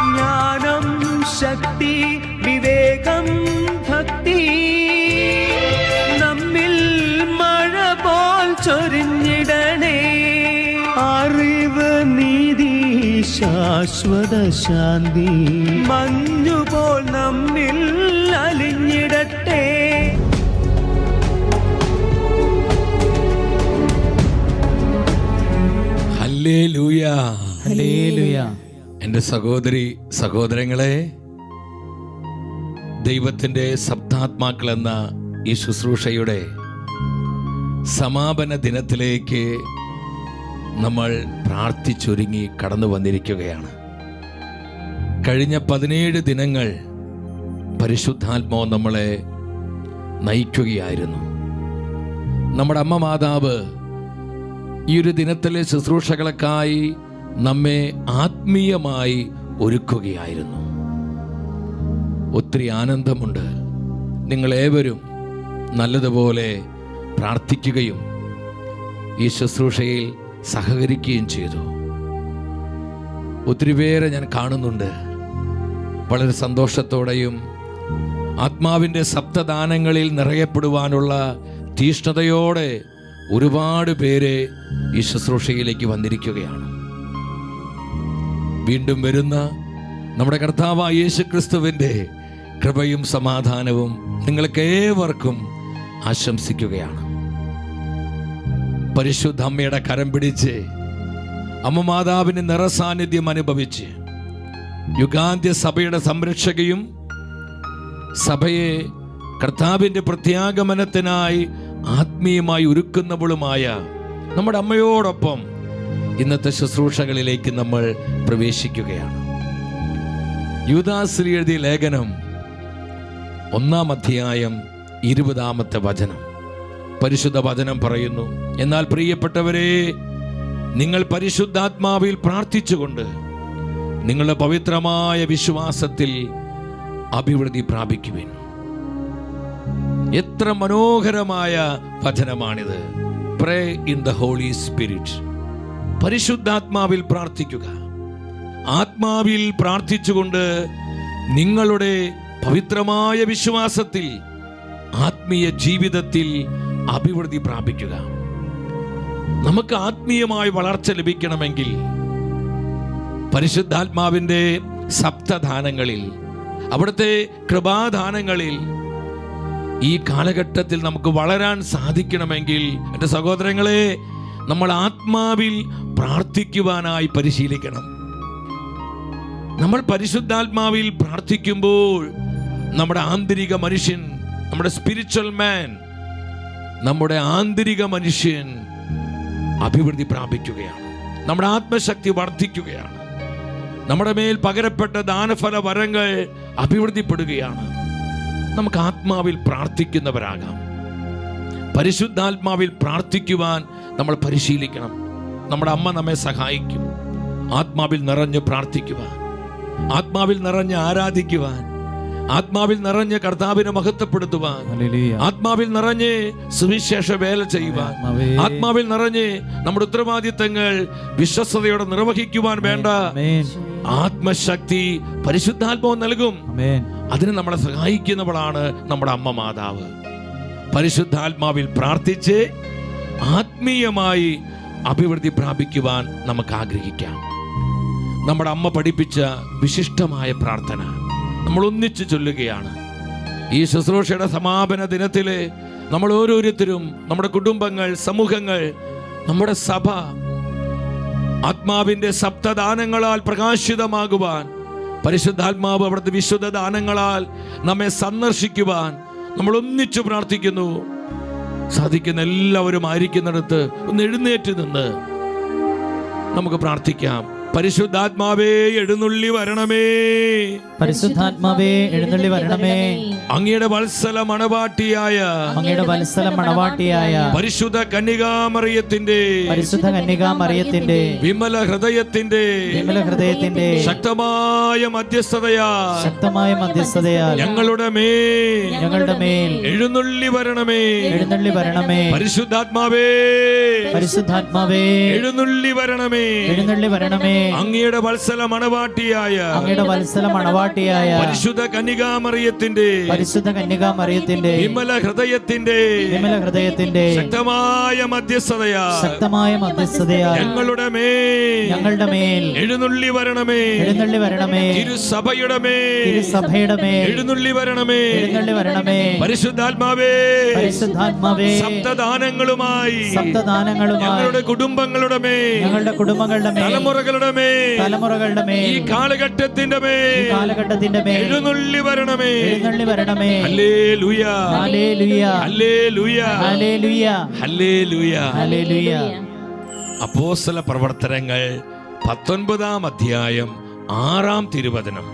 ജ്ഞാനം, ശക്തി, വിവേകം, ഭക്തി നമ്മിൽ മഴ പോൽ ചൊരിഞ്ഞിടണേ. അറിവ്, നീതി, ശാശ്വത ശാന്തി മഞ്ഞുപോൽ നമ്മിൽ അലിഞ്ഞിടട്ടെ. Hallelujah, hallelujah. എൻ്റെ സഹോദരി സഹോദരങ്ങളെ, ദൈവത്തിൻ്റെ സപ്താത്മാക്കൾ എന്ന ഈ ശുശ്രൂഷയുടെ സമാപന ദിനത്തിലേക്ക് നമ്മൾ പ്രാർത്ഥിച്ചൊരുങ്ങി കടന്നു വന്നിരിക്കുകയാണ്. കഴിഞ്ഞ 17 ദിനങ്ങൾ പരിശുദ്ധാത്മാവ് നമ്മളെ നയിക്കുകയായിരുന്നു. നമ്മുടെ അമ്മ മാതാവ് ഈ ഒരു ദിനത്തിലെ ശുശ്രൂഷകൾക്കായി നമ്മെ ആത്മീയമായി ഒരുക്കുകയായിരുന്നു. ഒത്തിരി ആനന്ദമുണ്ട്. നിങ്ങളേവരും നല്ലതുപോലെ പ്രാർത്ഥിക്കുകയും ഈ ശുശ്രൂഷയിൽ സഹകരിക്കുകയും ചെയ്തു. ഒത്തിരി പേരെ ഞാൻ കാണുന്നുണ്ട്. വളരെ സന്തോഷത്തോടെയും ആത്മാവിൻ്റെ സപ്തദാനങ്ങളിൽ നിറയപ്പെടുവാനുള്ള തീഷ്ണതയോടെ ഒരുപാട് പേര് ഈ ശുശ്രൂഷയിലേക്ക് വന്നിരിക്കുകയാണ്. വീണ്ടും വരുന്ന നമ്മുടെ കർത്താവായ യേശുക്രിസ്തുവിൻ്റെ കൃപയും സമാധാനവും നിങ്ങൾക്ക് ഏവർക്കും ആശംസിക്കുകയാണ്. പരിശുദ്ധ അമ്മയുടെ കരം പിടിച്ച് അമ്മ മാതാവിന് നിറസാന്നിധ്യം അനുഭവിച്ച് യുഗാന്ത്യ സഭയുടെ സംരക്ഷകയും സഭയെ കർത്താവിൻ്റെ പ്രത്യാഗമനത്തിനായി ആത്മീയമായി ഒരുക്കുന്നവളുമായ നമ്മുടെ അമ്മയോടൊപ്പം ഇന്നത്തെ ശുശ്രൂഷകളിലേക്ക് നമ്മൾ പ്രവേശിക്കുകയാണ്. യൂദാസ് എഴുതിയ ലേഖനം 1-ാം അധ്യായം 20-ാമത്തെ വചനം. പരിശുദ്ധ വചനം പറയുന്നു, എന്നാൽ പ്രിയപ്പെട്ടവരെ, നിങ്ങൾ പരിശുദ്ധാത്മാവിൽ പ്രാർത്ഥിച്ചുകൊണ്ട് നിങ്ങളുടെ പവിത്രമായ വിശ്വാസത്തിൽ അഭിവൃദ്ധി പ്രാപിക്കുവിൻ. എത്ര മനോഹരമായ വചനമാണിത്. Pray in the holy spirit. പരിശുദ്ധാത്മാവിൽ പ്രാർത്ഥിക്കുക. ആത്മാവിൽ പ്രാർത്ഥിച്ചുകൊണ്ട് നിങ്ങളുടെ പവിത്രമായ വിശ്വാസത്തിൽ ആത്മീയ ജീവിതത്തിൽ അഭിവൃദ്ധി പ്രാപിക്കുക. നമുക്ക് ആത്മീയമായ വളർച്ച ലഭിക്കണമെങ്കിൽ പരിശുദ്ധാത്മാവിൻ്റെ സപ്തദാനങ്ങളിൽ, അവിടുത്തെ കൃപാദാനങ്ങളിൽ ഈ കാലഘട്ടത്തിൽ നമുക്ക് വളരാൻ സാധിക്കണമെങ്കിൽ എൻ്റെ സഹോദരങ്ങളെ, നമ്മൾ ആത്മാവിൽ പ്രാർത്ഥിക്കുവാനായി പരിശീലിക്കണം. നമ്മൾ പരിശുദ്ധാത്മാവിൽ പ്രാർത്ഥിക്കുമ്പോൾ നമ്മുടെ ആന്തരിക മനുഷ്യൻ, നമ്മുടെ സ്പിരിച്വൽ മാൻ, നമ്മുടെ ആന്തരിക മനുഷ്യൻ അഭിവൃദ്ധി പ്രാപിക്കുകയാണ്. നമ്മുടെ ആത്മശക്തി വർദ്ധിക്കുകയാണ്. നമ്മുടെ മേൽ പകരപ്പെട്ട ദാനഫല വരങ്ങൾ അഭിവൃദ്ധിപ്പെടുകയാണ്. നമുക്ക് ആത്മാവിൽ പ്രാർത്ഥിക്കുന്നവരാകാം. പരിശുദ്ധാത്മാവിൽ പ്രാർത്ഥിക്കുവാൻ നമ്മൾ പരിശീലിക്കണം. നമ്മുടെ അമ്മ നമ്മെ സഹായിക്കും. ആത്മാവിൽ നിറഞ്ഞ് പ്രാർത്ഥിക്കുവാൻ, ആത്മാവിൽ നിറഞ്ഞ് ആരാധിക്കുവാൻ, ആത്മാവിൽ നിറഞ്ഞ് കർത്താവിനെ മഹത്വപ്പെടുത്തുവാൻ, ആത്മാവിൽ നിറഞ്ഞ് സുവിശേഷ വേല ചെയ്യുവാൻ, ആത്മാവിൽ നിറഞ്ഞ് നമ്മുടെ ഉത്തരവാദിത്തങ്ങൾ വിശ്വസ്തയോടെ നിർവഹിക്കുവാൻ വേണ്ട ആത്മശക്തി പരിശുദ്ധാത്മാവ് നൽകും. അതിന് നമ്മളെ സഹായിക്കുന്നവളാണ് നമ്മുടെ അമ്മ മാതാവ്. പരിശുദ്ധാത്മാവിൽ പ്രാർത്ഥിച്ച് ആത്മീയമായി അഭിവൃദ്ധി പ്രാപിക്കുവാൻ നമുക്ക് ആഗ്രഹിക്കാം. നമ്മുടെ അമ്മ പഠിപ്പിച്ച വിശിഷ്ടമായ പ്രാർത്ഥന നമ്മൾ ഒന്നിച്ചു ചൊല്ലുകയാണ്. ഈ ശുശ്രൂഷയുടെ സമാപന ദിനത്തിൽ നമ്മൾ ഓരോരുത്തരും, നമ്മുടെ കുടുംബങ്ങൾ, സമൂഹങ്ങൾ, നമ്മുടെ സഭ ആത്മാവിൻ്റെ സപ്തദാനങ്ങളാൽ പ്രകാശിതമാകുവാൻ, പരിശുദ്ധാത്മാവ് അവിടുത്തെ വിശുദ്ധ ദാനങ്ങളാൽ നമ്മെ സന്ദർശിക്കുവാൻ നമ്മൾ ഒന്നിച്ചു പ്രാർത്ഥിക്കുന്നു. സാധിക്കുന്ന എല്ലാവരും ആയിരിക്കുന്നിടത്ത് ഒന്ന് എഴുന്നേറ്റ് നിന്ന് നമുക്ക് പ്രാർത്ഥിക്കാം. പരിശുദ്ധാത്മാവേ എഴുന്നള്ളി വരണമേ, പരിശുദ്ധാത്മാവേ എഴുന്നള്ളി വരണമേ. അങ്ങയുടെ വത്സല മണവാട്ടിയായ പരിശുദ്ധ കന്യകാമറിയത്തിന്റെ വിമല ഹൃദയത്തിന്റെ ശക്തമായ മധ്യസ്ഥതയാൽ ഞങ്ങളുടെ മേൽ എഴുന്നള്ളി വരണമേ. പരിശുദ്ധാത്മാവേ എഴുന്നള്ളി വരണമേ. അങ്ങയുടെ വത്സല മണവാട്ടിയായ അങ്ങയുടെ വത്സല മണവാട്ടിയായ പരിശുദ്ധ കന്യകാമറിയത്തിന്റെ വിമല ഹൃദയത്തിന്റെ ശക്തമായ മധ്യസ്ഥതയാ ഞങ്ങളുടെ മേൽ എഴുന്നള്ളി വരണമേ. തിരുസഭയുടെ മേൽ എഴുന്നള്ളി വരണമേ. പരിശുദ്ധാത്മാവേ, സപ്തദാനങ്ങളുമായി ഞങ്ങളുടെ കുടുംബങ്ങളുടെ മേൽ, തലമുറകളുടെ മേൽ, ഈ കാലഘട്ടത്തിന്റെ മേൽ എഴുന്നള്ളി വരണമേ. ഹല്ലേലൂയ, ഹല്ലേലൂയ, ഹല്ലേലൂയ. അപ്പോസ്തല പ്രവർത്തനങ്ങൾ 19-ാം അധ്യായം 6-ാം തിരുവചനം.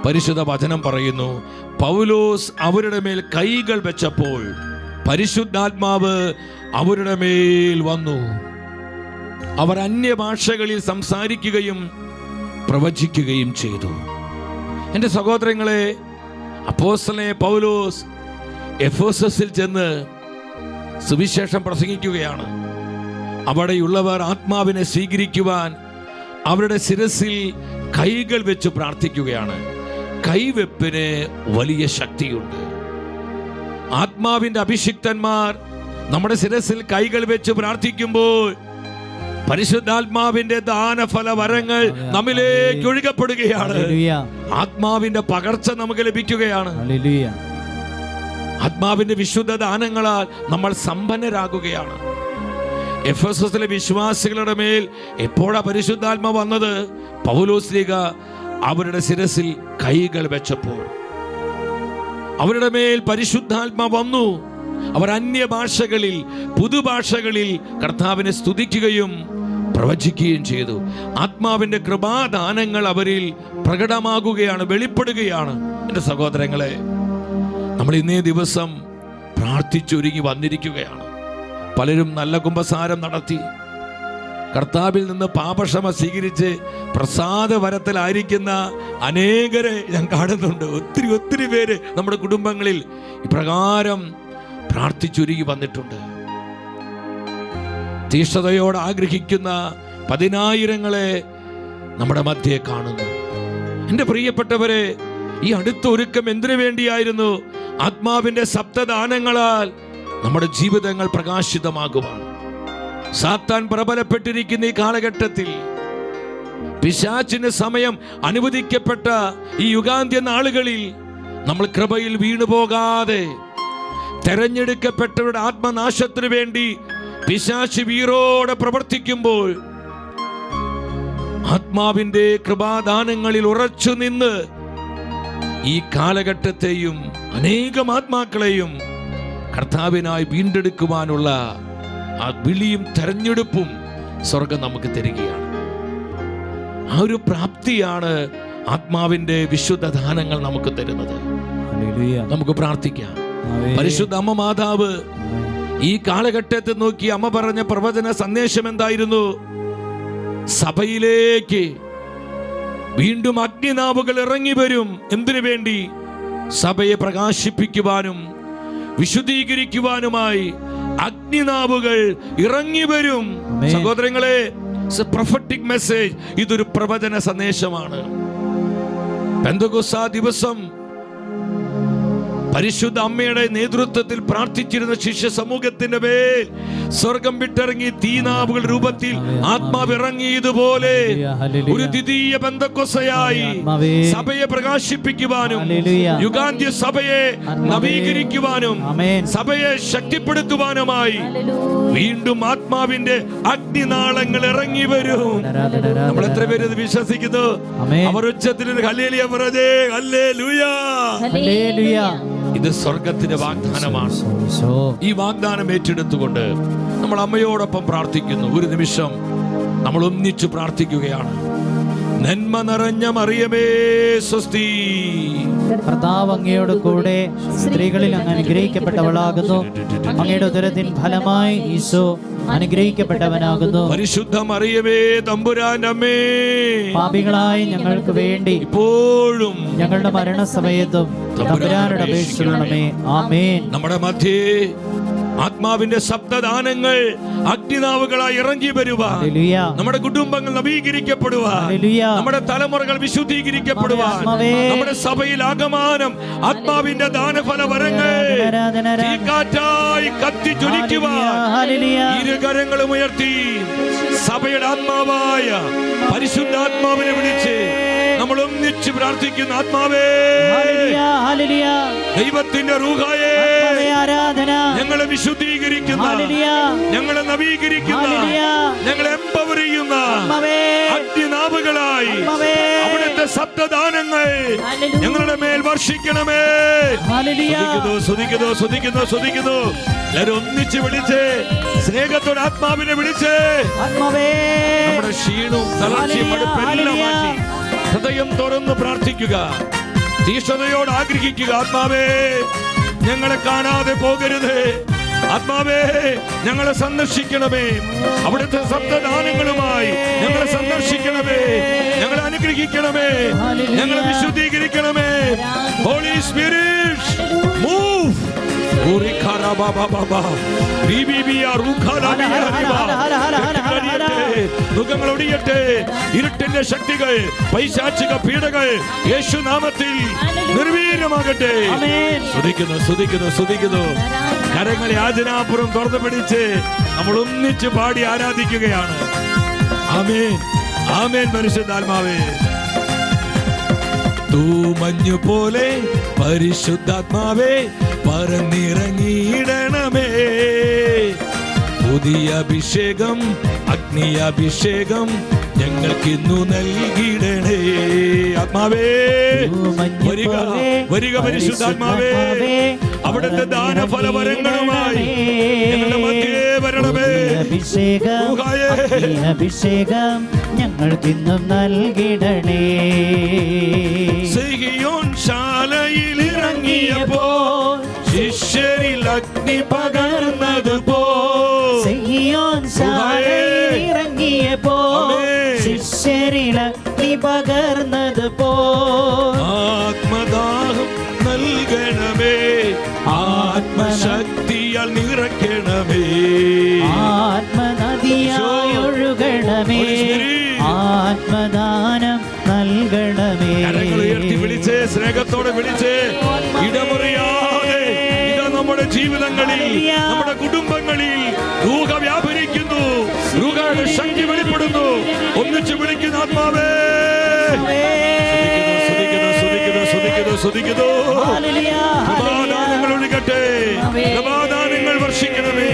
പരിശുദ്ധ വചനം പറയുന്നു, പൗലോസ് അവരുടെ മേൽ കൈകൾ വെച്ചപ്പോൾ പരിശുദ്ധാത്മാവ് അവരുടെ മേൽ വന്നു. അവർ അന്യഭാഷകളിൽ സംസാരിക്കുകയും പ്രവചിക്കുകയും ചെയ്തു. എൻ്റെ സഹോദരങ്ങളെ, അപ്പോസ്തലനായ പൗലോസ് എഫേസസിൽ ചെന്ന് സുവിശേഷം പ്രസംഗിക്കുകയാണ്. അവിടെയുള്ളവർ ആത്മാവിനെ സ്വീകരിക്കുവാൻ അവരുടെ ശിരസിൽ കൈകൾ വെച്ച് പ്രാർത്ഥിക്കുകയാണ്. കൈവെപ്പിന് വലിയ ശക്തിയുണ്ട്. ആത്മാവിന്റെ അഭിഷിക്തന്മാർ നമ്മുടെ ശിരസിൽ കൈകൾ വെച്ച് പ്രാർത്ഥിക്കുമ്പോൾ പരിശുദ്ധാത്മാവിന്റെ ദാനഫല വരങ്ങൾ നമ്മിലേക്ക് ഒഴുകപ്പെടുകയാണ്. ആത്മാവിന്റെ പകർച്ച നമുക്ക് ലഭിക്കുകയാണ്. ആത്മാവിന്റെ വിശുദ്ധ ദാനങ്ങളാൽ നമ്മൾ സമ്പന്നരാകുകയാണ്. എഫെസസിലെ വിശ്വാസികളുടെ മേൽ എപ്പോഴാ പരിശുദ്ധാത്മ വന്നത്? പൗലോസ്ലീഗ അവരുടെ ശിരസിൽ കൈകൾ വെച്ചപ്പോൾ അവരുടെ മേൽ പരിശുദ്ധാത്മ വന്നു. അവർ അന്യഭാഷകളിൽ, പുതുഭാഷകളിൽ കർത്താവിനെ സ്തുതിക്കുകയും പ്രവചിക്കുകയും ചെയ്തു. ആത്മാവിന്റെ കൃപാദാനങ്ങൾ അവരിൽ പ്രകടമാകുകയാണ്, വെളിപ്പെടുകയാണ്. എൻ്റെ സഹോദരങ്ങളെ, നമ്മൾ ഇന്നേ ദിവസം പ്രാർത്ഥിച്ചൊരുങ്ങി വന്നിരിക്കുകയാണ്. പലരും നല്ല കുമ്പസാരം നടത്തി കർത്താവിൽ നിന്ന് പാപക്ഷമ സ്വീകരിച്ച് പ്രസാദവരത്തിലായിരിക്കുന്ന അനേകരെ ഞാൻ കാണുന്നുണ്ട്. ഒത്തിരി പേര് നമ്മുടെ കുടുംബങ്ങളിൽ ഇപ്രകാരം പ്രാർത്ഥിച്ചൊരുങ്ങി വന്നിട്ടുണ്ട്. തീഷ്ണതയോട് ആഗ്രഹിക്കുന്ന 10,000-ങ്ങളെ നമ്മുടെ മധ്യേ കാണുന്നു. എൻ്റെ പ്രിയപ്പെട്ടവരെ, ഈ അടുത്ത ഒരുക്കം എന്തിനു വേണ്ടിയായിരുന്നു? ആത്മാവിന്റെ സപ്തദാനങ്ങളാൽ നമ്മുടെ ജീവിതങ്ങൾ പ്രകാശിതമാകുവാൻ. സാത്താൻ പ്രബലപ്പെട്ടിരിക്കുന്ന ഈ കാലഘട്ടത്തിൽ പിശാചിന് സമയം അനുവദിക്കപ്പെട്ട ഈ യുഗാന്ത്യ നാളുകളിൽ നമ്മൾ കൃപയിൽ വീണുപോകാതെ തെരഞ്ഞെടുക്കപ്പെട്ടവരുടെ ആത്മനാശത്തിനു വേണ്ടി പിശാച് വീറോടെ പ്രവർത്തിക്കുമ്പോൾ ആത്മാവിന്റെ കൃപാദാനങ്ങളിൽ ഉറച്ചു നിന്ന് ഈ കാലഘട്ടത്തെയും അനേകം ആത്മാക്കളെയും കർത്താവിനായി വീണ്ടെടുക്കുവാനുള്ള ആ വിളിയും തെരഞ്ഞെടുപ്പും സ്വർഗം നമുക്ക് തരികയാണ്. ആ ഒരു പ്രാപ്തിയാണ് ആത്മാവിന്റെ വിശുദ്ധ ദാനങ്ങൾ നമുക്ക് തരുന്നത്. നമുക്ക് പ്രാർത്ഥിക്കാം. പരിശുദ്ധ അമ്മ മാതാവ് ഈ കാലഘട്ടത്തെ നോക്കി അമ്മ പറഞ്ഞ പ്രവചന സന്ദേശം എന്തായിരുന്നു? സഭയിലേക്ക് വീണ്ടും അഗ്നിനാവുകൾ ഇറങ്ങി വരും. എന്തിനു വേണ്ടി? സഭയെ പ്രകാശിപ്പിക്കുവാനും വിശുദ്ധീകരിക്കുവാനുമായി അഗ്നിനാവുകൾ ഇറങ്ങി വരും. സഹോദരങ്ങളെ, പ്രൊഫറ്റിക് മെസ്സേജ്, ഇതൊരു പ്രവചന സന്ദേശമാണ്. പെന്തക്കോസ്ത് ദിവസം പരിശുദ്ധ അമ്മയുടെ നേതൃത്വത്തിൽ പ്രാർത്ഥിച്ചിരുന്ന ശിഷ്യ സമൂഹത്തിന്റെ മേൽ സ്വർഗം വിട്ടിറങ്ങി തീനാവുകൾ രൂപത്തിൽ ആത്മാവ് ഇറങ്ങിയതുപോലെ ഒരു ദ്വിതീയ പെന്തക്കോസ്തായി സഭയെ പ്രകാശിപ്പിക്കുവാനും യുഗാന്ത്യ സഭയെ നവീകരിക്കുവാനും സഭയെ ശക്തിപ്പെടുത്തുവാനുമായി വീണ്ടും ആത്മാവിന്റെ അഗ്നിനാളങ്ങൾ ഇറങ്ങി വരും. നമ്മൾ എത്ര പേര് ഇത് വിശ്വസിക്കുന്നു? അവർ ഉച്ചത്തിൽ ഹല്ലേലൂയ പറഞ്ഞേ. Hallelujah, hallelujah. ഇത് സ്വർഗത്തിന്റെ വാഗ്ദാനമാണ്. ഈ വാഗ്ദാനം ഏറ്റെടുത്തുകൊണ്ട് നമ്മൾ അമ്മയോടൊപ്പം പ്രാർത്ഥിക്കുന്നു. ഒരു നിമിഷം നമ്മൾ ഒന്നിച്ചു പ്രാർത്ഥിക്കുകയാണ്. നന്മ നിറഞ്ഞ മറിയമേ സ്വസ്തി, കർത്താവ് അങ്ങയോട് കൂടെ സ്ത്രീകളിൽ അങ്ങ് അനുഗ്രഹിക്കപ്പെട്ടവളാകുന്നു. അങ്ങയുടെ ഉദരത്തിൻ ഫലമായി ഈശോ അനുഗ്രഹിക്കപ്പെട്ടവനാകുന്നു. പരിശുദ്ധ മറിയമേ തമ്പുരാന്റെ അമ്മേ, പാപികളായ ഞങ്ങൾക്ക് വേണ്ടി ഇപ്പോഴും ഞങ്ങളുടെ മരണസമയത്തും തമ്പുരാനോട് അപേക്ഷിക്കണമേ. ആമേൻ. നമ്മുടെ മധ്യേ ആത്മാവിന്റെ ശബ്ദദാനങ്ങൾ അഗ്നിനാവുകളായി ഇറങ്ങി വരുവാൻ, ഹല്ലേലൂയ. നമ്മുടെ കുടുംബങ്ങൾ നവീകരിക്കപ്പെടുവാൻ, ഹല്ലേലൂയ. നമ്മുടെ തലമുറകൾ വിശുദ്ധീകരിക്കപ്പെടുവാൻ, ആത്മാവേ. നമ്മുടെ സഭയിൽ ആഗമനം ആത്മാവിന്റെ ദാനഫല വരങ്ങൾ തീക്കാറ്റായി കത്തി ജ്വലിക്കുവാൻ ഹല്ലേലൂയ. ഇരുകരങ്ങളും ഉയർത്തി സഭയുടെ ആത്മാവായ പരിശുദ്ധാത്മാവിനെ വിളിച്ച് നമ്മൾ ഒന്നിച്ച് പ്രാർത്ഥിക്കുന്ന ആത്മാവേ, ഹല്ലേലൂയ. ഹല്ലേലൂയ. ദൈവത്തിന്റെ റൂഹായേ, ആത്മാവേ, ആരാധന. ഞങ്ങളെ വിശുദ്ധീകരിക്കുന്ന, ഹല്ലേലൂയ. ഞങ്ങളെ നവീകരിക്കുന്ന, ഹല്ലേലൂയ. ഞങ്ങളെ എംപവർ ചെയ്യുന്ന ആത്മാവേ. അഗ്നിനാവുകളായി ആത്മാവേ. അവിടുത്തെ ശബ്ദദാനങ്ങൾ ഹല്ലേലൂയ. ഞങ്ങളുടെ മേൽ വർഷിക്കണമേ. ഹല്ലേലൂയ. സ്തുതിക്കുന്നു. എല്ലാവരും ഒന്നിച്ച് വിളിച്ച് സ്നേഹത്തോടെ ആത്മാവിനെ വിളിച്ച് ആത്മാവേ. നമ്മുടെ ക്ഷീണവും തളർച്ചയും മടുപ്പെല്ലാം മാറ്റി ഹൃദയം തുറന്ന് പ്രാർത്ഥിക്കുക, തീഷ്ണതയോട് ആഗ്രഹിക്കുക. ആത്മാവേ, ഞങ്ങളെ കാണാതെ പോകരുത്. ആത്മാവേ, ഞങ്ങളെ സന്ദർശിക്കണമേ. അവിടുത്തെ ശബ്ദദാനങ്ങളുമായി ഞങ്ങളെ സന്ദർശിക്കണമേ, ഞങ്ങളെ അനുഗ്രഹിക്കണമേ, ഞങ്ങളെ വിശുദ്ധീകരിക്കണമേ. Holy spirit move. മുഖങ്ങളൊടിയട്ടെ, ഇരുട്ടിന്റെ ശക്തികൾ, പൈശാചിക പീഡകൾ യേശുനാമത്തിൽ നിർവീര്യമാകട്ടെ. സ്തുതിക്കുന്നു. കരങ്ങളെ യാചനാപുരം തുറന്നു പിടിച്ച് നമ്മൾ ഒന്നിച്ച് പാടി ആരാധിക്കുകയാണ്. ആമേൻ, ആമേൻ. പരിശുദ്ധാത്മാവേ, തൂമഞ്ഞു പോലെ പരിശുദ്ധാത്മാവേ പറന്നിറങ്ങിയിടണമേ. പുതിയ അഭിഷേകം, അഗ്നി അഭിഷേകം ഞങ്ങൾക്കിന്നു നൽകിയിടണേ. ആത്മാവേ, വരിക പരിശുദ്ധാത്മാവേ, അവിടുത്തെ ദാനഫലവരങ്ങളുമായി ഞങ്ങളുടെ മധ്യേ വരണമേ. അഭിഷേകം ഞങ്ങൾക്കിന്നും നൽകിടണേ. സിഹിയോൻ ശാലയിൽ ഇറങ്ങിയപ്പോൾ ശിഷ്യരിൽ അഗ്നി പകർന്നതുപോ. സിഹിയോൻ ശാലയിൽ ഇറങ്ങിയപ്പോൾ ശിഷ്യരിൽ അഗ്നി പകർന്നതുപോ. ആത്മദാഹം നൽകണമേ, ആത്മശക്തിയാൽ നിറയ്ക്കണമേ. ആത്മനദിയായി ഒഴുകണമേ, ആത്മദാനം നൽകണമേ. ഉയർത്തി വിളിച്ച് സ്നേഹത്തോടെ വിളിച്ച് ഇടമുറിയാതെ ഇതാ നമ്മുടെ ജീവിതങ്ങളിൽ, നമ്മുടെ കുടുംബങ്ങളിൽ രൂഹ വ്യാപരിക്കുന്നു, രൂഹയുടെ ശക്തി വെളിപ്പെടുന്നു. ഒന്നിച്ച് വിളിക്കുന്ന ആത്മാവേ, സ്തുതിക്കുന്നു. കൃപാദാനങ്ങൾ ഒഴുകട്ടെ, കൃപാദാനങ്ങൾ വർഷിക്കണമേ.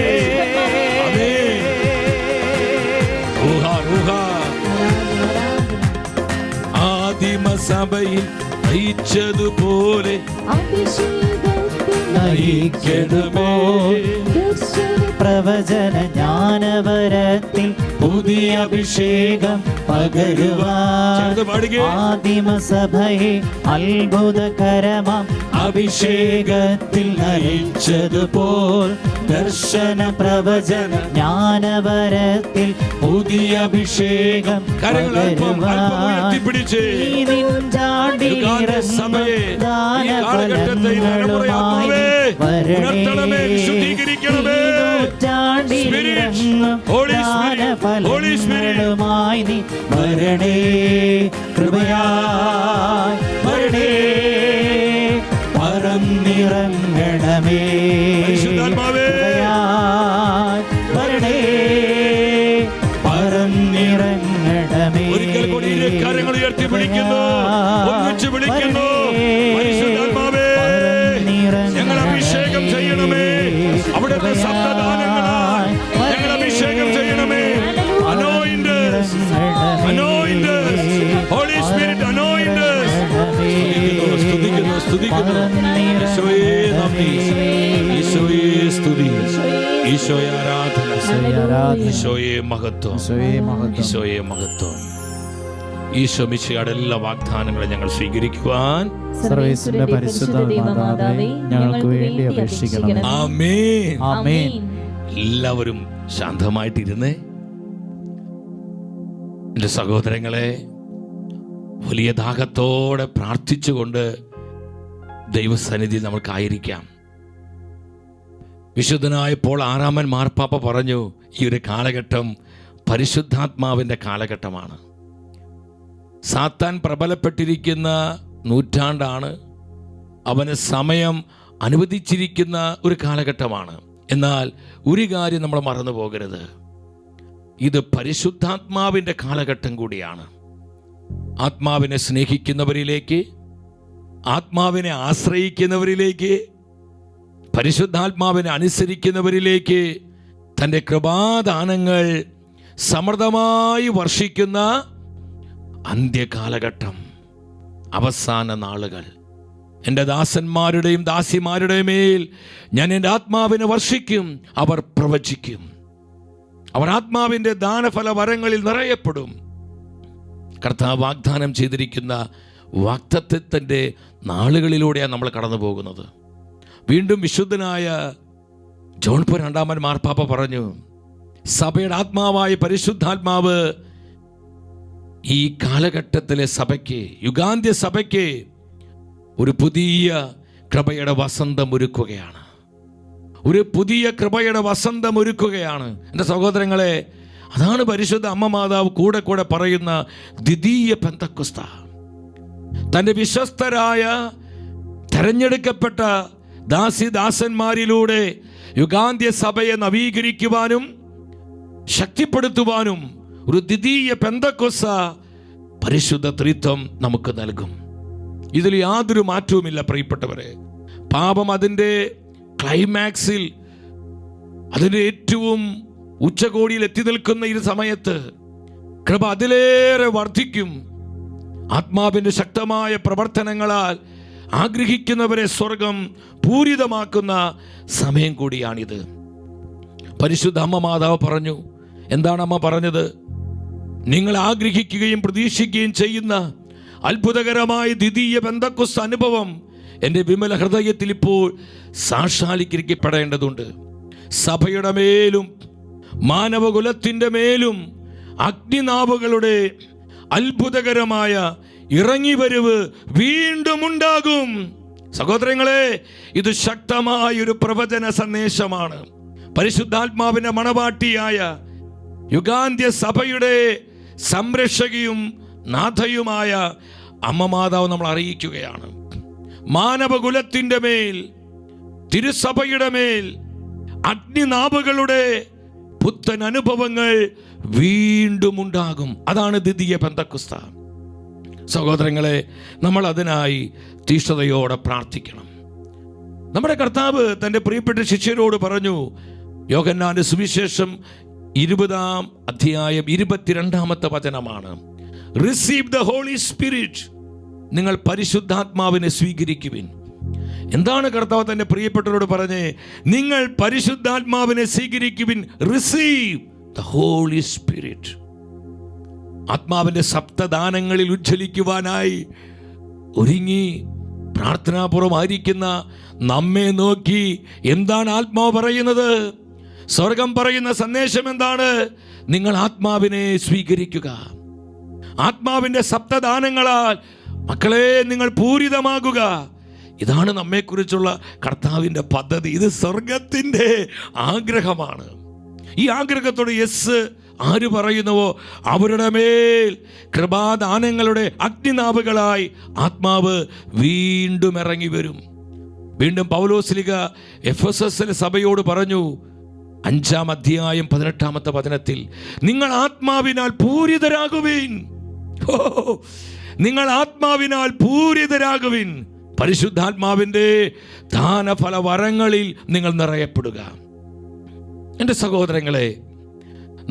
ആദിമസഭയിൽ നയിച്ചതുപോലെ നയിക്കണമേ. പ്രവചന ജ്ഞാനവരത്തിൽ പുതിയ അഭിഷേകം പകരുവാൻ ആദിമസഭയെ അത്ഭുതകരമാം അഭിഷേകത്തിൽ നയിച്ചതുപോൽ ദർശന പ്രവചന ജ്ഞാനവരത്തിൽ പുതിയ അഭിഷേകം പകരുവാൻ ഫലങ്ങളുമായി നീ വരണേ. കൃപയായി വരണേ, പറന്നിറങ്ങണമേ. കൃപയായി വരണേ, പറന്നിറങ്ങണമേ. ഒരിക്കൽ കൂടി കരങ്ങൾ ഉയർത്തി വിളിക്കുന്നു, ഒന്നിച്ച് വിളിക്കുന്നു. പരിശുദ്ധാത്മാവേ, ഞങ്ങൾ അഭിഷേകം ചെയ്യണമേ. അവിടുത്തെ ശബ്ദദാനങ്ങളായി ഞങ്ങൾ അഭിഷേകം ചെയ്യണമേ. Anoint us, anoint us, Holy Spirit, anoint us. സ്തുതിക്കുന്നു. ഈശോയെ നന്ദി, ഈശോയെ സ്തുതി, ഈശോയെ ആരാധന, ഈശോയെ മഹത്വം, ഈശോയെ മഹത്വം. ഈശോ മിശിഹായുടെ എല്ലാ വാഗ്ദാനങ്ങളും ഞങ്ങൾ സ്വീകരിക്കുവാൻ സർവ്വേശ്വരന്റെ പരിശുദ്ധ മാതാവേ ഞങ്ങൾക്ക് വേണ്ടി അപേക്ഷിക്കണമേ. ആമേൻ. ആമേൻ. എല്ലാവരും ശാന്തമായിട്ടിരുന്നേ. എൻ്റെ സഹോദരങ്ങളെ, വലിയ ദാഹത്തോടെ പ്രാർത്ഥിച്ചുകൊണ്ട് ദൈവസന്നിധി നമുക്കായിരിക്കാം. വിശുദ്ധനായ പോൾ ആറാമൻ മാർപ്പാപ്പ പറഞ്ഞു, ഈ ഒരു കാലഘട്ടം പരിശുദ്ധാത്മാവിൻ്റെ കാലഘട്ടമാണ്. സാത്താൻ പ്രബലപ്പെട്ടിരിക്കുന്ന നൂറ്റാണ്ടാണ്. അവന് സമയം അനുവദിച്ചിരിക്കുന്ന ഒരു കാലഘട്ടമാണ്. എന്നാൽ ഒരു കാര്യം നമ്മൾ മറന്നു പോകരുത്, ഇത് പരിശുദ്ധാത്മാവിൻ്റെ കാലഘട്ടം കൂടിയാണ്. ആത്മാവിനെ സ്നേഹിക്കുന്നവരിലേക്ക്, ആത്മാവിനെ ആശ്രയിക്കുന്നവരിലേക്ക്, പരിശുദ്ധാത്മാവിനെ അനുസരിക്കുന്നവരിലേക്ക് തൻ്റെ കൃപാദാനങ്ങൾ സമൃദ്ധമായി വർഷിക്കുന്ന അന്ത്യകാലഘട്ടം, അവസാന നാളുകൾ. എൻ്റെ ദാസന്മാരുടെയും ദാസിമാരുടെയും മേൽ ഞാൻ എൻ്റെ ആത്മാവിനെ വർഷിക്കും. അവർ പ്രവചിക്കും. അവർ ആത്മാവിൻ്റെ ദാനഫല വരങ്ങളിൽ നിറയപ്പെടും. കർത്താവ് വാഗ്ദാനം ചെയ്തിരിക്കുന്ന വാഗ്ദത്തത്തിൻ്റെ നാളുകളിലൂടെയാണ് നമ്മൾ കടന്നു പോകുന്നത്. വീണ്ടും വിശുദ്ധനായ ജോൺ പോൾ രണ്ടാമൻ മാർപ്പാപ്പ പറഞ്ഞു, സഭയുടെ ആത്മാവായ പരിശുദ്ധാത്മാവ് ഈ കാലഘട്ടത്തിലെ സഭയ്ക്ക്, യുഗാന്ത്യ സഭയ്ക്ക് ഒരു പുതിയ കൃപയുടെ വസന്തം ഒരുക്കുകയാണ്. ഒരു പുതിയ കൃപയുടെ വസന്തം ഒരുക്കുകയാണ്. എൻ്റെ സഹോദരങ്ങളെ, അതാണ് പരിശുദ്ധ അമ്മ മാതാവ് കൂടെ കൂടെ പറയുന്ന ദ്വിതീയ പെന്തക്കോസ്ത. തൻ്റെ വിശ്വസ്തരായ തെരഞ്ഞെടുക്കപ്പെട്ട ദാസിദാസന്മാരിലൂടെ യുഗാന്ത്യ സഭയെ നവീകരിക്കുവാനും ശക്തിപ്പെടുത്തുവാനും ഒരു ദ്വിതീയ പെന്തക്കോസ്ത പരിശുദ്ധ ത്രിത്വം നമുക്ക് നൽകും. ഇതിൽ യാതൊരു മാറ്റവുമില്ല പ്രിയപ്പെട്ടവരെ. പാപം അതിൻ്റെ ക്ലൈമാക്സിൽ, അതിൻ്റെ ഏറ്റവും ഉച്ചകോടിയിൽ എത്തി നിൽക്കുന്ന ഈ സമയത്ത് കൃപ അതിലേറെ വർദ്ധിക്കും. ആത്മാവിൻ്റെ ശക്തമായ പ്രവർത്തനങ്ങളാൽ ആഗ്രഹിക്കുന്നവരെ സ്വർഗം പൂരിതമാക്കുന്ന സമയം കൂടിയാണിത്. പരിശുദ്ധ അമ്മ മാതാവ് പറഞ്ഞു, എന്താണ് അമ്മ പറഞ്ഞത്? നിങ്ങൾ ആഗ്രഹിക്കുകയും പ്രതീക്ഷിക്കുകയും ചെയ്യുന്ന അത്ഭുതകരമായ ദ്വിതീയ പെന്തക്കോസ്ത അനുഭവം എൻ്റെ വിമല ഹൃദയത്തിൽ ഇപ്പോൾ സാക്ഷാത്കരിക്കപ്പെടേണ്ടതുണ്ട്. സഭയുടെ മേലും മാനവകുലത്തിൻ്റെ മേലും അഗ്നിനാവുകളുടെ അത്ഭുതകരമായ ഇറങ്ങിവരവ് വീണ്ടും ഉണ്ടാകും. സഹോദരങ്ങളെ, ഇത് ശക്തമായൊരു പ്രവചന സന്ദേശമാണ്. പരിശുദ്ധാത്മാവിന്റെ മണവാട്ടിയായ യുഗാന്ത്യ സഭയുടെ സംരക്ഷകയും നാഥയുമായ അമ്മ മാതാവ് നമ്മൾ അറിയിക്കുകയാണ്. മാനവകുലത്തിൻ്റെ മേൽ, തിരുസഭയുടെ മേൽ അഗ്നിനാവുകളുടെ പുത്തൻ അനുഭവങ്ങൾ വീണ്ടും ഉണ്ടാകും. അതാണ് ദ്വിതീയ പെന്തക്കോസ്ത. സഹോദരങ്ങളെ, നമ്മൾ അതിനായി തീഷ്ണതയോടെ പ്രാർത്ഥിക്കണം. നമ്മുടെ കർത്താവ് തൻ്റെ പ്രിയപ്പെട്ട ശിഷ്യരോട് പറഞ്ഞു, യോഹന്നാന്റെ സുവിശേഷം 20-ാം അധ്യായം 22-ാമത്തെ വചനമാണ്, റിസീവ് ദ ഹോളി സ്പിരിറ്റ്. നിങ്ങൾ പരിശുദ്ധാത്മാവിനെ സ്വീകരിക്കുവിൻ. എന്താണ് കർത്താവ് തൻ്റെ പ്രിയപ്പെട്ടവരോട് പറഞ്ഞേ? നിങ്ങൾ പരിശുദ്ധാത്മാവിനെ സ്വീകരിക്കുവിൻ. Receive the holy spirit. ആത്മാവിൻ്റെ സപ്തദാനങ്ങളിൽ ഉജ്ജ്വലിക്കുവാനായി ഒരുങ്ങി പ്രാർത്ഥനാപൂർവമായിരിക്കുന്ന നമ്മെ നോക്കി എന്താണ് ആത്മാവ് പറയുന്നത്? സ്വർഗം പറയുന്ന സന്ദേശം എന്താണ്? നിങ്ങൾ ആത്മാവിനെ സ്വീകരിക്കുക. ആത്മാവിൻ്റെ സപ്തദാനങ്ങളാൽ മക്കളെ നിങ്ങൾ പൂരിതമാകുക. ഇതാണ് നമ്മെക്കുറിച്ചുള്ള കർത്താവിൻ്റെ പദ്ധതി. ഇത് സ്വർഗത്തിൻ്റെ ആഗ്രഹമാണ്. ഈ ആഗ്രഹത്തോട് യെസ് ആര് പറയുന്നുവോ അവരുടെ മേൽ കൃപാദാനങ്ങളുടെ അഗ്നിനാവുകളായി ആത്മാവ് വീണ്ടും ഇറങ്ങി വരും. വീണ്ടും പൗലോസ്ലീഹ എഫെസസിലെ സഭയോട് പറഞ്ഞു, 5-ാം അധ്യായം 18-ാമത്തെ വചനത്തിൽ, നിങ്ങൾ ആത്മാവിനാൽ പൂരിതരാകുവിൻ. നിങ്ങൾ ആത്മാവിനാൽ പൂരിതരാകുവിൻ. പരിശുദ്ധാത്മാവിൻ്റെ ദാനഫല വരങ്ങളിൽ നിങ്ങൾ നിറയപ്പെടുക. എൻ്റെ സഹോദരങ്ങളെ,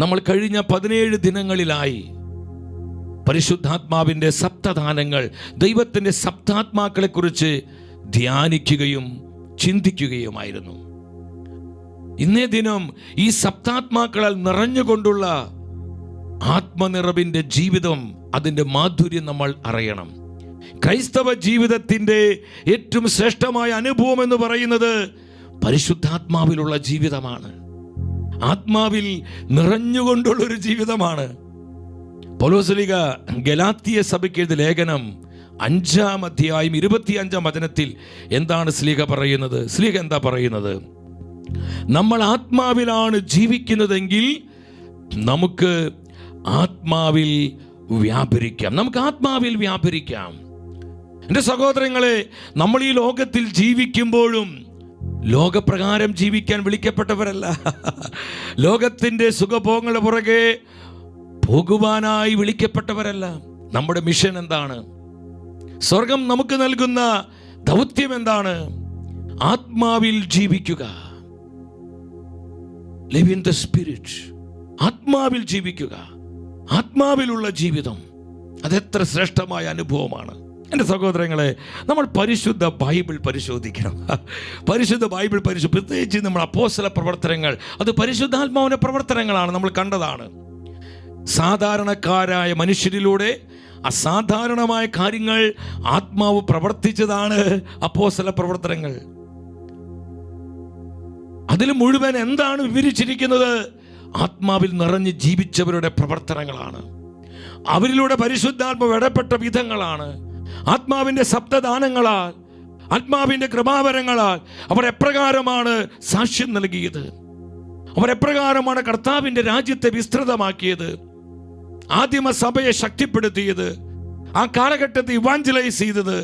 നമ്മൾ കഴിഞ്ഞ 17 ദിനങ്ങളിലായി പരിശുദ്ധാത്മാവിൻ്റെ സപ്തദാനങ്ങൾ, ദൈവത്തിൻ്റെ സപ്താത്മാക്കളെക്കുറിച്ച് ധ്യാനിക്കുകയും ചിന്തിക്കുകയുമായിരുന്നു. ഇന്നേ ദിനം ഈ സപ്താത്മാക്കളാൽ നിറഞ്ഞുകൊണ്ടുള്ള ആത്മനിറവിൻ്റെ ജീവിതം, അതിൻ്റെ മാധുര്യം നമ്മൾ അറിയണം. ക്രൈസ്തവ ജീവിതത്തിൻ്റെ ഏറ്റവും ശ്രേഷ്ഠമായ അനുഭവം എന്ന് പറയുന്നത് പരിശുദ്ധാത്മാവിലുള്ള ജീവിതമാണ്. ആത്മാവിൽ നിറഞ്ഞുകൊണ്ടുള്ളൊരു ജീവിതമാണ്. പൗലോസ്ലീഹ ഗലാത്യ സഭയ്ക്ക് എഴുതിയ ലേഖനം 5-ാം അധ്യായം 25-ാം വചനത്തിൽ എന്താണ് സ്ലീഹ പറയുന്നത്? സ്ലീഹ എന്താ പറയുന്നത്? നമ്മൾ ആത്മാവിലാണ് ജീവിക്കുന്നതെങ്കിൽ നമുക്ക് ആത്മാവിൽ വ്യാപരിക്കാം. നമുക്ക് ആത്മാവിൽ വ്യാപരിക്കാം. എൻ്റെ സഹോദരങ്ങളെ, നമ്മൾ ഈ ലോകത്തിൽ ജീവിക്കുമ്പോഴും ലോകപ്രകാരം ജീവിക്കാൻ വിളിക്കപ്പെട്ടവരല്ല. ലോകത്തിൻ്റെ സുഖഭോഗങ്ങളുടെ പുറകെ പോകുവാനായി വിളിക്കപ്പെട്ടവരല്ല. നമ്മുടെ മിഷൻ എന്താണ്? സ്വർഗം നമുക്ക് നൽകുന്ന ദൗത്യം എന്താണ്? ആത്മാവിൽ ജീവിക്കുക. Live in the spirit. ആത്മാവിൽ ജീവിക്കുക. ആത്മാവിലുള്ള ജീവിതം അതെത്ര ശ്രേഷ്ഠമായ അനുഭവമാണ്. എൻ്റെ സഹോദരങ്ങളെ, നമ്മൾ പരിശുദ്ധ ബൈബിൾ പരിശോധിക്കണം. പരിശുദ്ധ ബൈബിൾ പ്രത്യേകിച്ച് നമ്മൾ അപ്പോസ്തല പ്രവർത്തനങ്ങൾ, അത് പരിശുദ്ധാത്മാവിൻ്റെ പ്രവർത്തനങ്ങളാണ്. നമ്മൾ കണ്ടതാണ്. സാധാരണക്കാരായ മനുഷ്യരിലൂടെ അസാധാരണമായ കാര്യങ്ങൾ ആത്മാവ് പ്രവർത്തിച്ചതാണ് അപ്പോസ്തല പ്രവർത്തനങ്ങൾ. അതിൽ മുഴുവൻ എന്താണ് വിവരിച്ചിരിക്കുന്നത്? ആത്മാവിൽ നിറഞ്ഞ് ജീവിച്ചവരുടെ പ്രവർത്തനങ്ങളാണ്. അവരിലൂടെ പരിശുദ്ധാത്മാവ് ഇടപെട്ട വിധങ്ങളാണ്. ആത്മാവിൻ്റെ ശബ്ദദാനങ്ങളാൽ, ആത്മാവിൻ്റെ കൃപാവരങ്ങളാൽ അവർ എപ്രകാരമാണ് സാക്ഷ്യം നൽകിയത്, അവർ എപ്രകാരമാണ് കർത്താവിൻ്റെ രാജ്യത്തെ വിസ്തൃതമാക്കിയത്, ആദിമ സഭയെ ശക്തിപ്പെടുത്തിയത്, ആ കാലഘട്ടത്തെ ഇവാഞ്ചലൈസ് ചെയ്തത്,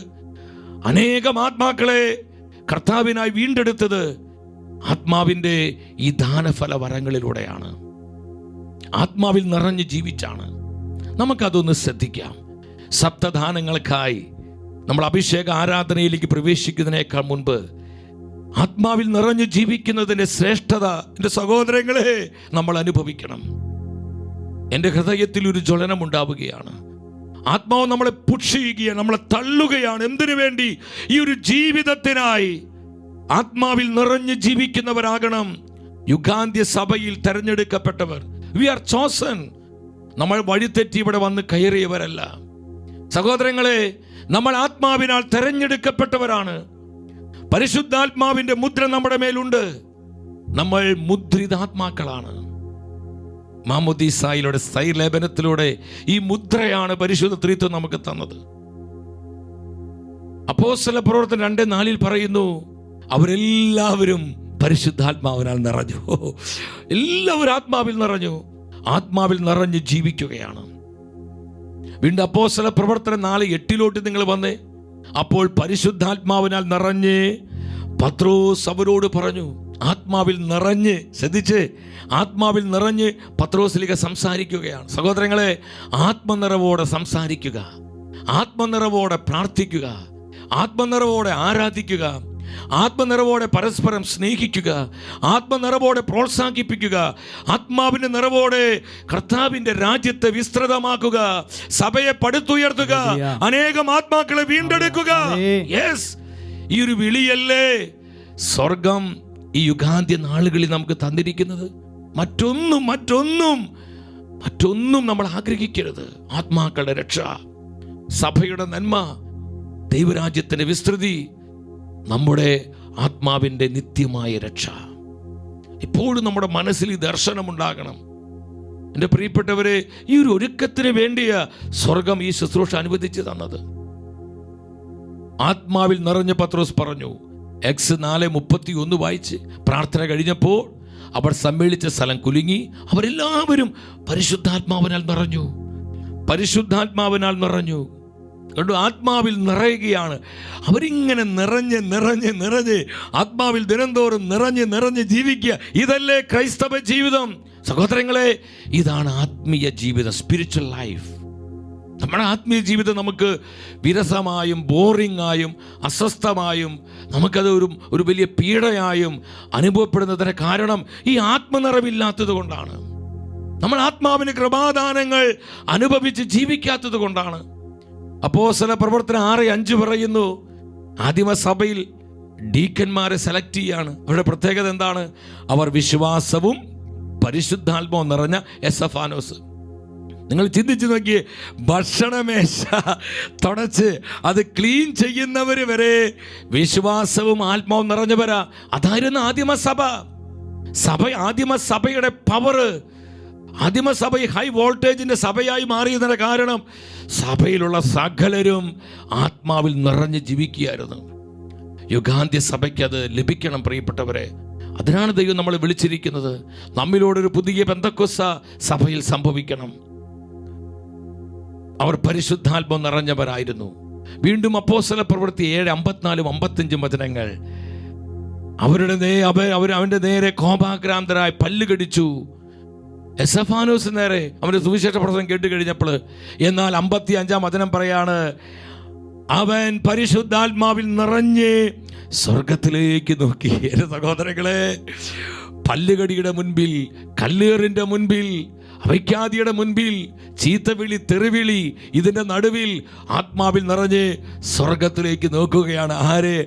അനേകം ആത്മാക്കളെ കർത്താവിനായി വീണ്ടെടുത്തത് ആത്മാവിൻ്റെ ഈ ദാനഫല വരങ്ങളിലൂടെയാണ്. ആത്മാവിൽ നിറഞ്ഞ് ജീവിച്ചാണ്. നമുക്കതൊന്ന് ശ്രദ്ധിക്കാം. സപ്തദാനങ്ങൾക്കായി നമ്മൾ അഭിഷേക ആരാധനയിലേക്ക് പ്രവേശിക്കുന്നതിനേക്കാൾ മുൻപ് ആത്മാവിൽ നിറഞ്ഞ് ജീവിക്കുന്നതിൻ്റെ ശ്രേഷ്ഠത എൻ്റെ സഹോദരങ്ങളെ നമ്മൾ അനുഭവിക്കണം. എൻ്റെ ഹൃദയത്തിൽ ഒരു ജ്വലനം ഉണ്ടാവുകയാണ്. ആത്മാവ് നമ്മളെ പുഷ് ചെയ്യുകയാണ്, നമ്മളെ തള്ളുകയാണ്. എന്തിനു വേണ്ടി? ഈ ഒരു ജീവിതത്തിനായി ആത്മാവിൽ നിറഞ്ഞ് ജീവിക്കുന്നവരാകണം യുഗാന്ത്യ സഭയിൽ തെരഞ്ഞെടുക്കപ്പെട്ടവർ. V R chosen. നമ്മൾ വഴിതെറ്റി ഇവിടെ വന്ന് കയറിയവരല്ല സഹോദരങ്ങളെ. നമ്മൾ ആത്മാവിനാൽ തെരഞ്ഞെടുക്കപ്പെട്ടവരാണ്. പരിശുദ്ധാത്മാവിന്റെ മുദ്ര നമ്മുടെ മേലുണ്ട്. നമ്മൾ മുദ്രിതാത്മാക്കളാണ്. മാമോദീസായിലൂടെ, സൈലേപനത്തിലൂടെ ഈ മുദ്രയാണ് പരിശുദ്ധ ത്രിത്വം നമുക്ക് തന്നത്. അപ്പോസ്തല പ്രവർത്തനം 2:4 പറയുന്നു, അവരെല്ലാവരും പരിശുദ്ധാത്മാവിനാൽ നിറഞ്ഞു. എല്ലാവരും ആത്മാവിൽ നിറഞ്ഞു. ആത്മാവിൽ നിറഞ്ഞ് ജീവിക്കുകയാണ്. വീണ്ടും അപ്പോസ്തല പ്രവർത്തനം 4:8 നിങ്ങൾ വന്നേ. അപ്പോൾ പരിശുദ്ധാത്മാവിനാൽ നിറഞ്ഞ് പത്രോസ് അവരോട് പറഞ്ഞു. ആത്മാവിൽ നിറഞ്ഞ്, ശ്രദ്ധിച്ച്, ആത്മാവിൽ നിറഞ്ഞ് പത്രോസ്ലിക സംസാരിക്കുകയാണ്. സഹോദരങ്ങളെ, ആത്മനിറവോടെ സംസാരിക്കുക, ആത്മനിറവോടെ പ്രാർത്ഥിക്കുക, ആത്മനിറവോടെ ആരാധിക്കുക, ആത്മനിറവോടെ പരസ്പരം സ്നേഹിക്കുക, ആത്മനിറവോടെ പ്രോത്സാഹിപ്പിക്കുക, ആത്മാവിന്റെ നിറവോടെ കർത്താവിന്റെ രാജ്യത്തെ വിസ്തൃതമാക്കുക, സഭയെ പടുത്തുയർത്തുക, അനേകം ആത്മാക്കളെ വീണ്ടെടുക്കുക. യെസ്, ഈ ഒരു വിളിയല്ലേ സ്വർഗം ഈ യുഗാന്ത്യ നാളുകളിൽ നമുക്ക് തന്നിരിക്കുന്നത്. മറ്റൊന്നും നമ്മൾ ആഗ്രഹിക്കരുത്. ആത്മാക്കളുടെ രക്ഷ, സഭയുടെ നന്മ, ദൈവരാജ്യത്തിന്റെ വിസ്തൃതി, നമ്മുടെ ആത്മാവിൻ്റെ നിത്യമായ രക്ഷ. ഇപ്പോഴും നമ്മുടെ മനസ്സിൽ ഈ ദർശനമുണ്ടാകണം. എൻ്റെ പ്രിയപ്പെട്ടവരെ, ഈ ഒരു ഒരുക്കത്തിന് വേണ്ടിയ സ്വർഗം ഈ ശുശ്രൂഷ അനുവദിച്ചു തന്നത്. ആത്മാവിൽ നിറഞ്ഞ പത്രോസ് പറഞ്ഞു. Acts 4:31 വായിച്ച് പ്രാർത്ഥന കഴിഞ്ഞപ്പോൾ അവർ സമ്മേളിച്ച സ്ഥലം കുലുങ്ങി. അവരെല്ലാവരും പരിശുദ്ധാത്മാവിനാൽ നിറഞ്ഞു. കണ്ടു, ആത്മാവിൽ നിറയുകയാണ്. അവരിങ്ങനെ നിറഞ്ഞ് ആത്മാവിൽ ദിനംതോറും നിറഞ്ഞ് ജീവിക്കുക. ഇതല്ലേ ക്രൈസ്തവ ജീവിതം സഹോദരങ്ങളെ. ഇതാണ് ആത്മീയ ജീവിതം, സ്പിരിച്വൽ ലൈഫ്. നമ്മുടെ ആത്മീയ ജീവിതം നമുക്ക് വിരസമായും ബോറിംഗായും അസ്വസ്ഥമായും നമുക്കത് ഒരു വലിയ പീഡയായും അനുഭവപ്പെടുന്നതിന് കാരണം ഈ ആത്മനിറവില്ലാത്തത് കൊണ്ടാണ്. നമ്മൾ ആത്മാവിന് കൃപാദാനങ്ങൾ അനുഭവിച്ച് ജീവിക്കാത്തത് കൊണ്ടാണ്. അപ്പോസ്തല പ്രവർത്തനം 6:5 പറയുന്നു, ആദിമസഭയിൽ ഡീക്കന്മാരെ സെലക്ട് ചെയ്യാണ്. അവരുടെ പ്രത്യേകത എന്താണ്? അവർ വിശ്വാസവും പരിശുദ്ധാത്മാവും നിറഞ്ഞ എസഫാനോസ്. നിങ്ങൾ ചിന്തിച്ചു നോക്കിയേ, ഭക്ഷണമേശ തുടച്ച് അത് ക്ലീൻ ചെയ്യുന്നവർ വരെ വിശ്വാസവും ആത്മാവും നിറഞ്ഞവരാ. അതായിരുന്നു ആദിമസഭയുടെ പവർ. ആദിമസഭ ഹൈ വോൾട്ടേജിന്റെ സഭയായി മാറിയതിന്റെ കാരണം സഭയിലുള്ള സകലരും ആത്മാവിൽ നിറഞ്ഞ് ജീവിക്കുകയായിരുന്നു. യുഗാന്ത്യ സഭയ്ക്ക് അത് ലഭിക്കണം പ്രിയപ്പെട്ടവരെ. അതിനാണ് ദൈവം നമ്മളെ വിളിച്ചിരിക്കുന്നത്. നമ്മിലോടൊരു പുതിയ പെന്തക്കോസ്ത സഭയിൽ സംഭവിക്കണം. അവർ പരിശുദ്ധാത്മ നിറഞ്ഞവരായിരുന്നു. വീണ്ടും അപ്പോസ്തല പ്രവൃത്തി 7:54-55 വചനങ്ങൾ. അവന്റെ നേരെ കോപാക്രാന്തരായി പല്ലുകടിച്ചു. എസ്തഫാനോസ് നേരെ അവന്റെ സുവിശേഷ പ്രസംഗം കേട്ട് കഴിഞ്ഞപ്പോൾ, എന്നാൽ 55 വചനം പറയാണ്, അവൻ പരിശുദ്ധാത്മാവിൽ നിറഞ്ഞ് സ്വർഗത്തിലേക്ക് നോക്കി. എൻ്റെ സഹോദരങ്ങളെ, പല്ലുകടിയുടെ മുൻപിൽ, കല്ലേറിന്റെ മുൻപിൽ, അവയ്ക്കാദിയുടെ മുൻപിൽ, ചീത്തവിളി, തെറിവിളി, ഇതിൻ്റെ നടുവിൽ ആത്മാവിൽ നിറഞ്ഞ് സ്വർഗത്തിലേക്ക് നോക്കുകയാണ്. ആര്?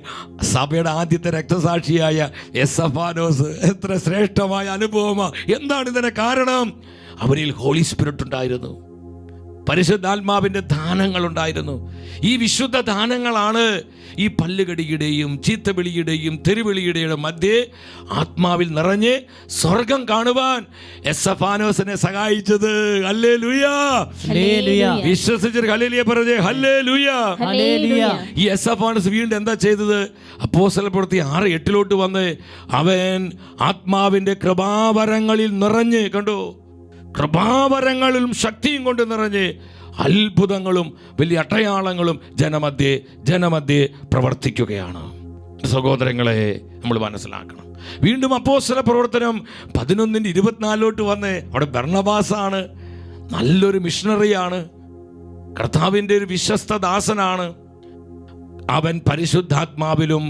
സഭയുടെ ആദ്യത്തെ രക്തസാക്ഷിയായ എസ്തഫാനോസ്. എത്ര ശ്രേഷ്ഠമായ അനുഭവമാണ്! എന്താണ് ഇതിന് കാരണം? അവനിൽ ഹോളി സ്പിരിറ്റ് ഉണ്ടായിരുന്നു, പരിശുദ്ധാത്മാവിൻ്റെ ദാനങ്ങൾ ഉണ്ടായിരുന്നു. ഈ വിശുദ്ധ ദാനങ്ങളാണ് ഈ പല്ലുകടിയുടെയും ചീത്തവിളിയുടെയും തെരുവിളിയുടെയും മധ്യേ ആത്മാവിൽ നിറഞ്ഞ് സ്വർഗം കാണുവാൻ എസ്തഫാനോസിനെ സഹായിച്ചത്. ഹല്ലേലൂയ! വിശ്വസിച്ചൊരു ഹല്ലേലൂയ പറഞ്ഞേ. ഹല്ലേലൂയ! ഈ എസ്തഫാനോസ് വീണ്ടും എന്താ ചെയ്തത്? അപ്പോസ്തല പ്രവൃത്തി 6:8 വന്ന് അവൻ ആത്മാവിൻ്റെ കൃപാവരങ്ങളിൽ നിറഞ്ഞ്, കണ്ടോ, കൃപാവരങ്ങളിലും ശക്തിയും കൊണ്ട് നിറഞ്ഞ് അത്ഭുതങ്ങളും വലിയ അടയാളങ്ങളും ജനമധ്യേ പ്രവർത്തിക്കുകയാണ്. സഹോദരങ്ങളെ, നമ്മൾ മനസ്സിലാക്കണം. വീണ്ടും അപ്പോസ്തല പ്രവർത്തനം 11:24 വന്ന് അവിടെ ബർന്നബാസാണ്. നല്ലൊരു മിഷണറിയാണ്, കർത്താവിൻ്റെ ഒരു വിശ്വസ്ത ദാസനാണ്. അവൻ പരിശുദ്ധാത്മാവിലും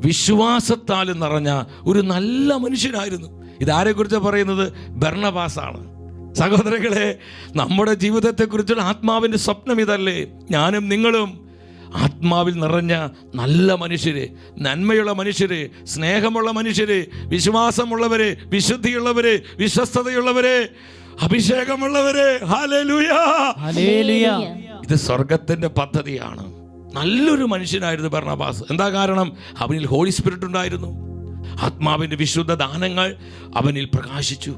വിശ്വാസത്താലും നിറഞ്ഞ ഒരു നല്ല മനുഷ്യനായിരുന്നു. ഇതാരെക്കുറിച്ചാണ് പറയുന്നത്? ബർന്നബാസാണ്. സഹോദരങ്ങളെ, നമ്മുടെ ജീവിതത്തെക്കുറിച്ചുള്ള ആത്മാവിൻ്റെ സ്വപ്നം ഇതല്ലേ? ഞാനും നിങ്ങളും ആത്മാവിൽ നിറഞ്ഞ നല്ല മനുഷ്യര്, നന്മയുള്ള മനുഷ്യര്, സ്നേഹമുള്ള മനുഷ്യര്, വിശ്വാസമുള്ളവര്, വിശുദ്ധിയുള്ളവര്, വിശ്വസ്തതയുള്ളവര്, അഭിഷേകമുള്ളവര്. ഹല്ലേലൂയ! ഇത് സ്വർഗത്തിന്റെ പദ്ധതിയാണ്. നല്ലൊരു മനുഷ്യനായിരുന്നു ബർന്നബാസ്. എന്താ കാരണം? അവനിൽ ഹോളി സ്പിരിറ്റ് ഉണ്ടായിരുന്നു. ആത്മാവിൻ്റെ വിശുദ്ധ ദാനങ്ങൾ അവനിൽ പ്രകാശിച്ചു.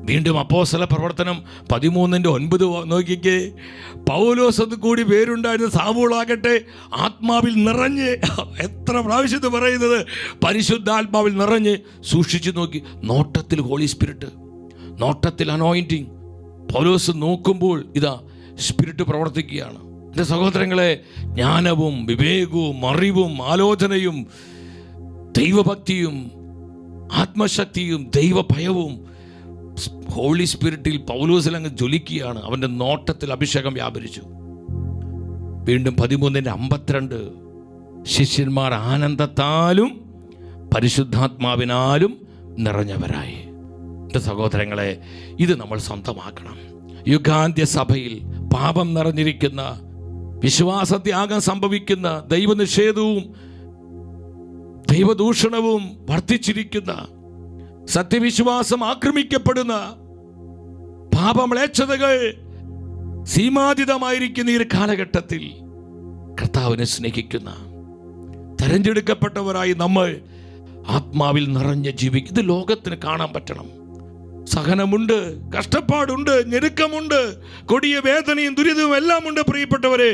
വീണ്ടും അപ്പോസ്തല പ്രവർത്തനം 13:9 നോക്കിക്കേ. പൗലോസ് അത് കൂടി പേരുണ്ടായിരുന്ന സാവൂളാകട്ടെ ആത്മാവിൽ നിറഞ്ഞ്, എത്ര പ്രാവശ്യത്ത് പറയുന്നത്, പരിശുദ്ധാത്മാവിൽ നിറഞ്ഞ് സൂക്ഷിച്ചു നോക്കി. നോട്ടത്തിൽ ഹോളി സ്പിരിറ്റ്, നോട്ടത്തിൽ അനോയിന്റിങ്. പൗലോസ് നോക്കുമ്പോൾ ഇതാ സ്പിരിറ്റ് പ്രവർത്തിക്കുകയാണ്. എൻ്റെ സഹോദരങ്ങളെ, ജ്ഞാനവും വിവേകവും അറിവും ആലോചനയും ദൈവഭക്തിയും ആത്മശക്തിയും ദൈവഭയവും ഹോളി സ്പിരിറ്റിൽ പൗലോസിൽ അങ്ങ് ജ്വലിക്കുകയാണ്. അവൻ്റെ നോട്ടത്തിൽ അഭിഷേകം വ്യാപരിച്ചു. വീണ്ടും 13:52 ശിഷ്യന്മാർ ആനന്ദത്താലും പരിശുദ്ധാത്മാവിനാലും നിറഞ്ഞവരായി. എൻ്റെ സഹോദരങ്ങളെ, ഇത് നമ്മൾ സ്വന്തമാക്കണം. യുഗാന്ത്യ സഭയിൽ പാപം നിറഞ്ഞിരിക്കുന്ന, വിശ്വാസത്യാഗം സംഭവിക്കുന്ന, ദൈവനിഷേധവും ദൈവദൂഷണവും വർദ്ധിച്ചിരിക്കുന്ന, സത്യവിശ്വാസം ആക്രമിക്കപ്പെടുന്ന, പാപമ്ലേച്ഛതകൾ സീമാതീതമായിരിക്കുന്ന ഈ കാലഘട്ടത്തിൽ കർത്താവിനെ സ്നേഹിക്കുന്ന തെരഞ്ഞെടുക്കപ്പെട്ടവരായി നമ്മൾ ആത്മാവിൽ നിറഞ്ഞ ജീവിക്കും. ഇത് ലോകത്തിന് കാണാൻ പറ്റണം. സഹനമുണ്ട്, കഷ്ടപ്പാടുണ്ട്, ഞെരുക്കമുണ്ട്, കൊടിയ വേദനയും ദുരിതവും എല്ലാം ഉണ്ട് പ്രിയപ്പെട്ടവരെ.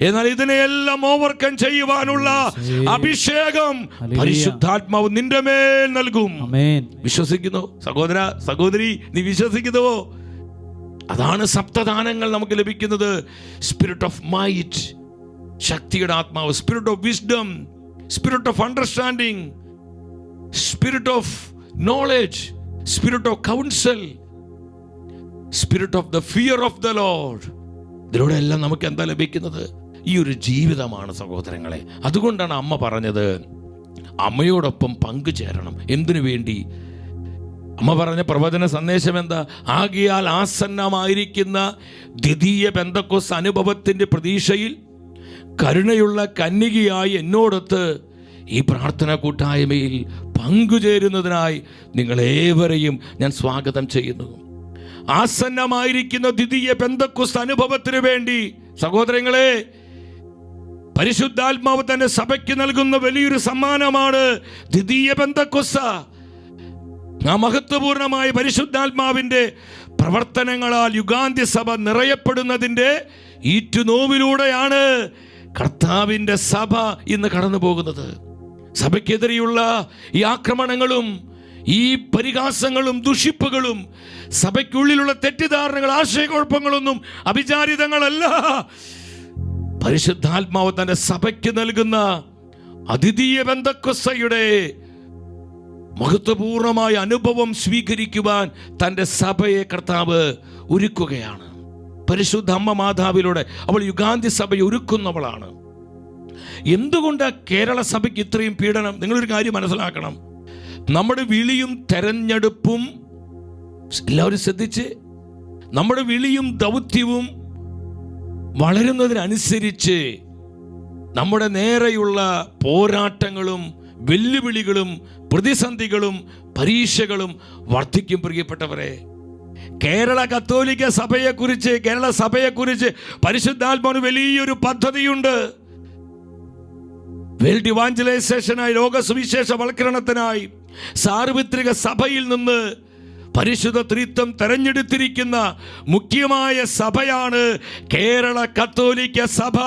എന്നാൽ ഇതിനെയെല്ലാം ഓവർകം ചെയ്യുവാനുള്ള അഭിഷേകം പരിശുദ്ധാത്മാവ് നിന്റെ മേൽ നൽകും. വിശ്വസിക്കുന്നു സഹോദര സഹോദരി? നീ വിശ്വസിക്കുന്നുവോ? അതാണ് സപ്തദാനങ്ങൾ നമുക്ക് ലഭിക്കുന്നത്. സ്പിരിറ്റ് ഓഫ് മൈറ്റ്, ശക്തിയുടെ ആത്മാവ്, spirit of wisdom, spirit of understanding, spirit of knowledge, spirit of council, spirit of the fear of the Lord. ഇതിലൂടെ എല്ലാം നമുക്ക് എന്താ ലഭിക്കുന്നത്? ഈ ഒരു ജീവിതമാണ് സഹോദരങ്ങളെ. അതുകൊണ്ടാണ് അമ്മ പറഞ്ഞത് അമ്മയോടൊപ്പം പങ്കുചേരണം. എന്തിനു വേണ്ടി? അമ്മ പറഞ്ഞ പ്രവചന സന്ദേശം എന്താ? ആകയാൽ ആസന്നമായിരിക്കുന്ന ദ്വിതീയ പെന്തക്കോസ്ത് അനുഭവത്തിൻ്റെ പ്രതീക്ഷയിൽ കരുണയുള്ള കന്യകയായി എന്നോടൊത്ത് ഈ പ്രാർത്ഥന കൂട്ടായ്മയിൽ പങ്കുചേരുന്നതിനായി നിങ്ങളേവരെയും ഞാൻ സ്വാഗതം ചെയ്യുന്നു. ആസന്നമായിരിക്കുന്ന ദ്വിതീയ പെന്തക്കോസ്ത് അനുഭവത്തിന് വേണ്ടി സഹോദരങ്ങളെ, പരിശുദ്ധാത്മാവ് തന്നെ സഭയ്ക്ക് നൽകുന്ന വലിയൊരു സമ്മാനമാണ് ദ്വിതീയ പെന്തക്കോസ്ത്. ആ മഹത്വപൂർണമായ പരിശുദ്ധാത്മാവിൻ്റെ പ്രവർത്തനങ്ങളാൽ യുഗാന്ത്യ സഭ നിറയപ്പെടുന്നതിൻ്റെ ഈറ്റുനോവിലൂടെയാണ് കർത്താവിൻ്റെ സഭ ഇന്ന് കടന്നു പോകുന്നത്. സഭയ്ക്കെതിരെയുള്ള ഈ ആക്രമണങ്ങളും ഈ പരിഹാസങ്ങളും ദുഷിപ്പുകളും സഭയ്ക്കുള്ളിലുള്ള തെറ്റിദ്ധാരണകൾ, ആശയക്കുഴപ്പങ്ങളൊന്നും അവിചാരിതങ്ങളല്ല. പരിശുദ്ധാത്മാവ് തന്റെ സഭയ്ക്ക് നൽകുന്ന അദ്വിതീയ പെന്തക്കോസ്തയുടെ മഹത്വപൂർണമായ അനുഭവം സ്വീകരിക്കുവാൻ തൻ്റെ സഭയെ കർത്താവ് ഒരുക്കുകയാണ്. പരിശുദ്ധ അമ്മ മാതാവിലൂടെ അവൾ യുഗാന്തി സഭയെ ഒരുക്കുന്നവളാണ്. എന്തുകൊണ്ട് കേരള സഭയ്ക്ക് ഇത്രയും പീഡനം? നിങ്ങളൊരു കാര്യം മനസ്സിലാക്കണം. നമ്മുടെ വിളിയും തെരഞ്ഞെടുപ്പും, എല്ലാവരും ശ്രദ്ധിച്ച്, നമ്മുടെ വിളിയും ദൗത്യവും വളരുന്നതിനനുസരിച്ച് നമ്മുടെ നേരെയുള്ള പോരാട്ടങ്ങളും വെല്ലുവിളികളും പ്രതിസന്ധികളും പരീക്ഷകളും വർദ്ധിക്കും. പ്രിയപ്പെട്ടവരെ, കേരള കത്തോലിക്ക സഭയെക്കുറിച്ച്, കേരള സഭയെക്കുറിച്ച് പരിശുദ്ധാത്മാവിന് വലിയൊരു പദ്ധതിയുണ്ട്. വേൾഡ് ഇവാഞ്ചലൈസേഷനായി, ലോക സുവിശേഷവൽക്കരണത്തിനായി സാർവത്രിക സഭയിൽ നിന്ന് പരിശുദ്ധ ത്രിത്വം തെരഞ്ഞെടുത്തിരിക്കുന്ന മുഖ്യമായ സഭയാണ് കേരള കത്തോലിക്ക സഭ.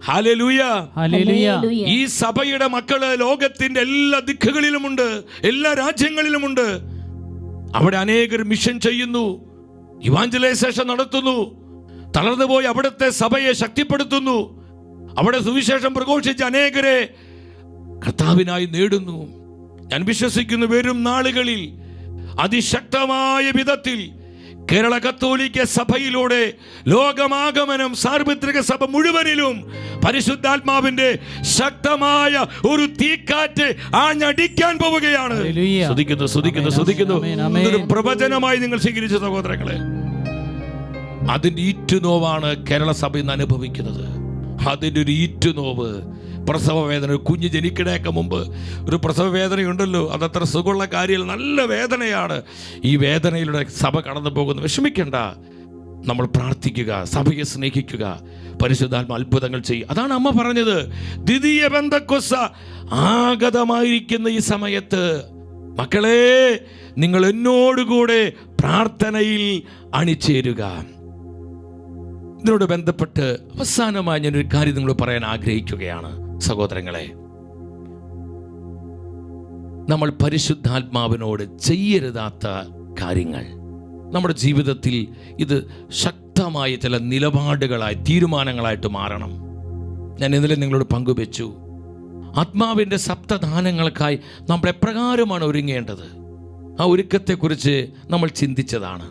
Hallelujah, hallelujah. ഈ സഭയുടെ മക്കള് ലോകത്തിന്റെ എല്ലാ ദിക്കുകളിലുമുണ്ട്, എല്ലാ രാജ്യങ്ങളിലുമുണ്ട്. അവിടെ അനേകർ മിഷൻ ചെയ്യുന്നു, ഇവാഞ്ചലൈസേഷൻ നടത്തുന്നു. തളർന്നുപോയി അവിടുത്തെ സഭയെ ശക്തിപ്പെടുത്തുന്നു. അവിടെ സുവിശേഷം പ്രഘോഷിച്ച് അനേകരെ കർത്താവിനായി നേടുന്നു. ഞാൻ വിശ്വസിക്കുന്നു, വരും നാളുകളിൽ അതിശക്തമായ വിധത്തിൽ കേരള കത്തോലിക്ക സഭയിലൂടെ ലോകമാഗമനം, സാർവത്രിക സഭ മുഴുവനിലും പരിശുദ്ധാത്മാവിന്റെ ശക്തമായ ഒരു തീക്കാറ്റ് ആഞ്ഞടിക്കാൻ പോവുകയാണ്. ശ്രദ്ധിക്കുന്നു. ഇതൊരു പ്രവചനമായി നിങ്ങൾ സ്വീകരിച്ച സഹോദരങ്ങളെ, അതിന്റെ ഈറ്റുനോവാണ് കേരള സഭ ഇന്ന് അനുഭവിക്കുന്നത്. അതിൻ്റെ ഒരു ഈറ്റുനോവ്, പ്രസവ വേദന. ഒരു കുഞ്ഞ് ജനിക്കണേക്ക് മുമ്പ് ഒരു പ്രസവ വേദനയുണ്ടല്ലോ, അതത്ര സുഖമുള്ള കാര്യമില്ല, നല്ല വേദനയാണ്. ഈ വേദനയിലൂടെ സഭ കടന്നു പോകുന്നു. വിഷമിക്കേണ്ട, നമ്മൾ പ്രാർത്ഥിക്കുക, സഭയെ സ്നേഹിക്കുക, പരിശുദ്ധാത്മ അത്ഭുതങ്ങൾ ചെയ്യും. അതാണ് അമ്മ പറഞ്ഞത്, ദ്വിതീയ പെന്തക്കോസ്ത ആഗതമായിരിക്കുന്ന ഈ സമയത്ത് മക്കളെ, നിങ്ങൾ എന്നോടുകൂടെ പ്രാർത്ഥനയിൽ അണിചേരുക. ഇതിനോട് ബന്ധപ്പെട്ട് അവസാനമായി ഞാനൊരു കാര്യം നിങ്ങളോട് പറയാൻ ആഗ്രഹിക്കുകയാണ് സഹോദരങ്ങളെ. നമ്മൾ പരിശുദ്ധാത്മാവിനോട് ചെയ്യരുതാത്ത കാര്യങ്ങൾ നമ്മുടെ ജീവിതത്തിൽ ഇത് ശക്തമായ ചില നിലപാടുകളായി, തീരുമാനങ്ങളായിട്ട് മാറണം. ഞാൻ ഇന്നലെ നിങ്ങളോട് പങ്കുവെച്ചു, ആത്മാവിൻ്റെ സപ്തദാനങ്ങൾക്കായി നമ്മൾ എപ്രകാരമാണ് ഒരുങ്ങേണ്ടത്. ആ ഒരുക്കത്തെക്കുറിച്ച് നമ്മൾ ചിന്തിച്ചതാണ്.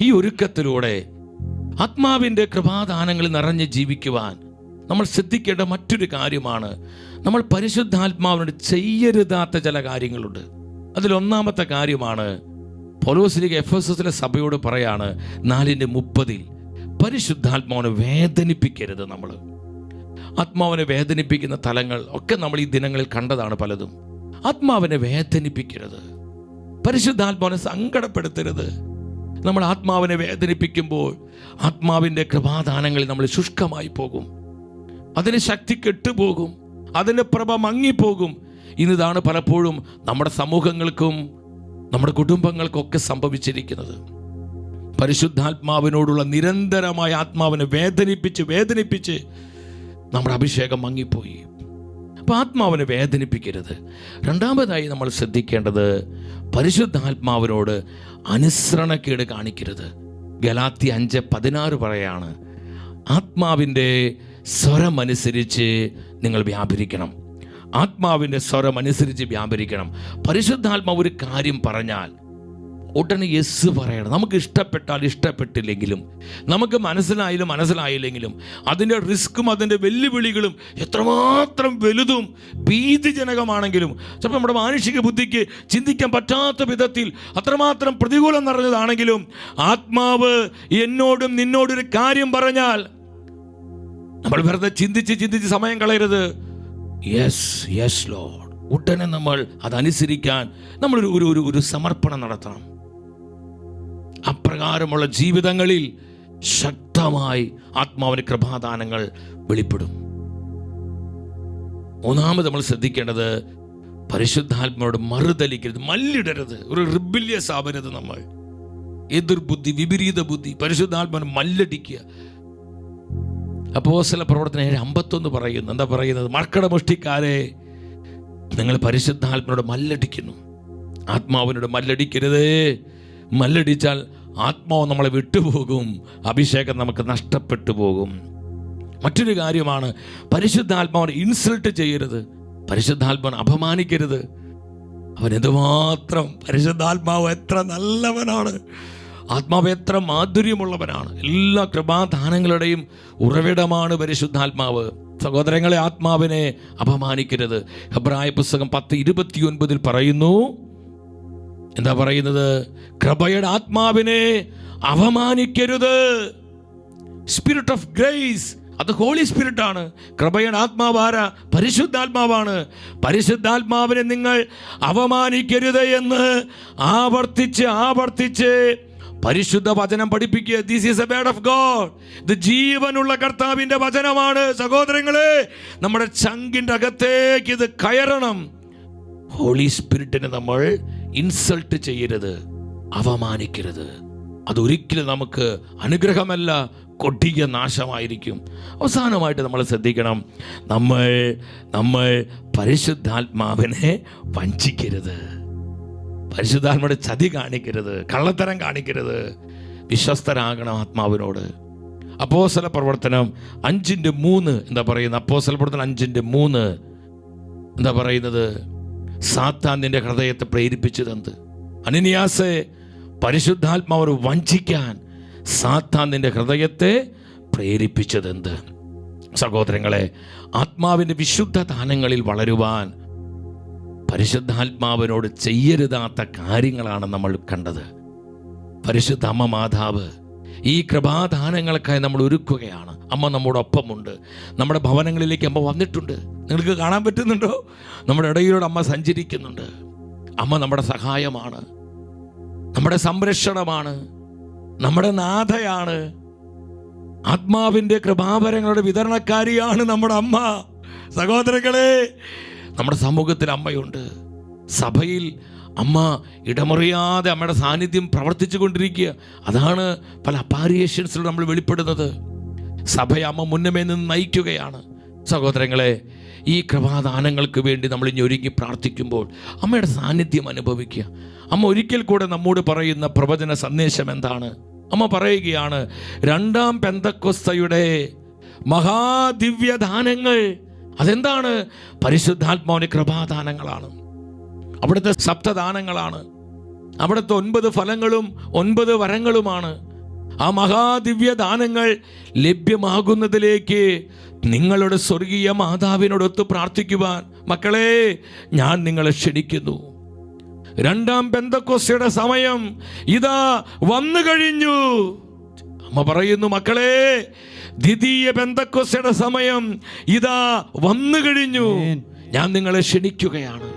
ഈ ഒരുക്കത്തിലൂടെ ആത്മാവിൻ്റെ കൃപാദാനങ്ങളിൽ നിറഞ്ഞ് ജീവിക്കുവാൻ നമ്മൾ ശ്രദ്ധിക്കേണ്ട മറ്റൊരു കാര്യമാണ്, നമ്മൾ പരിശുദ്ധാത്മാവിനോട് ചെയ്യരുതാത്ത ചില കാര്യങ്ങളുണ്ട്. അതിലൊന്നാമത്തെ കാര്യമാണ് പൗലോസ് എഫെസസിലെ സഭയോട് പറയാണ് 4:30, പരിശുദ്ധാത്മാവിനെ വേദനിപ്പിക്കരുത്. നമ്മൾ ആത്മാവിനെ വേദനിപ്പിക്കുന്ന തലങ്ങൾ ഒക്കെ നമ്മൾ ഈ ദിനങ്ങളിൽ കണ്ടതാണ് പലതും. ആത്മാവിനെ വേദനിപ്പിക്കരുത്, പരിശുദ്ധാത്മാവിനെ സങ്കടപ്പെടുത്തരുത്. നമ്മൾ ആത്മാവിനെ വേദനിപ്പിക്കുമ്പോൾ ആത്മാവിൻ്റെ കൃപാദാനങ്ങളിൽ നമ്മൾ ശുഷ്കമായി പോകും, അതിന് ശക്തി കെട്ടുപോകും, അതിൻ്റെ പ്രഭ മങ്ങിപ്പോകും. ഇതാണ് പലപ്പോഴും നമ്മുടെ സമൂഹങ്ങൾക്കും നമ്മുടെ കുടുംബങ്ങൾക്കൊക്കെ സംഭവിച്ചിരിക്കുന്നത്. പരിശുദ്ധാത്മാവിനോടുള്ള നിരന്തരമായ ആത്മാവിനെ വേദനിപ്പിച്ച് നമ്മുടെ അഭിഷേകം മങ്ങിപ്പോയി. അപ്പോൾ ആത്മാവിനെ വേദനിപ്പിക്കരുത്. രണ്ടാമതായി നമ്മൾ ശ്രദ്ധിക്കേണ്ടത്, പരിശുദ്ധാത്മാവിനോട് അനുസരണക്കേട് കാണിക്കരുത്. ഗലാത്യ 5:16 പറയാണ്, ആത്മാവിൻ്റെ സ്വരമനുസരിച്ച് നിങ്ങൾ വ്യാപരിക്കണം. ആത്മാവിൻ്റെ സ്വരമനുസരിച്ച് വ്യാപരിക്കണം. പരിശുദ്ധാത്മാവ് ഒരു കാര്യം പറഞ്ഞാൽ ഉടനെ യെസ് പറയണം. നമുക്ക് ഇഷ്ടപ്പെട്ടാൽ ഇഷ്ടപ്പെട്ടില്ലെങ്കിലും, നമുക്ക് മനസ്സിലായില്ലെങ്കിലും അതിൻ്റെ റിസ്ക്കും അതിൻ്റെ വെല്ലുവിളികളും എത്രമാത്രം വലുതും ഭീതിജനകമാണെങ്കിലും, ചിലപ്പോൾ നമ്മുടെ മാനുഷിക ബുദ്ധിക്ക് ചിന്തിക്കാൻ പറ്റാത്ത വിധത്തിൽ അത്രമാത്രം പ്രതികൂലം നിറഞ്ഞതാണെങ്കിലും, ആത്മാവ് എന്നോടും നിന്നോടൊരു കാര്യം പറഞ്ഞാൽ നമ്മൾ വെറുതെ ചിന്തിച്ച് സമയം കളയരുത്. യെസ് ലോർഡ്, ഉടനെ നമ്മൾ അതനുസരിക്കാൻ നമ്മൾ ഒരു സമർപ്പണം നടത്തണം. അപ്രകാരമുള്ള ജീവിതങ്ങളിൽ ശക്തമായി ആത്മാവിന്റെ കൃപാദാനങ്ങൾ വെളിപ്പെടും. മൂന്നാമത് നമ്മൾ ശ്രദ്ധിക്കേണ്ടത്, പരിശുദ്ധാത്മാവോട് മറുതലിക്കരുത്, മല്ലിടരുത്, ഒരു റിബല്യസ് ആവരുത്. നമ്മൾ എതിർബുദ്ധി, വിപരീത ബുദ്ധി, പരിശുദ്ധാത്മാവിനെ മല്ലടിക്കുക. അപ്പോസ്തല പ്രവർത്തനം 7:51 പറയുന്നു. എന്താ പറയുന്നത്? മർക്കടമുഷ്ടിക്കാരെ, നിങ്ങൾ പരിശുദ്ധാത്മാവിനോട് മല്ലടിക്കുന്നു. ആത്മാവിനോട് മല്ലടിക്കരുതേ. മല്ലടിച്ചാൽ ആത്മാവ് നമ്മളെ വിട്ടുപോകും, അഭിഷേകം നമുക്ക് നഷ്ടപ്പെട്ടു പോകും. മറ്റൊരു കാര്യമാണ്, പരിശുദ്ധാത്മാവിനെ ഇൻസൾട്ട് ചെയ്യരുത്, പരിശുദ്ധാത്മാവിനെ അപമാനിക്കരുത്. അവൻ എന്തുമാത്രം, പരിശുദ്ധാത്മാവ് എത്ര നല്ലവനാണ്, ആത്മാവ് എത്ര മാധുര്യമുള്ളവനാണ്. എല്ലാ കൃപാദാനങ്ങളുടെയും ഉറവിടമാണ് പരിശുദ്ധാത്മാവ്. സഹോദരങ്ങളെ, ആത്മാവിനെ അപമാനിക്കരുത്. ഹെബ്രായ പുസ്തകം 10:29 പറയുന്നു, എന്താ പറയുന്നത്? കൃപയുടെ ആത്മാവിനെ അപമാനിക്കരുത്. സ്പിരിറ്റ് ഓഫ് ഗ്രേസ്, അത് ഹോളി സ്പിരിറ്റ് ആണ്. കൃപയുടെ ആത്മാവ് ആരാ? പരിശുദ്ധാത്മാവാണ്. പരിശുദ്ധാത്മാവിനെ നിങ്ങൾ അവമാനിക്കരുത് എന്ന് ആവർത്തിച്ച് പരിശുദ്ധ വചനം പഠിപ്പിക്കുക. This is A word of God. ഇത് ജീവനുള്ള കർത്താവിൻ്റെ വചനമാണ്. സഹോദരങ്ങളെ, നമ്മുടെ ചങ്കിൻ്റെ അകത്തേക്ക് ഇത് കയറണം. ഹോളി സ്പിരിറ്റിനെ നമ്മൾ ഇൻസൾട്ട് ചെയ്യരുത്, അവമാനിക്കരുത്. അതൊരിക്കലും നമുക്ക് അനുഗ്രഹമല്ല, കൊടിയ നാശമായിരിക്കും. അവസാനമായിട്ട് നമ്മൾ ശ്രദ്ധിക്കണം, നമ്മൾ പരിശുദ്ധാത്മാവിനെ വഞ്ചിക്കരുത്. പരിശുദ്ധാത്മാവിന്റെ ചതി കാണിക്കരുത്, കള്ളത്തരം കാണിക്കരുത്. വിശ്വസ്തരാകണം ആത്മാവിനോട്. അപ്പോസ്തല പ്രവർത്തനം 5:3 എന്താ പറയുന്നത്? അപ്പോസ്തല പ്രവർത്തനം 5:3 എന്താ പറയുന്നത്? സാത്താൻ നിന്റെ ഹൃദയത്തെ പ്രേരിപ്പിച്ചതെന്ത്? അനനിയാസെ, പരിശുദ്ധാത്മാവിനെ വഞ്ചിക്കാൻ സാത്താൻ നിന്റെ ഹൃദയത്തെ പ്രേരിപ്പിച്ചതെന്ത്? സഹോദരങ്ങളെ, ആത്മാവിൻ്റെ വിശുദ്ധ ദാനങ്ങളിൽ വളരുവാൻ പരിശുദ്ധാത്മാവിനോട് ചെയ്യരുതാത്ത കാര്യങ്ങളാണ് നമ്മൾ കണ്ടത്. പരിശുദ്ധ അമ്മ മാതാവ് ഈ കൃപാദാനങ്ങൾക്കായി നമ്മൾ ഒരുക്കുകയാണ്. അമ്മ നമ്മോടൊപ്പമുണ്ട്. നമ്മുടെ ഭവനങ്ങളിലേക്ക് അമ്മ വന്നിട്ടുണ്ട്. നിങ്ങൾക്ക് കാണാൻ പറ്റുന്നുണ്ടോ? നമ്മുടെ ഇടയിലൂടെ അമ്മ സഞ്ചരിക്കുന്നുണ്ട്. അമ്മ നമ്മുടെ സഹായമാണ്, നമ്മുടെ സംരക്ഷണമാണ്, നമ്മുടെ നാഥയാണ്. ആത്മാവിൻ്റെ കൃപാവരങ്ങളുടെ വിതരണക്കാരിയാണ് നമ്മുടെ അമ്മ. സഹോദരങ്ങളെ, നമ്മുടെ സമൂഹത്തിൽ അമ്മയുണ്ട്. സഭയിൽ അമ്മ ഇടമുറിയാതെ അമ്മയുടെ സാന്നിധ്യം പ്രവർത്തിച്ചു കൊണ്ടിരിക്കുക. അതാണ് പല അപ്പാരിയേഷൻസിലും നമ്മൾ വെളിപ്പെടുന്നത്. സഭയെ അമ്മ മുന്നമേ നിന്ന് നയിക്കുകയാണ്. സഹോദരങ്ങളെ, ഈ കൃപാദാനങ്ങൾക്ക് വേണ്ടി നമ്മൾ ഇനി ഒരുങ്ങി പ്രാർത്ഥിക്കുമ്പോൾ അമ്മയുടെ സാന്നിധ്യം അനുഭവിക്കുക. അമ്മ ഒരിക്കൽ കൂടെ നമ്മോട് പറയുന്ന പ്രവചന സന്ദേശം എന്താണ്? അമ്മ പറയുകയാണ്, 2ാം പെന്തക്കോസ്തയുടെ മഹാദിവ്യദാനങ്ങൾ അതെന്താണ്? പരിശുദ്ധാത്മാവിന്റെ കൃപാദാനങ്ങളാണ്. അവിടുത്തെ സപ്തദാനങ്ങളാണ്. അവിടുത്തെ 9 ഫലങ്ങളും 9 വരങ്ങളുമാണ്. ആ മഹാദിവ്യദാനങ്ങൾ ലഭ്യമാകുന്നതിലേക്ക് നിങ്ങളുടെ സ്വർഗീയ മാതാവിനോടൊത്ത് പ്രാർത്ഥിക്കുവാൻ മക്കളെ ഞാൻ നിങ്ങളെ ക്ഷണിക്കുന്നു. 2ാം പെന്തക്കോസ്തയുടെ സമയം ഇതാ വന്നു കഴിഞ്ഞു. അമ്മ പറയുന്നു, മക്കളെ, ദ്വിതീയ പെന്തക്കോസ്തയുടെ സമയം ഇതാ വന്നു കഴിഞ്ഞു. ഞാൻ നിങ്ങളെ ക്ഷണിക്കുകയാണ്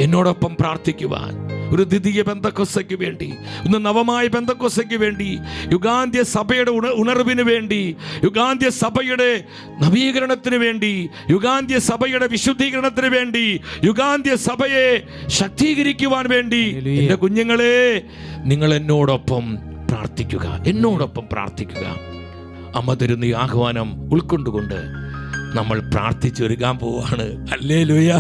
എന്നോടൊപ്പം പ്രാർത്ഥിക്കുവാൻ. ഒരു ദ്വിതീയ പെന്തക്കോസ്തയ്ക്ക് വേണ്ടി, ഒന്ന് നവമായ പെന്തക്കോസ്തയ്ക്ക് വേണ്ടി, യുഗാന്ത്യ സഭയുടെ ഉണർവിന് വേണ്ടി, യുഗാന്ത്യ സഭയുടെ നവീകരണത്തിന് വേണ്ടി, യുഗാന്ത്യ സഭയുടെ വിശുദ്ധീകരണത്തിന് വേണ്ടി, യുഗാന്ത്യ സഭയെ ശക്തീകരിക്കുവാൻ വേണ്ടി എൻ്റെ കുഞ്ഞുങ്ങളെ, നിങ്ങൾ എന്നോടൊപ്പം പ്രാർത്ഥിക്കുക, എന്നോടൊപ്പം പ്രാർത്ഥിക്കുക. അമ്മ തരുന്ന ഈ ആഹ്വാനം ഉൾക്കൊണ്ടുകൊണ്ട് നമ്മൾ പ്രാർത്ഥിച്ചൊരുങ്ങാൻ പോവാണ്. Hallelujah,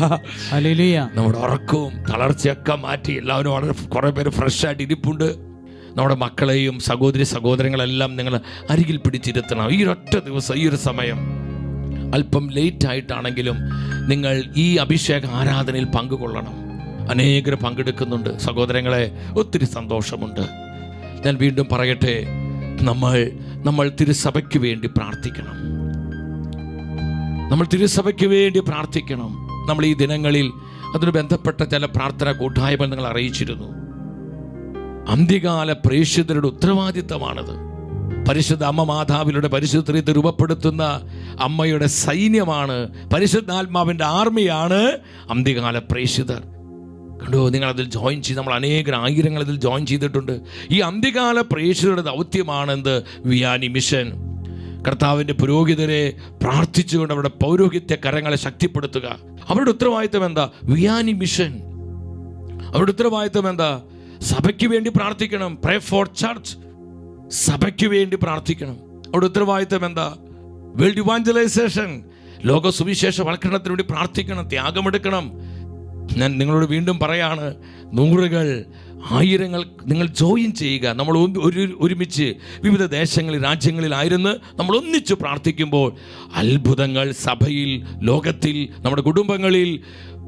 hallelujah. നമ്മുടെ ഉറക്കവും തളർച്ചയൊക്കെ മാറ്റി എല്ലാവരും വളരെ കുറേ പേര് ഫ്രഷായിട്ട് ഇരിപ്പുണ്ട്. നമ്മുടെ മക്കളെയും സഹോദരങ്ങളെല്ലാം നിങ്ങൾ അരികിൽ പിടിച്ചിരുത്തണം. ഈ ഒറ്റ ദിവസം, ഈ ഒരു സമയം അല്പം ലേറ്റായിട്ടാണെങ്കിലും നിങ്ങൾ ഈ അഭിഷേക ആരാധനയിൽ പങ്കുകൊള്ളണം. അനേകർ പങ്കെടുക്കുന്നുണ്ട്. സഹോദരങ്ങളെ, ഒത്തിരി സന്തോഷമുണ്ട്. ഞാൻ വീണ്ടും പറയട്ടെ, നമ്മൾ തിരുസഭയ്ക്ക് വേണ്ടി പ്രാർത്ഥിക്കണം. നമ്മൾ തിരുസഭയ്ക്ക് വേണ്ടി പ്രാർത്ഥിക്കണം. നമ്മൾ ഈ ദിനങ്ങളിൽ അതിന് ബന്ധപ്പെട്ട ചില പ്രാർത്ഥന കൂട്ടായ്മ നിങ്ങൾ അറിയിച്ചിരുന്നു. അന്ത്യകാല പ്രേക്ഷിതരുടെ ഉത്തരവാദിത്തമാണത്. പരിശുദ്ധ അമ്മ മാതാവിലൂടെ പരിശുദ്ധത്തെ രൂപപ്പെടുത്തുന്ന അമ്മയുടെ സൈന്യമാണ്, പരിശുദ്ധാത്മാവിൻ്റെ ആർമിയാണ് അന്ത്യകാല പ്രേക്ഷിതർ. കണ്ടോ, നിങ്ങളതിൽ ജോയിൻ ചെയ്ത്, നമ്മൾ ആയിരങ്ങൾ ഇതിൽ ജോയിൻ ചെയ്തിട്ടുണ്ട്. ഈ അന്ത്യകാല പ്രേക്ഷിതരുടെ ദൗത്യമാണെന്ത്? Vianney mission. കർത്താവിൻ്റെ പുരോഹിതരെ പ്രാർത്ഥിച്ചുകൊണ്ട് അവരുടെ പൗരോഹിത്യ കരങ്ങളെ ശക്തിപ്പെടുത്തുക. അവരുടെ ഉത്തരവാദിത്വം എന്താ? Vianney mission. അവരുടെ ഉത്തരവാദിത്വം എന്താ? സഭയ്ക്ക് വേണ്ടി പ്രാർത്ഥിക്കണം. Pray for church. സഭയ്ക്ക് വേണ്ടി പ്രാർത്ഥിക്കണം. അവരുടെ ഉത്തരവാദിത്വം എന്താ? World evangelisation. ലോക സുവിശേഷ വൽക്കരണത്തിന് വേണ്ടി പ്രാർത്ഥിക്കണം, ത്യാഗമെടുക്കണം. ഞാൻ നിങ്ങളോട് വീണ്ടും പറയാണ്, 100കൾ 1000ങ്ങൾ നിങ്ങൾ ജോയിൻ ചെയ്യുക. നമ്മൾ ഒരുമിച്ച് വിവിധ ദേശങ്ങളിൽ രാജ്യങ്ങളിലായിരുന്നു നമ്മൾ ഒന്നിച്ച് പ്രാർത്ഥിക്കുമ്പോൾ അത്ഭുതങ്ങൾ സഭയിൽ, ലോകത്തിൽ, നമ്മുടെ കുടുംബങ്ങളിൽ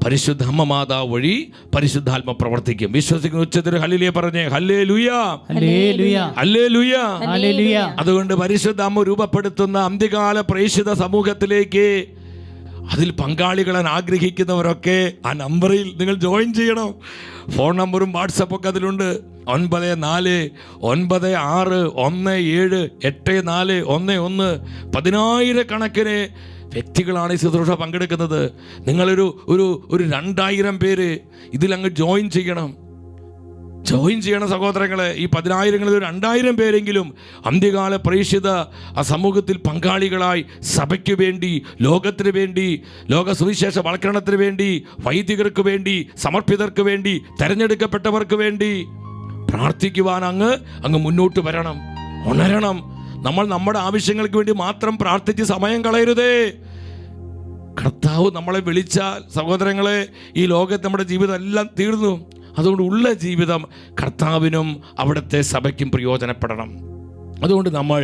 പരിശുദ്ധ അമ്മ മാതാവ് വഴി പരിശുദ്ധാത്മ പ്രവർത്തിക്കും. വിശ്വസിക്കുന്ന ഉച്ചത്തിൽ ഹല്ലേലൂയ പറഞ്ഞേ. ഹല്ലേലൂയ, ഹല്ലേലൂയ, ഹല്ലേലൂയ, ഹല്ലേലൂയ. അതുകൊണ്ട് പരിശുദ്ധ അമ്മ രൂപപ്പെടുത്തുന്ന അന്ത്യകാല പ്രേക്ഷിത സമൂഹത്തിലേക്ക് അതിൽ പങ്കാളികളാൻ ആഗ്രഹിക്കുന്നവരൊക്കെ ആ നമ്പറിൽ നിങ്ങൾ ജോയിൻ ചെയ്യണം. ഫോൺ നമ്പറും വാട്സപ്പൊക്കെ അതിലുണ്ട്. 9416178411. 10,000 കണക്കിന് വ്യക്തികളാണ് ഈ ശുശ്രൂഷ പങ്കെടുക്കുന്നത്. നിങ്ങളൊരു 2000 പേര് ഇതിലങ്ങ് ജോയിൻ ചെയ്യണം സഹോദരങ്ങളെ. ഈ 10,000ങ്ങളിൽ 2000 പേരെങ്കിലും അന്ത്യകാല പ്രേക്ഷിത ആ സമൂഹത്തിൽ പങ്കാളികളായി സഭയ്ക്ക് വേണ്ടി, ലോകത്തിന് വേണ്ടി, ലോക സുവിശേഷ വൽക്കരണത്തിന് വേണ്ടി, വൈദികർക്ക് വേണ്ടി, സമർപ്പിതർക്ക് വേണ്ടി, തെരഞ്ഞെടുക്കപ്പെട്ടവർക്ക് വേണ്ടി പ്രാർത്ഥിക്കുവാൻ അങ്ങ് മുന്നോട്ട് വരണം, ഉണരണം. നമ്മൾ നമ്മുടെ ആവശ്യങ്ങൾക്ക് വേണ്ടി മാത്രം പ്രാർത്ഥിച്ച് സമയം കളയരുതേ. കർത്താവ് നമ്മളെ വിളിച്ചാൽ സഹോദരങ്ങളെ, ഈ ലോകത്ത് നമ്മുടെ ജീവിതം എല്ലാം തീർന്നു. അതുകൊണ്ട് ഉള്ള ജീവിതം കർത്താവിനും അവിടുത്തെ സഭയ്ക്കും പ്രയോജനപ്പെടണം. അതുകൊണ്ട് നമ്മൾ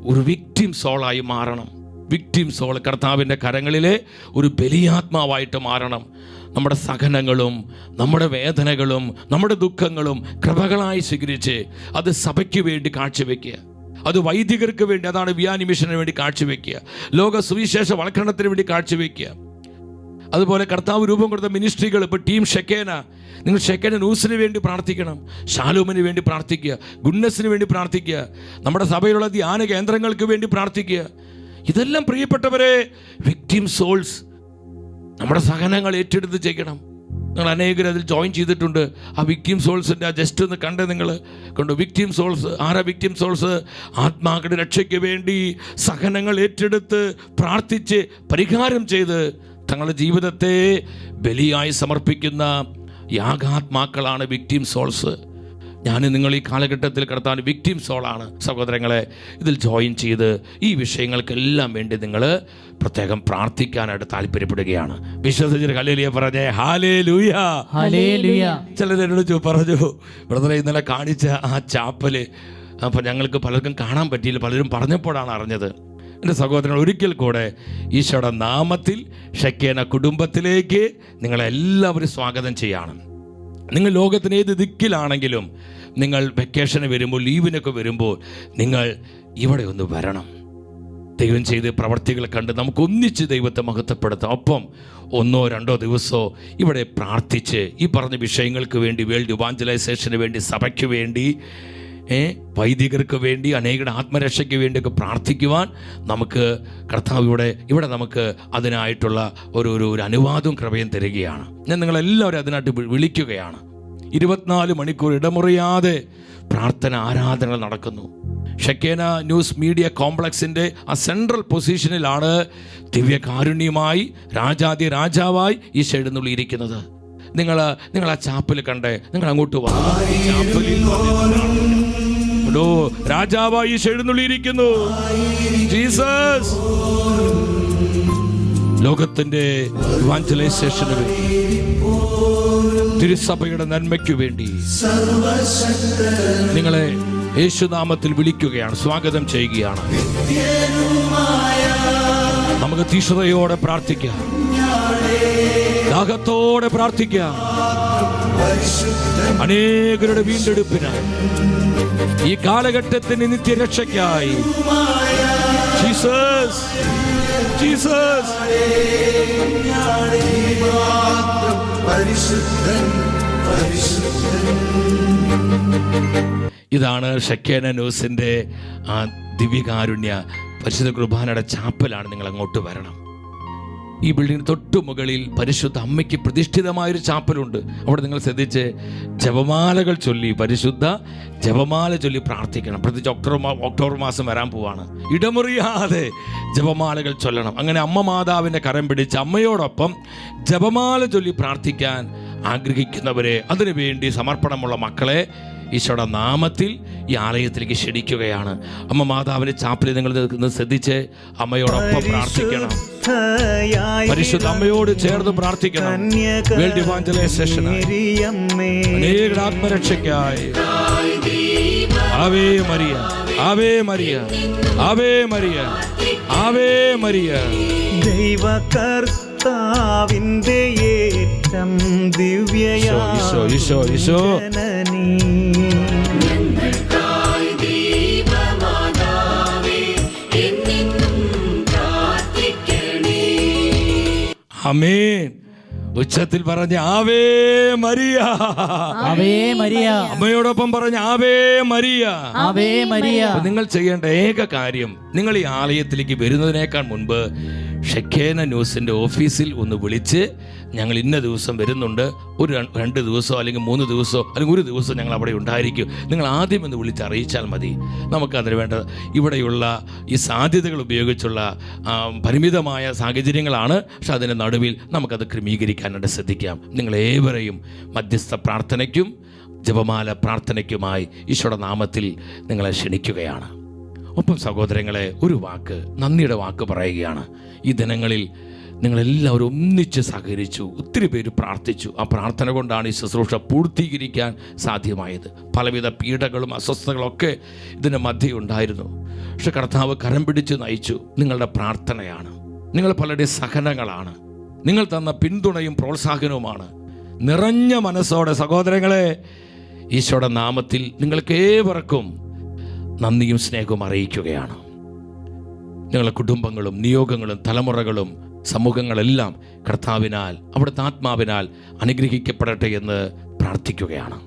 ഒരു വിക്ടിം സോളായി മാറണം. വിക്ടിം സോൾ കർത്താവിൻ്റെ കരങ്ങളിലെ ഒരു ബലിയാത്മാവായിട്ട് മാറണം. നമ്മുടെ സഹനങ്ങളും നമ്മുടെ വേദനകളും നമ്മുടെ ദുഃഖങ്ങളും കൃപകളായി സ്വീകരിച്ച് അത് സഭയ്ക്ക് വേണ്ടി കാഴ്ചവെക്കുക, അത് വൈദികർക്ക് വേണ്ടി, അതാണ് വിയാനി മിഷന് വേണ്ടി കാഴ്ചവെക്കുക, ലോക സുവിശേഷ വൽക്കരണത്തിന് വേണ്ടി കാഴ്ചവെക്കുക. അതുപോലെ കർത്താവ് രൂപം കൊടുത്ത മിനിസ്ട്രികൾ, ഇപ്പോൾ ടീം ഷെക്കേന, നിങ്ങൾ ഷെക്കേന ന്യൂസിന് വേണ്ടി പ്രാർത്ഥിക്കണം, ഷാലോമിന് വേണ്ടി പ്രാർത്ഥിക്കുക, ഗുഡ്നസ്സിന് വേണ്ടി പ്രാർത്ഥിക്കുക, നമ്മുടെ സഭയിലുള്ള ധ്യാന കേന്ദ്രങ്ങൾക്ക് വേണ്ടി പ്രാർത്ഥിക്കുക. ഇതെല്ലാം പ്രിയപ്പെട്ടവരെ വിക്ടിം സോൾസ്. നമ്മുടെ സഹനങ്ങൾ ഏറ്റെടുത്ത് ചെയ്യണം. നിങ്ങൾ അനേകർ അതിൽ ജോയിൻ ചെയ്തിട്ടുണ്ട്. ആ വിക്ടിം സോൾസിൻ്റെ ജസ്റ്റ് ഒന്ന് കണ്ടേ നിങ്ങൾ കണ്ടു. വിക്ടിം സോൾസ് ആരാ? വിക്ടിം സോൾസ് ആത്മാക്കളുടെ രക്ഷയ്ക്ക് വേണ്ടി സഹനങ്ങൾ ഏറ്റെടുത്ത് പ്രാർത്ഥിച്ച് പരിഹാരം ചെയ്ത് തങ്ങളുടെ ജീവിതത്തെ ബലിയായി സമർപ്പിക്കുന്ന യാഗാത്മാക്കളാണ് വിക്ടിം സോൾസ്. ഞാൻ നിങ്ങൾ ഈ കാലഘട്ടത്തിൽ കടത്താൻ വിക്ടിം സോളാണ് സഹോദരങ്ങളെ. ഇതിൽ ജോയിൻ ചെയ്ത് ഈ വിഷയങ്ങൾക്കെല്ലാം വേണ്ടി നിങ്ങൾ പ്രത്യേകം പ്രാർത്ഥിക്കാനായിട്ട് താല്പര്യപ്പെടുകയാണ്. വിശ്വസിച്ച് ഹല്ലേലൂയ പറഞ്ഞേ. Hallelujah, hallelujah. ചിലരെന്നോട് പറഞ്ഞു, ബ്രദറെ ഇന്നലെ കാണിച്ച ആ ചാപ്പല് അപ്പം ഞങ്ങൾക്ക് പലർക്കും കാണാൻ പറ്റിയില്ല, പലരും പറഞ്ഞപ്പോഴാണ് അറിഞ്ഞത്. എൻ്റെ സഹോദരൻ, ഒരിക്കൽ കൂടെ ഈശോയുടെ നാമത്തിൽ ഷെക്കേന കുടുംബത്തിലേക്ക് നിങ്ങളെല്ലാവരും സ്വാഗതം ചെയ്യണം. നിങ്ങൾ ലോകത്തിന് ഏത് ദിക്കിലാണെങ്കിലും നിങ്ങൾ വെക്കേഷന് വരുമ്പോൾ, ലീവിനൊക്കെ വരുമ്പോൾ നിങ്ങൾ ഇവിടെ ഒന്ന് വരണം. ദൈവം ചെയ്ത് പ്രവർത്തികൾ കണ്ട് നമുക്കൊന്നിച്ച് ദൈവത്തെ മഹത്വപ്പെടുത്താം. ഒപ്പം 1-2 ദിവസമോ ഇവിടെ പ്രാർത്ഥിച്ച് ഈ പറഞ്ഞ വിഷയങ്ങൾക്ക് വേണ്ടി, വേൾഡ് ഇവാഞ്ചലൈസേഷന് വേണ്ടി, സഭയ്ക്ക് വേണ്ടി, വൈദികർക്ക് വേണ്ടി, അനേകരുടെ ആത്മരക്ഷയ്ക്ക് വേണ്ടിയൊക്കെ പ്രാർത്ഥിക്കുവാൻ നമുക്ക് കർത്താവ് ഇവിടെ നമുക്ക് അതിനായിട്ടുള്ള ഒരു അനുവാദവും കൃപയും തരികയാണ്. ഞാൻ നിങ്ങളെല്ലാവരും അതിനായിട്ട് വിളിക്കുകയാണ്. 24 മണിക്കൂർ ഇടമുറിയാതെ പ്രാർത്ഥന ആരാധനകൾ നടക്കുന്നു. ഷെക്കേന ന്യൂസ് മീഡിയ കോംപ്ലക്സിൻ്റെ ആ സെൻട്രൽ പൊസിഷനിലാണ് ദിവ്യകാരുണ്യമായി രാജാതി രാജാവായി ഈ എഴുന്നള്ളിയിരിക്കുന്നത്. നിങ്ങൾ ആ ചാപ്പൽ കണ്ടേ, നിങ്ങൾ അങ്ങോട്ട് വാ. രാജാവായി എഴുന്നള്ളിയിരിക്കുന്നു ജീസസ്. ലോകത്തിന്റെ ഇവാഞ്ചലൈസേഷന് വേണ്ടി, തിരുസഭയുടെ നന്മയ്ക്കു വേണ്ടി നിങ്ങളെ യേശുനാമത്തിൽ വിളിക്കുകയാണ്, സ്വാഗതം ചെയ്യുകയാണ്. നമുക്ക് തീഷ്ണതയോടെ പ്രാർത്ഥിക്കാം, ദാഹത്തോടെ പ്രാർത്ഥിക്കാം. അനേകരുടെ വീണ്ടെടുപ്പിനായി, ഈ കാലഘട്ടത്തിന് നിത്യരക്ഷയ്ക്കായി. Jesus, Jesus. ഇതാണ് ഷെക്കേന ന്യൂസിൻ്റെ ആ ദിവ്യകാരുണ്യ പരിശുദ്ധ കുർബാനയുടെ ചാപ്പലാണ്. നിങ്ങൾ അങ്ങോട്ട് വരണം. ഈ ബിൽഡിങ്ങിന് തൊട്ടു മുകളിൽ പരിശുദ്ധ അമ്മയ്ക്ക് പ്രതിഷ്ഠിതമായൊരു ചാപ്പലുണ്ട്. അവിടെ നിങ്ങൾ ശ്രദ്ധിച്ച് ജപമാലകൾ ചൊല്ലി, പരിശുദ്ധ ജപമാല ചൊല്ലി പ്രാർത്ഥിക്കണം. പ്രത്യേകിച്ച് ഒക്ടോബർ മാസം വരാൻ പോവാണ്. ഇടമുറിയാതെ ജപമാലകൾ ചൊല്ലണം. അങ്ങനെ അമ്മ മാതാവിൻ്റെ കരം പിടിച്ച് അമ്മയോടൊപ്പം ജപമാല ചൊല്ലി പ്രാർത്ഥിക്കാൻ ആഗ്രഹിക്കുന്നവരെ, അതിനുവേണ്ടി സമർപ്പണമുള്ള മക്കളെ ഈശോയുടെ നാമത്തിൽ ഈ ആലയത്തിലേക്ക് ക്ഷണിക്കുകയാണ്. അമ്മ മാതാവിൻ്റെ ചാപ്പലിൽ നിങ്ങൾ ശ്രദ്ധിച്ച് അമ്മയോടൊപ്പം പ്രാർത്ഥിക്കണം. പരിശുദ്ധ അമ്മയോട് ചേർന്ന് പ്രാർത്ഥിക്കണം. വേൾഡ് ഇവാഞ്ചലൈസേഷനായി, അനേക ആത്മരക്ഷയ്ക്കായി. Ave Maria, Ave Maria, Ave Maria, Ave Maria. ദൈവകർത്താവിന്റെ ഏറ്റം ദിവ്യജനനീ. ആമേൻ. ഉച്ചത്തിൽ പറഞ്ഞ ആവേ മരിയ, ആവേ മരിയ. അമ്മയോടൊപ്പം പറഞ്ഞ ആവേ മരിയ, ആവേ മരിയ. നിങ്ങൾ ചെയ്യേണ്ട ഏക കാര്യം, നിങ്ങൾ ഈ ആലയത്തിലേക്ക് വരുന്നതിനേക്കാൾ മുൻപ് ഷെക്കേന ന്യൂസിന്റെ ഓഫീസിൽ ഒന്ന് വിളിച്ച് ഞങ്ങൾ ഇന്ന ദിവസം വരുന്നുണ്ട്, ഒരു 2 ദിവസമോ അല്ലെങ്കിൽ 3 ദിവസമോ അല്ലെങ്കിൽ 1 ദിവസം ഞങ്ങൾ അവിടെ ഉണ്ടായിരിക്കും, നിങ്ങൾ ആദ്യം ഒന്ന് വിളിച്ച് അറിയിച്ചാൽ മതി. നമുക്കതിന് വേണ്ട ഇവിടെയുള്ള ഈ സാധ്യതകൾ ഉപയോഗിച്ചുള്ള പരിമിതമായ സാഹചര്യങ്ങളാണ്, പക്ഷെ അതിൻ്റെ നടുവിൽ നമുക്കത് ക്രമീകരിക്കാനായിട്ട് ശ്രദ്ധിക്കാം. നിങ്ങളേവരെയും മധ്യസ്ഥ പ്രാർത്ഥനയ്ക്കും ജപമാല പ്രാർത്ഥനയ്ക്കുമായി ഈശോയുടെ നാമത്തിൽ നിങ്ങളെ ക്ഷണിക്കുകയാണ്. ഒപ്പം സഹോദരങ്ങളെ, ഒരു വാക്ക്, നന്ദിയുടെ വാക്ക് പറയുകയാണ്. ഈ ദിനങ്ങളിൽ നിങ്ങളെല്ലാവരും ഒന്നിച്ച് സഹകരിച്ചു, ഒത്തിരി പേര് പ്രാർത്ഥിച്ചു. ആ പ്രാർത്ഥന കൊണ്ടാണ് ഈ ശുശ്രൂഷ പൂർത്തീകരിക്കാൻ സാധ്യമായത്. പലവിധ പീഡകളും അസ്വസ്ഥതകളൊക്കെ ഇതിന് മധ്യേ ഉണ്ടായിരുന്നു. പക്ഷെ കർത്താവ് കരം പിടിച്ച് നയിച്ചു. നിങ്ങളുടെ പ്രാർത്ഥനയാണ്, നിങ്ങൾ പലരുടെ സഹനങ്ങളാണ്, നിങ്ങൾ തന്ന പിന്തുണയും പ്രോത്സാഹനവുമാണ്. നിറഞ്ഞ മനസ്സോടെ സഹോദരങ്ങളെ, ഈശോയുടെ നാമത്തിൽ നിങ്ങൾക്ക് ഏവർക്കും നന്ദിയും സ്നേഹവും അറിയിക്കുകയാണ്. നിങ്ങളുടെ കുടുംബങ്ങളും നിയോഗങ്ങളും തലമുറകളും സമൂഹങ്ങളെല്ലാം കർത്താവിനാൽ, അവിടുത്തെ ആത്മാവിനാൽ അനുഗ്രഹിക്കപ്പെടട്ടെ എന്ന് പ്രാർത്ഥിക്കുകയാണ്.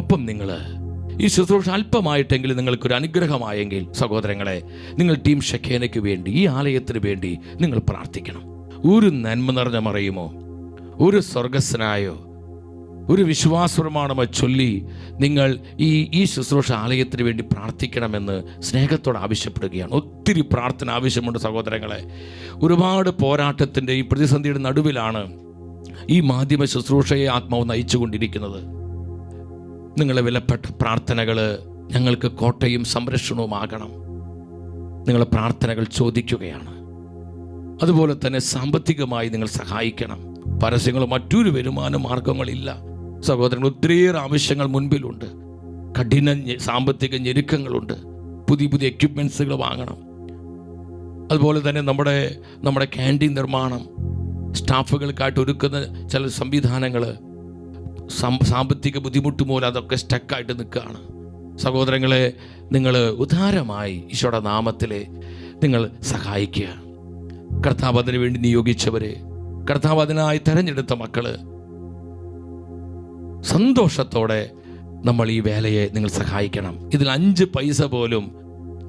ഒപ്പം നിങ്ങൾ ഈ ശുശ്രൂഷ അല്പമായിട്ടെങ്കിലും നിങ്ങൾക്കൊരു അനുഗ്രഹമായെങ്കിൽ സഹോദരങ്ങളെ, നിങ്ങൾ ടീം ഷെക്കേനയ്ക്ക് വേണ്ടി, ഈ ആലയത്തിന് വേണ്ടി നിങ്ങൾ പ്രാർത്ഥിക്കണം. ഒരു നന്മ നിറഞ്ഞ മറിയുമോ, ഒരു സ്വർഗസ്സനായോ, ഒരു വിശ്വാസപ്രമാണമോ ചൊല്ലി നിങ്ങൾ ഈ ശുശ്രൂഷ ആലയത്തിന് വേണ്ടി പ്രാർത്ഥിക്കണമെന്ന് സ്നേഹത്തോടെ ആവശ്യപ്പെടുകയാണ്. ഒത്തിരി പ്രാർത്ഥന ആവശ്യമുണ്ട് സഹോദരങ്ങളെ. ഒരുപാട് പോരാട്ടത്തിൻ്റെ ഈ പ്രതിസന്ധിയുടെ നടുവിലാണ് ഈ മാധ്യമ ശുശ്രൂഷയെ ആത്മാവ് നയിച്ചുകൊണ്ടിരിക്കുന്നത്. നിങ്ങളുടെ വിലപ്പെട്ട പ്രാർത്ഥനകൾ ഞങ്ങൾക്ക് കോട്ടയും സംരക്ഷണവുമാകണം. നിങ്ങളുടെ പ്രാർത്ഥനകൾ ചോദിക്കുകയാണ്. അതുപോലെ തന്നെ സാമ്പത്തികമായി നിങ്ങൾ സഹായിക്കണം. പരസ്യങ്ങൾ, മറ്റൊരു വരുമാന മാർഗങ്ങളില്ല സഹോദരങ്ങൾ. ഒത്തിരിയേറെ ആവശ്യങ്ങൾ മുൻപിലുണ്ട്. കഠിന സാമ്പത്തിക ഞെരുക്കങ്ങളുണ്ട്. പുതിയ പുതിയ എക്യുപ്മെൻസുകൾ വാങ്ങണം. അതുപോലെ തന്നെ നമ്മുടെ ക്യാൻറ്റീൻ നിർമ്മാണം, സ്റ്റാഫുകൾക്കായിട്ട് ഒരുക്കുന്ന ചില സംവിധാനങ്ങൾ സാമ്പത്തിക ബുദ്ധിമുട്ട് മൂലം അതൊക്കെ സ്റ്റക്കായിട്ട് നിൽക്കുകയാണ്. സഹോദരങ്ങളെ, നിങ്ങൾ ഉദാരമായി ഈശോയുടെ നാമത്തിൽ നിങ്ങൾ സഹായിക്കുക. കർത്താവ് അതിനു വേണ്ടി നിയോഗിച്ചവരെ, കർത്താവ് അതിനായി തെരഞ്ഞെടുത്ത മക്കള്, സന്തോഷത്തോടെ നമ്മൾ ഈ വേലയെ നിങ്ങൾ സഹായിക്കണം. ഇതിൽ 5 പൈസ പോലും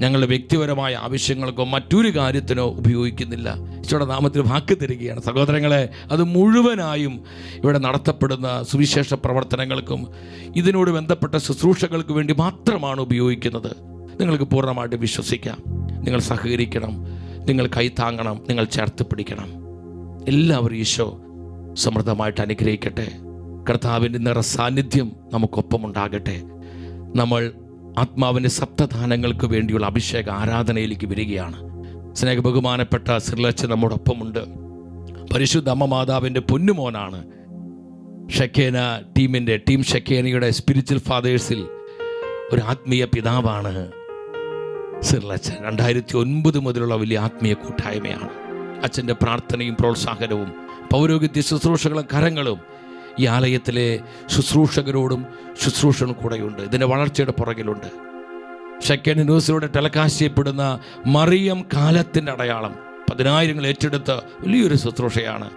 ഞങ്ങളുടെ വ്യക്തിപരമായ ആവശ്യങ്ങൾക്കോ മറ്റൊരു കാര്യത്തിനോ ഉപയോഗിക്കുന്നില്ല. ഈശോയുടെ നാമത്തിൽ വാക്ക് തരികയാണ് സഹോദരങ്ങളെ. അത് മുഴുവനായും ഇവിടെ നടത്തപ്പെടുന്ന സുവിശേഷ പ്രവർത്തനങ്ങൾക്കും ഇതിനോട് ബന്ധപ്പെട്ട ശുശ്രൂഷകൾക്ക് വേണ്ടി മാത്രമാണ് ഉപയോഗിക്കുന്നത്. നിങ്ങൾക്ക് പൂർണ്ണമായിട്ട് വിശ്വസിക്കാം. നിങ്ങൾ സഹകരിക്കണം, നിങ്ങൾ കൈത്താങ്ങണം, നിങ്ങൾ ചേർത്ത് പിടിക്കണം. എല്ലാവരും ഈശോ സമൃദ്ധമായിട്ട് അനുഗ്രഹിക്കട്ടെ. കർത്താവിൻ്റെ നിറ സാന്നിധ്യം നമുക്കൊപ്പമുണ്ടാകട്ടെ. നമ്മൾ ആത്മാവിൻ്റെ സപ്തദാനങ്ങൾക്ക് വേണ്ടിയുള്ള അഭിഷേക ആരാധനയിലേക്ക് വരികയാണ്. സ്നേഹബഹുമാനപ്പെട്ട സിർലച്ചൻ നമ്മോടൊപ്പമുണ്ട്. പരിശുദ്ധ അമ്മ മാതാവിൻ്റെ പൊന്നുമോനാണ്. ഷെക്കേന ടീം ഷെക്കേനയുടെ സ്പിരിച്വൽ ഫാദേഴ്സിൽ ഒരു ആത്മീയ പിതാവാണ് സിർലച്ചൻ. 2009 മുതലുള്ള വലിയ ആത്മീയ കൂട്ടായ്മയാണ്. അച്ഛൻ്റെ പ്രാർത്ഥനയും പ്രോത്സാഹനവും പൗരോഹിത്യ ശുശ്രൂഷകളും കരങ്ങളും ഈ ആലയത്തിലെ ശുശ്രൂഷകരോടും ശുശ്രൂഷനും കൂടെയുണ്ട്. ഇതിൻ്റെ വളർച്ചയുടെ പുറകിലുണ്ട്. ഷെക്കേന ന്യൂസിലൂടെ ടെലികാസ്റ്റ് ചെയ്യപ്പെടുന്ന മറിയം കാലത്തിൻ്റെ അടയാളം 10,000 ഏറ്റെടുത്ത വലിയൊരു ശുശ്രൂഷയാണ്.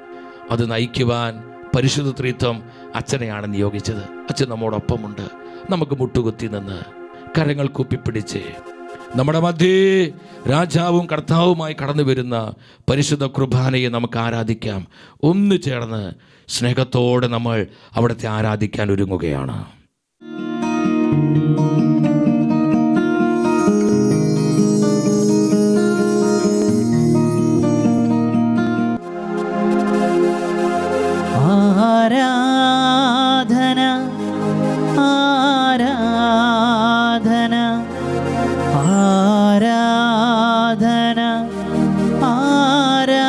അത് നയിക്കുവാൻ പരിശുദ്ധ ത്രിത്വം അച്ഛനെയാണ് നിയോഗിച്ചത്. അച്ഛൻ നമ്മോടൊപ്പമുണ്ട്. നമുക്ക് മുട്ടുകുത്തി നിന്ന് കരങ്ങൾ കൂപ്പിപ്പിടിച്ച് നമ്മുടെ മധ്യേ രാജാവും കർത്താവുമായി കടന്നു വരുന്ന പരിശുദ്ധ കുർബാനയെ നമുക്ക് ആരാധിക്കാം. ഒന്ന് ചേർന്ന് സ്നേഹത്തോടെ നമ്മൾ അവിടുത്തെ ആരാധിക്കാൻ ഒരുങ്ങുകയാണ്. ആരാധന ആരാധന ആരാധന ആരാധന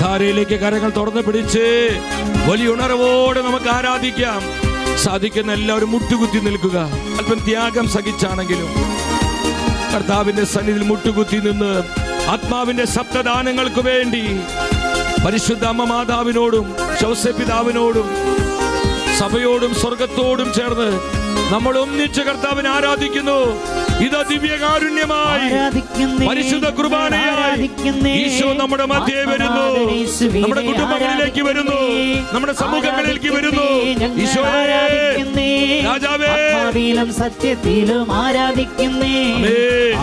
അൾത്താരയിലേക്ക് കരങ്ങൾ തുറന്ന് പിടിച്ച് വലിയ ഉണർവോടെ നമുക്ക് ആരാധിക്കാം. സാധിക്കുന്ന എല്ലാവരും മുട്ടുകുത്തി നിൽക്കുക. അല്പം ത്യാഗം സഹിച്ചാണെങ്കിലും കർത്താവിന്റെ സന്നിധിയിൽ മുട്ടുകുത്തി നിന്ന് ആത്മാവിന്റെ സപ്തദാനങ്ങൾക്ക് വേണ്ടി പരിശുദ്ധ അമ്മ മാതാവിനോടും ശൗസപിതാവിനോടും സഭയോടും സ്വർഗത്തോടും ചേർന്ന് നമ്മൾ ഒന്നിച്ച് കർത്താവിനെ ആരാധിക്കുന്നു. ഇത് ദിവ്യകാരുണ്യമായി പരിശുദ്ധ കുർബാനയായി ഈശോ നമ്മുടെ മധ്യേ വരുന്നു, നമ്മുടെ കുടുംബങ്ങളിലേക്ക് വരുന്നു, നമ്മുടെ സമൂഹങ്ങളിലേക്ക് വരുന്നു. ഈശോയെ രാജാവേ, സത്യത്തിലും ആരാധിക്കുന്നേ,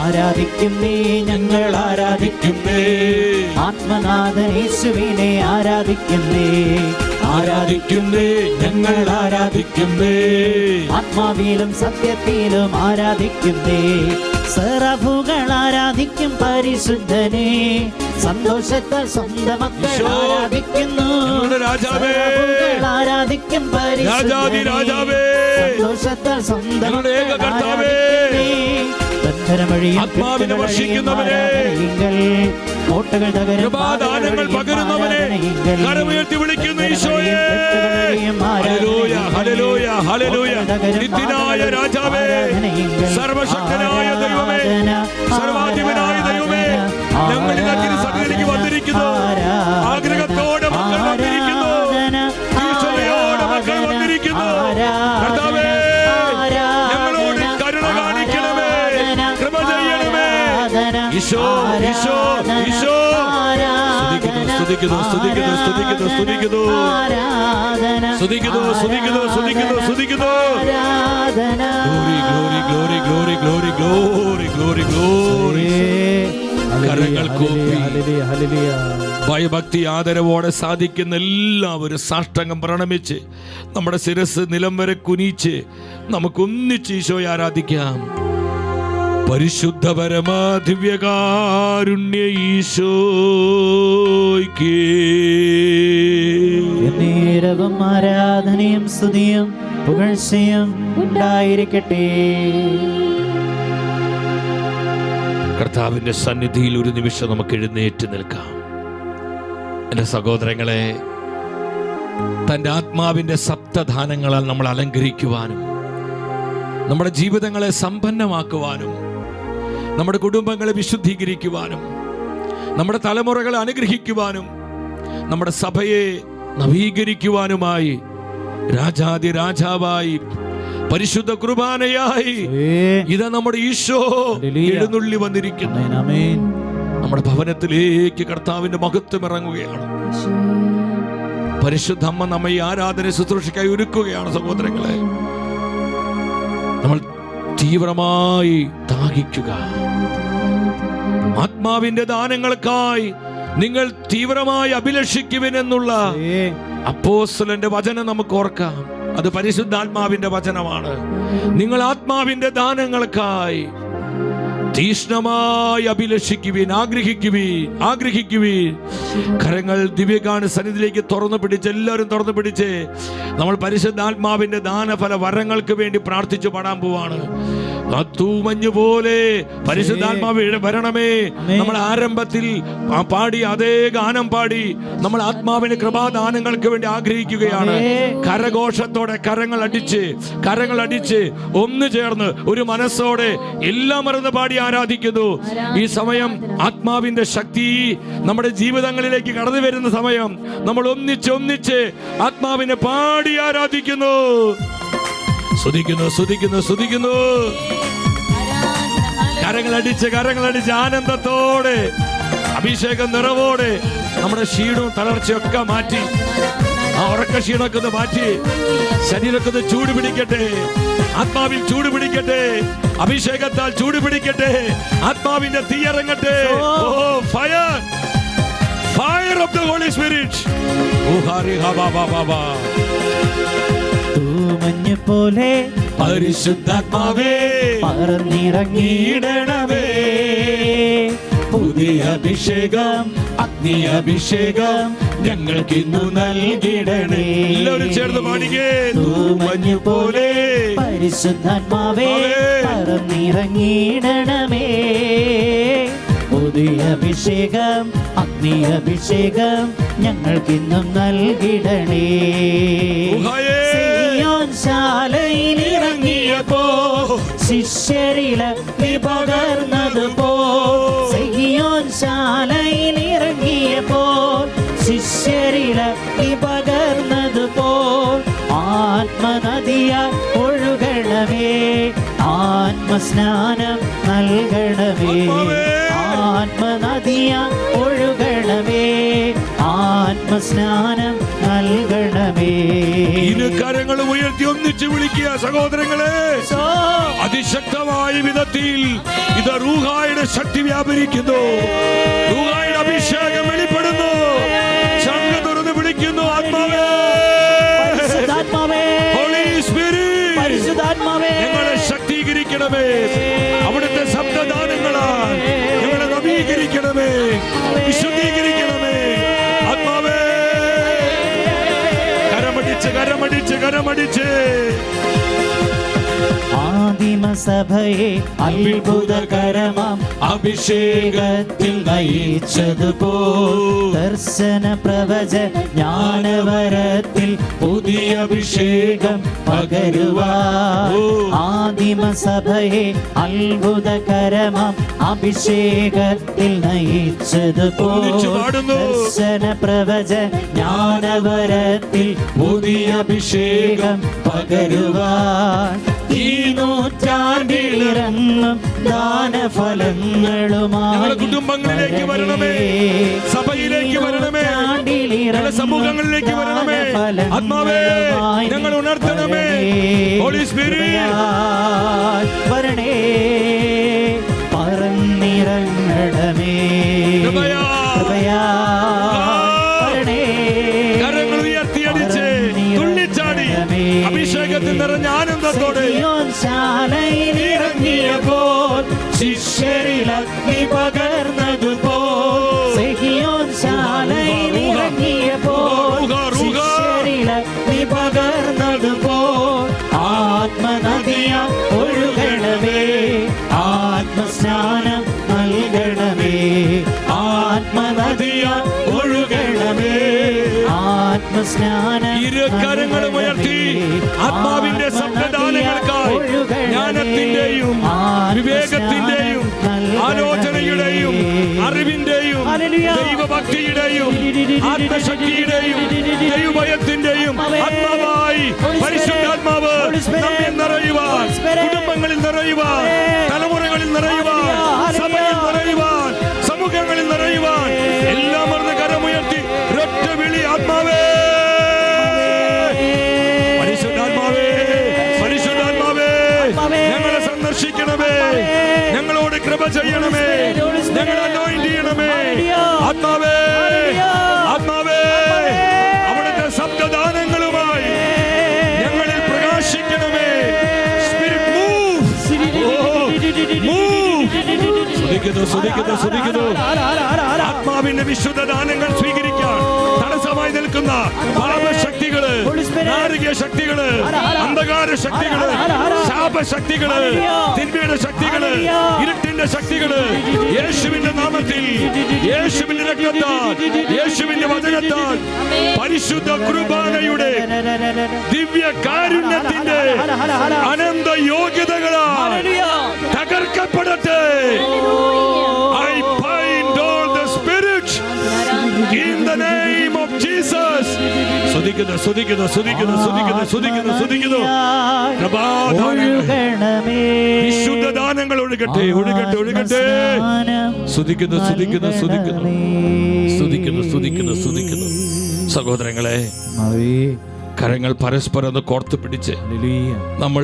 ആരാധിക്കുന്നേ, ഞങ്ങൾ ആരാധിക്കുന്നേ. ആത്മനാഥൻ യേശുവിനെ ആരാധിക്കുന്നേ, ആരാധിക്കുന്നേ, ഞങ്ങൾ ആരാധിക്കുന്നേ. ആത്മാവിലും സത്യത്തിലും ആരാധിക്കുന്നേ. സെറഫുകൾ ആരാധിക്കും പരിശുദ്ധനെ, സന്തോഷത്താൽ സ്വന്തം മക്കൾ ആരാധിക്കുന്നു. സെറഫുകൾ ആരാധിക്കും പരിശുദ്ധനെ, സന്തോഷത്താൽ സ്വന്തം മക്കൾ ആരാധിക്കുന്നേ. ആത്മാവിനെ വർഷിക്കുന്നവനെ, കോട്ടകൾ തകരും ദാനങ്ങൾ പകരുന്നവനെ കരമുയർത്തി വിളിക്കുന്നു. ഈശോയെ ഹല്ലേലൂയ, ഹല്ലേലൂയ, ഹല്ലേലൂയ. നിത്യനായ രാജാവേ, സർവശക്തനായ ദൈവമേ, സർവാധിപനായ ദൈവമേ, ഞങ്ങൾ ഇതാ തിരുസന്നിധിയിലേക്ക് വന്നിരിക്കുന്നു. ആഗ്രഹത്തോടെ മക്കൾ വന്നിരിക്കുന്നു, ഈശോയോടെ മക്കൾ വന്നിരിക്കുന്നു. കർത്താവേ, ഞങ്ങളോട് കരുണ കാണിക്കണമേ, കൃപ ചെയ്യണമേ. ഈശോ, ഈശോ, ഈശോ. സ്തുതിക്കുന്നു, സ്തുതിക്കുന്നു, സ്തുതിക്കുന്നു, സ്തുതിക്കുന്നു, സ്തുതിക്കുന്നു, സ്തുതിക്കുന്നു, സ്തുതിക്കുന്നു, സ്തുതിക്കുന്നു. Glory, glory, glory, glory, glory, glory, glory, glory. കരങ്ങൾ കൂപ്പി ഭയഭക്തി ആദരവോടെ സാധിക്കുന്ന എല്ലാവരും സാഷ്ടാംഗം പ്രണമിച്ച് നമ്മുടെ ശിരസ് നിലം വരെ കുനിച്ച് നമുക്കൊന്നിച്ച് ഈശോയെ ആരാധിക്കാം. പരിശുദ്ധ പരമാ ദിവ്യകാരുണ്യ ഈശോയ്ക്ക് നേരവും ആരാധനയും സ്തുതിയും പുകഴ്ചയും ഉണ്ടായിരിക്കട്ടെ. കർത്താവിന്റെ സന്നിധിയിൽ ഒരു നിമിഷം നമുക്ക് എഴുന്നേറ്റ് നിൽക്കാം. എൻ്റെ സഹോദരങ്ങളെ, തൻ്റെ ആത്മാവിൻ്റെ സപ്തദാനങ്ങളാൽ നമ്മൾ അലങ്കരിക്കുവാനും നമ്മുടെ ജീവിതങ്ങളെ സമ്പന്നമാക്കുവാനും നമ്മുടെ കുടുംബങ്ങളെ വിശുദ്ധീകരിക്കുവാനും നമ്മുടെ തലമുറകളെ അനുഗ്രഹിക്കുവാനും നമ്മുടെ സഭയെ നവീകരിക്കുവാനുമായി രാജാതി രാജാവായി പരിശുദ്ധ കുർബാനയായി ഇതാ നമ്മുടെ ഈശോ എഴുന്നള്ളി വന്നിരിക്കുന്നു. നമ്മുടെ ഭവനത്തിലേക്ക് കർത്താവിന്റെ മഹത്വം ഇറങ്ങുകയാണ്. പരിശുദ്ധ അമ്മ നമ്മെ ഈ ആരാധന ശുശ്രൂഷയ്ക്കായി ഒരുക്കുകയാണ്. സഹോദരങ്ങളെ, നമ്മൾ തീവ്രമായി ദാഹിക്കുക. ആത്മാവിന്റെ ദാനങ്ങൾക്കായി നിങ്ങൾ തീവ്രമായി അഭിലഷിക്കുവിനെന്നുള്ള അപ്പോസ്തലന്റെ വചനം നമുക്ക് ഓർക്കാം. അത് പരിശുദ്ധാത്മാവിന്റെ വചനമാണ്. നിങ്ങൾ ആത്മാവിന്റെ ദാനങ്ങൾക്കായി തീഷ്ണമായി അഭിലഷിക്കുവിൻ, ആഗ്രഹിക്കുവിൻ. കരങ്ങൾ ദിവ്യകാന സന്നിധിയിലേക്ക് തുറന്നു പിടിച്ച് എല്ലാവരും തുറന്നു പിടിച്ച് നമ്മൾ പരിശുദ്ധാത്മാവിന്റെ ദാനഫല വരങ്ങൾക്ക് വേണ്ടി പ്രാർത്ഥിച്ചു പാടാൻ പോവാണ്. തൂമഞ്ഞു പോലെ പരിശുദ്ധാത്മാവ് വരണമേ. നമ്മൾ ആരംഭത്തിൽ പാടി അതേ ഗാനം പാടി നമ്മൾ ആത്മാവിന്റെ കൃപാദാനങ്ങൾക്ക് വേണ്ടി ആഗ്രഹിക്കുകയാണ്. കരഘോഷത്തോടെ കരങ്ങൾ അടിച്ച് ഒന്നു ചേർന്ന് ഒരു മനസ്സോടെ എല്ലാം മറന്ന് പാടി ആരാധിക്കുന്നു. ഈ സമയം ആത്മാവിന്റെ ശക്തി നമ്മുടെ ജീവിതങ്ങളിലേക്ക് കടന്നു വരുന്ന സമയം നമ്മൾ ഒന്നിച്ച് ആത്മാവിനെ പാടി ആരാധിക്കുന്നു. സ്തുതിക്കുന്നു. കരങ്ങളടിച്ച് ആനന്ദത്തോടെ അഭിഷേകം നിറവോടെ നമ്മുടെ ക്ഷീണവും തളർച്ചയൊക്കെ മാറ്റി, ആ ഉറക്ക ക്ഷീണമൊക്കെ ഒന്ന് മാറ്റി ശരീരമൊക്കെ ഒന്ന് ചൂട് പിടിക്കട്ടെ. ആത്മാവിൽ ചൂട് പിടിക്കട്ടെ, അഭിഷേകത്താൽ ചൂട് പിടിക്കട്ടെ, ആത്മാവിന്റെ തീയിറങ്ങട്ടെ. Fire of the holy spirit. തൂമഞ്ഞു പോലെ പരിശുദ്ധാത്മാവേ പറന്നിറങ്ങിയിടണമേ. പുതിയ അഭിഷേകം, അഗ്നി അഭിഷേകം ഞങ്ങൾക്ക് ഇന്നു നൽകിടണേ. എല്ലാവരും ചേർന്ന് പാടിക്കേ. തൂമഞ്ഞു പോലെ പരിശുദ്ധാത്മാവേ പറന്നിറങ്ങിയിടണമേ. പുതിയ അഭിഷേകം, അഗ്നി അഭിഷേകം ഞങ്ങൾക്കിന്നും നൽകിടണേ. സിയോൻ ശാലയിൽ ഇറങ്ങിയപ്പോ ശിഷ്യരിൽ അഗ്നി പകർന്നതുപോ. സിയോൻ ശാലയിൽ ഇറങ്ങിയപ്പോ ശിഷ്യരിൽ അഗ്നി പകർന്നതുപോ. ആത്മനദിയാൽ ഒഴുകണമേ, ആത്മസ്നാനം നൽകണമേ. ആത്മനദിയാൽ ഒഴുകണമേ, ആത്മസ്നാനം നൽകണമേ. കരങ്ങൾ ഉയർത്തി ഒന്നിച്ച് വിളിക്കുക സഹോദരങ്ങളെ. അതിശക്തമായ വിധത്തിൽ ഇത് റൂഹായുടെ ശക്തി വ്യാപരിക്കുന്നു. റൂഹായുടെ അഭിഷേകം വെളിപ്പെടുന്നു. ശംഖ് തുറന്ന് വിളിക്കുന്നു, ആത്മാവേ, ഹോളി സ്പിരിറ്റ്, ഞങ്ങളെ ശക്തീകരിക്കണമേ. അവിടുത്തെ ശബ്ദദാനങ്ങളാൽ ഞങ്ങളെ നവീകരിക്കണമേ, വിശുദ്ധീകരിക്കണമേ. ആത്മാവേ, കരമടിച്ച് കരമടിച്ച് കരമടിച്ച്. ആദിമസഭയെ അത്ഭുതകരമാം അഭിഷേകത്തിൽ നയിച്ചതുപോ. ദർശന പ്രവചന ജ്ഞാനവരത്തിൽ പുതിയ അഭിഷേകം പകരുവാൻ. ആദിമസഭയെ അത്ഭുതകരമാം അഭിഷേകത്തിൽ നയിച്ചതുപോ. ദർശന പ്രവചന ജ്ഞാനവരത്തിൽ പുതിയ അഭിഷേകം പകരുവാൻ. ഈ നൂറ്റാണ്ടിലിറങ്ങും ദാനഫലങ്ങളുമായി കുടുംബങ്ങളിലേക്ക് വരണമേ, സഭയിലേക്ക് വരണമേ, സമൂഹങ്ങളിലേക്ക് വരണമേ. ആത്മാവേ, ഞങ്ങൾ ഉണർത്തണമേ. ഹോളി സ്പിരിറ്റ് വരണേ, പറന്നിറങ്ങണമേ. കരങ്ങൾ ഉയർത്തിയടിച്ച് തുള്ളിച്ചാടി അഭിഷേകത്തിൽ നിറഞ്ഞ ആനന്ദത്തോടെ ഇറങ്ങിയപ്പോൾ ശിഷ്യരിൽ അഗ്നി പകർന്നതുപോ. സിഹിയോൻ ശാലയിൽ ഇറങ്ങിയപ്പോൾ ശിഷ്യരിൽ അഗ്നി പകർന്നതുപോ. ആത്മനദിയാൽ ഒഴുകണമേ, ആത്മസ്നാനം നൽകണമേ. ആത്മനദിയാൽ ഒഴുകണമേ, ആത്മസ്നാനം. ഇരു കരങ്ങളും ഉയർത്തി ആത്മാവിന്റെ ശബ്ദദാനങ്ങൾക്കായി ജ്ഞാനത്തിന്റെയും വിവേകത്തിന്റെയും ആലോചനയുടെയും അറിവിന്റെയും ദൈവഭക്തിയുടെയും ആത്മശക്തിയുടെയും ദൈവഭയത്തിന്റെയും ആത്മാവായി പരിശുദ്ധാത്മാവ് നമ്മെ നിറയുവാൻ, കുടുംബങ്ങളിൽ നിറയുവാൻ, തലമുറകളിൽ നിറയുവാൻ, സഭയിൽ നിറയുവാൻ, സമൂഹങ്ങളിൽ നിറയുവാൻ. എല്ലാം മറന്ന് കരമുയർത്തി ഒരൊറ്റ വിളി, ആത്മാവേ, പരിശുദ്ധാത്മാവേ, പരിശുദ്ധാത്മാവേ, ഞങ്ങളെ സന്ദർശിക്കണമേ, ഞങ്ങളോട് കൃപ ചെയ്യണമേ, ഞങ്ങളെ അനോയിന്റ് ചെയ്യണമേ. ആത്മാവേ, ആത്മാവേ, അവിടുത്തെ ശബ്ദദാനങ്ങളുമായി ഞങ്ങളിൽ പ്രകാശിക്കണമേ. Spirit move, move. സ്തുതിക്കുന്നു, സ്തുതിക്കുന്നു, സ്തുതിക്കുന്നു. ആത്മാവിന്റെ വിശുദ്ധ ദാനങ്ങൾ സ്വീകരിക്കാൻ തടസ്സമായി നിൽക്കുന്ന പാപശക്തികള്, നാരിക ശക്തികള്, അന്ധകാര ശക്തികള്, ശാപശക്തികള്, തിന്മയുടെ ശക്തികള്, ഇരുട്ടിന്റെ ശക്തികള്, യേശുവിന്റെ നാമത്തിൽ, യേശുവിന്റെ രക്തത്താൽ, യേശുവിന്റെ വചനത്താൽ, പരിശുദ്ധ കുർബാനയുടെ ദിവ്യ കാരുണ്യത്തിന്റെ അനന്ത യോഗ്യതകളാൽ തകർക്കപ്പെടട്ടെ. I bind all the spirits in the name of Jesus. സ്തുതിക്കുന്നു, സ്തുതിക്കുന്നു, സ്തുതിക്കുന്നു, സ്തുതിക്കുന്നു, സ്തുതിക്കുന്നു, സ്തുതിക്കുന്നു. വിശുദ്ധ ദാനങ്ങൾ ഒഴുകട്ടെ, ഒഴുകട്ടെ, ഒഴുകട്ടെ. സ്തുതിക്കുന്നു, സ്തുതിക്കുന്നു, സ്തുതിക്കുന്നു, സ്തുതിക്കുന്നു, സ്തുതിക്കുന്നു, സ്തുതിക്കുന്നു. സഹോദരങ്ങളെ, കരങ്ങൾ പരസ്പരം ഒന്ന് കോർത്തു പിടിച്ച് നമ്മൾ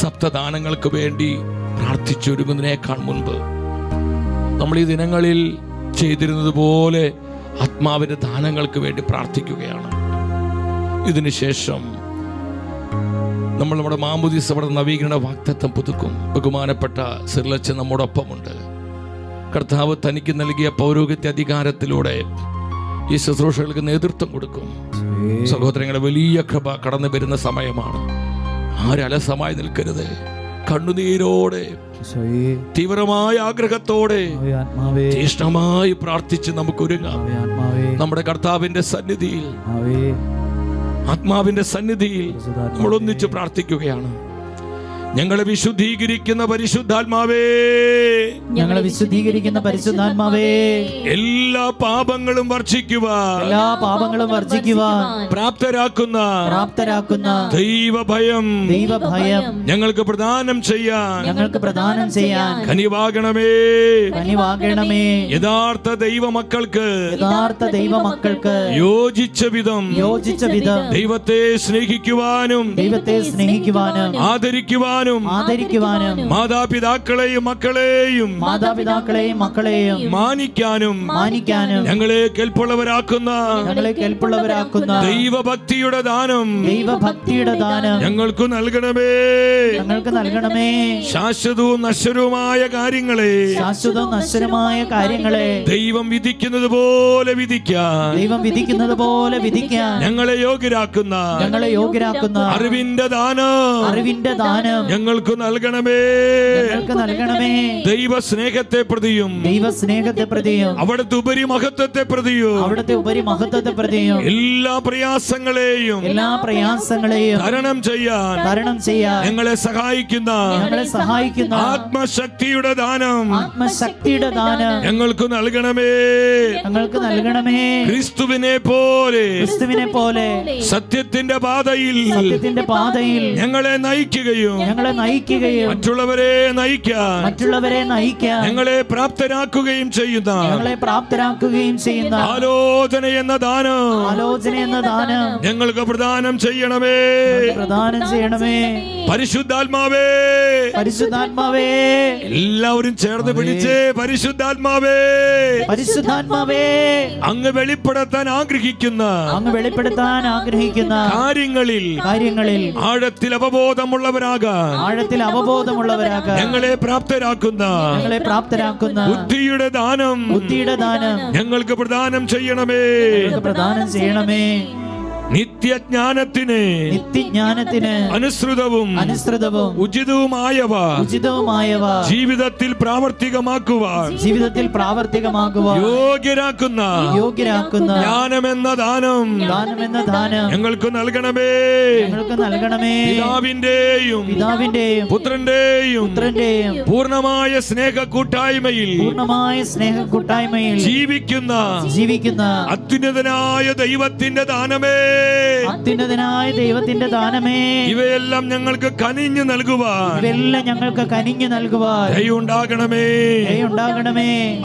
സപ്തദാനങ്ങൾക്ക് വേണ്ടി പ്രാർത്ഥിച്ചൊരുങ്ങുന്നതിനേക്കാൾ മുൻപ് നമ്മൾ ഈ ദിനങ്ങളിൽ ചെയ്തിരുന്നത് പോലെ ആത്മാവിന്റെ ദാനങ്ങൾക്ക് വേണ്ടി പ്രാർത്ഥിക്കുകയാണ്. ഇതിനുശേഷം നമ്മൾ നമ്മുടെ മാമോദീസയുടെ നവീകരണ വാഗ്ദത്തം പുതുക്കും. ബഹുമാനപ്പെട്ട സിർലച്ചൻ നമ്മോടൊപ്പമുണ്ട്. കർത്താവ് തനിക്ക് നൽകിയ പൗരോഹിത്യ അധികാരത്തിലൂടെ ഈ ശുശ്രൂഷകൾക്ക് നേതൃത്വം കൊടുക്കും. സഹോദരങ്ങളെ, വലിയ കൃപ കടന്നു വരുന്ന സമയമാണ്. ആരും അലസമായി നിൽക്കരുത്. കണ്ണുനീരോടെ ഈശോയേ, തീവ്രമായ ആഗ്രഹത്തോടെ ആവേ ആത്മാവേ, തീഷ്ണമായി പ്രാർത്ഥിച്ച് നമുക്ക് ഒരുങ്ങാം. ആവേ ആത്മാവേ, നമ്മുടെ കർത്താവിന്റെ സന്നിധിയിൽ, ആവേ ആത്മാവിന്റെ സന്നിധിയിൽ നമ്മൾ ഒന്നിച്ച് പ്രാർത്ഥിക്കുകയാണ്. ഞങ്ങളെ വിശുദ്ധീകരിക്കുന്ന പരിശുദ്ധാത്മാവേ, ഞങ്ങളെ വിശുദ്ധീകരിക്കുന്ന പരിശുദ്ധാത്മാവേ, എല്ലാ പാപങ്ങളും വർജിക്കുവാൻ, എല്ലാ പാപങ്ങളും വർജിക്കുവാൻ പ്രാപ്തരാക്കുന്ന ദൈവഭയം ഞങ്ങൾക്ക് പ്രദാനം ചെയ്യാൻ ഞങ്ങൾക്ക് പ്രദാനം ചെയ്യാൻ കനിവാകണമേ. യഥാർത്ഥ ദൈവമക്കൾക്ക് യോജിച്ച വിധം ദൈവത്തെ സ്നേഹിക്കുവാനും ആദരിക്കുവാനും മാതാപിതാക്കളെയും മക്കളെയും മാനിക്കാനും ഞങ്ങളെ കേൾപ്പുള്ളവരാക്കുന്ന ദൈവഭക്തിയുടെ ദാനം ഞങ്ങൾക്ക് നൽകണമേ. ശാശ്വതവും നശ്വരവുമായ കാര്യങ്ങളെ ദൈവം വിധിക്കുന്നത് പോലെ വിധിക്കാൻ ഞങ്ങളെ യോഗ്യരാക്കുന്ന അറിവിന്റെ ദാനം ഞങ്ങൾക്ക് നൽകണമേ. ദൈവസ്നേഹത്തെ പ്രതിയും അവിടുത്തെ ഉപരിമഹത്വത്തെ പ്രതിയും എല്ലാ പ്രയാസങ്ങളെയും തരണം ചെയ്യാൻ ഞങ്ങളെ സഹായിക്കുന്ന ആത്മശക്തിയുടെ ദാനം ഞങ്ങൾക്ക് നൽകണമേ. ക്രിസ്തുവിനെ പോലെ സത്യത്തിന്റെ പാതയിൽ ഞങ്ങളെ നയിക്കുകയും മറ്റുള്ളവരെ നയിക്കാൻ ഞങ്ങളെ പ്രാപ്തരാക്കുകയും ചെയ്യുന്ന ആലോചന എന്ന ദാനം ഞങ്ങൾക്ക് പ്രദാനം ചെയ്യണമേ. പരിശുദ്ധാത്മാവേ, എല്ലാവരും ചേർന്ന് പിടിച്ച് പരിശുദ്ധാത്മാവേ, അങ്ങ് വെളിപ്പെടുത്താൻ ആഗ്രഹിക്കുന്ന കാര്യങ്ങളിൽ ആഴത്തിൽ അവബോധമുള്ളവരാകാൻ ഞങ്ങളെ പ്രാപ്തരാക്കുന്ന ബുദ്ധിയുടെ ദാനം ഞങ്ങൾക്ക് പ്രദാനം ചെയ്യണമേ. നിത്യജ്ഞാനത്തിന് അനുസൃതവും ഉചിതവുമായവ ജീവിതത്തിൽ പ്രാവർത്തികമാക്കുവാൻ യോഗ്യരാക്കുന്ന ജ്ഞാനമെന്ന ദാനം ഞങ്ങൾക്ക് നൽകണമേ. പിതാവിന്റെയും പുത്രന്റെയും പൂർണ്ണമായ സ്നേഹ കൂട്ടായ്മയിൽ ജീവിക്കുന്ന അത്യുന്നതനായ ദൈവത്തിന്റെ ദാനമേ, ഇവയെല്ലാം ഞങ്ങൾക്ക് കനിഞ്ഞു നൽകുവാൻ ദയയുണ്ടാകണമേ.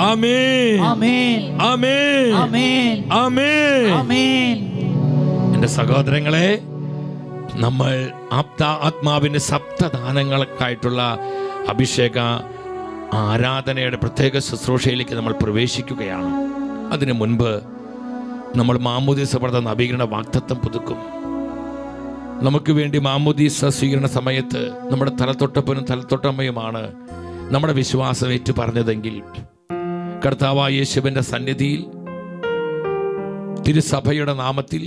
ആമേൻ, ആമേൻ, ആമേൻ. എന്റെ സഹോദരങ്ങളെ, നമ്മൾ ആത്മാവിന്റെ സപ്തദാനങ്ങൾക്കായിട്ടുള്ള അഭിഷേക ആരാധനയുടെ പ്രത്യേക ശുശ്രൂഷയിലേക്ക് നമ്മൾ പ്രവേശിക്കുകയാണ്. അതിനു മുൻപ് നമ്മൾ മാമോദീസ വ്രത നവീകരണ വാഗ്ദത്തം പുതുക്കും. നമുക്ക് വേണ്ടി മാമോദീസ സ്വീകരണ സമയത്ത് നമ്മുടെ തലത്തൊട്ടപ്പനും തലത്തൊട്ടമ്മയുമാണ് നമ്മുടെ വിശ്വാസം ഏറ്റു പറഞ്ഞതെങ്കിൽ, കർത്താവായ യേശുവിന്റെ സന്നിധിയിൽ തിരുസഭയുടെ നാമത്തിൽ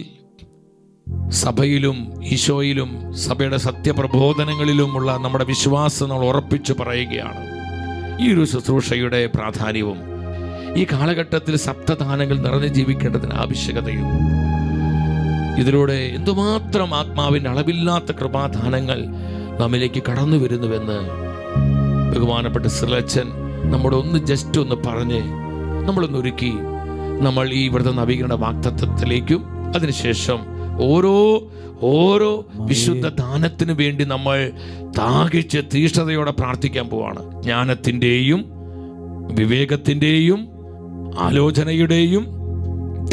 സഭയിലും ഈശോയിലും സഭയുടെ സത്യപ്രബോധനങ്ങളിലുമുള്ള നമ്മുടെ വിശ്വാസം നമ്മൾ ഉറപ്പിച്ചു പറയുകയാണ്. ഈ ഒരു ശുശ്രൂഷയുടെ പ്രാധാന്യവും ഈ കാലഘട്ടത്തിൽ സപ്തദാനങ്ങൾ നിറഞ്ഞു ജീവിക്കേണ്ടതിന് ആവശ്യകതയും, ഇതിലൂടെ എന്തുമാത്രം ആത്മാവിൻ്റെ അളവില്ലാത്ത കൃപാദാനങ്ങൾ നമ്മിലേക്ക് കടന്നു വരുന്നുവെന്ന് ബഹുമാനപ്പെട്ട ശ്രീലച്ചൻ നമ്മോട് ജസ്റ്റ് ഒന്ന് പറഞ്ഞ് നമ്മളൊന്നൊരുക്കി നമ്മൾ ഈ വ്രത നവീകരണ വാഗ്ദത്തത്തിലേക്കും അതിനുശേഷം ഓരോ വിശുദ്ധ ദാനത്തിന് വേണ്ടി നമ്മൾ ദാഹിച്ച് തീഷ്ണതയോടെ പ്രാർത്ഥിക്കാൻ പോവാണ്. ജ്ഞാനത്തിൻ്റെയും വിവേകത്തിൻ്റെയും ആലോചനയുടെയും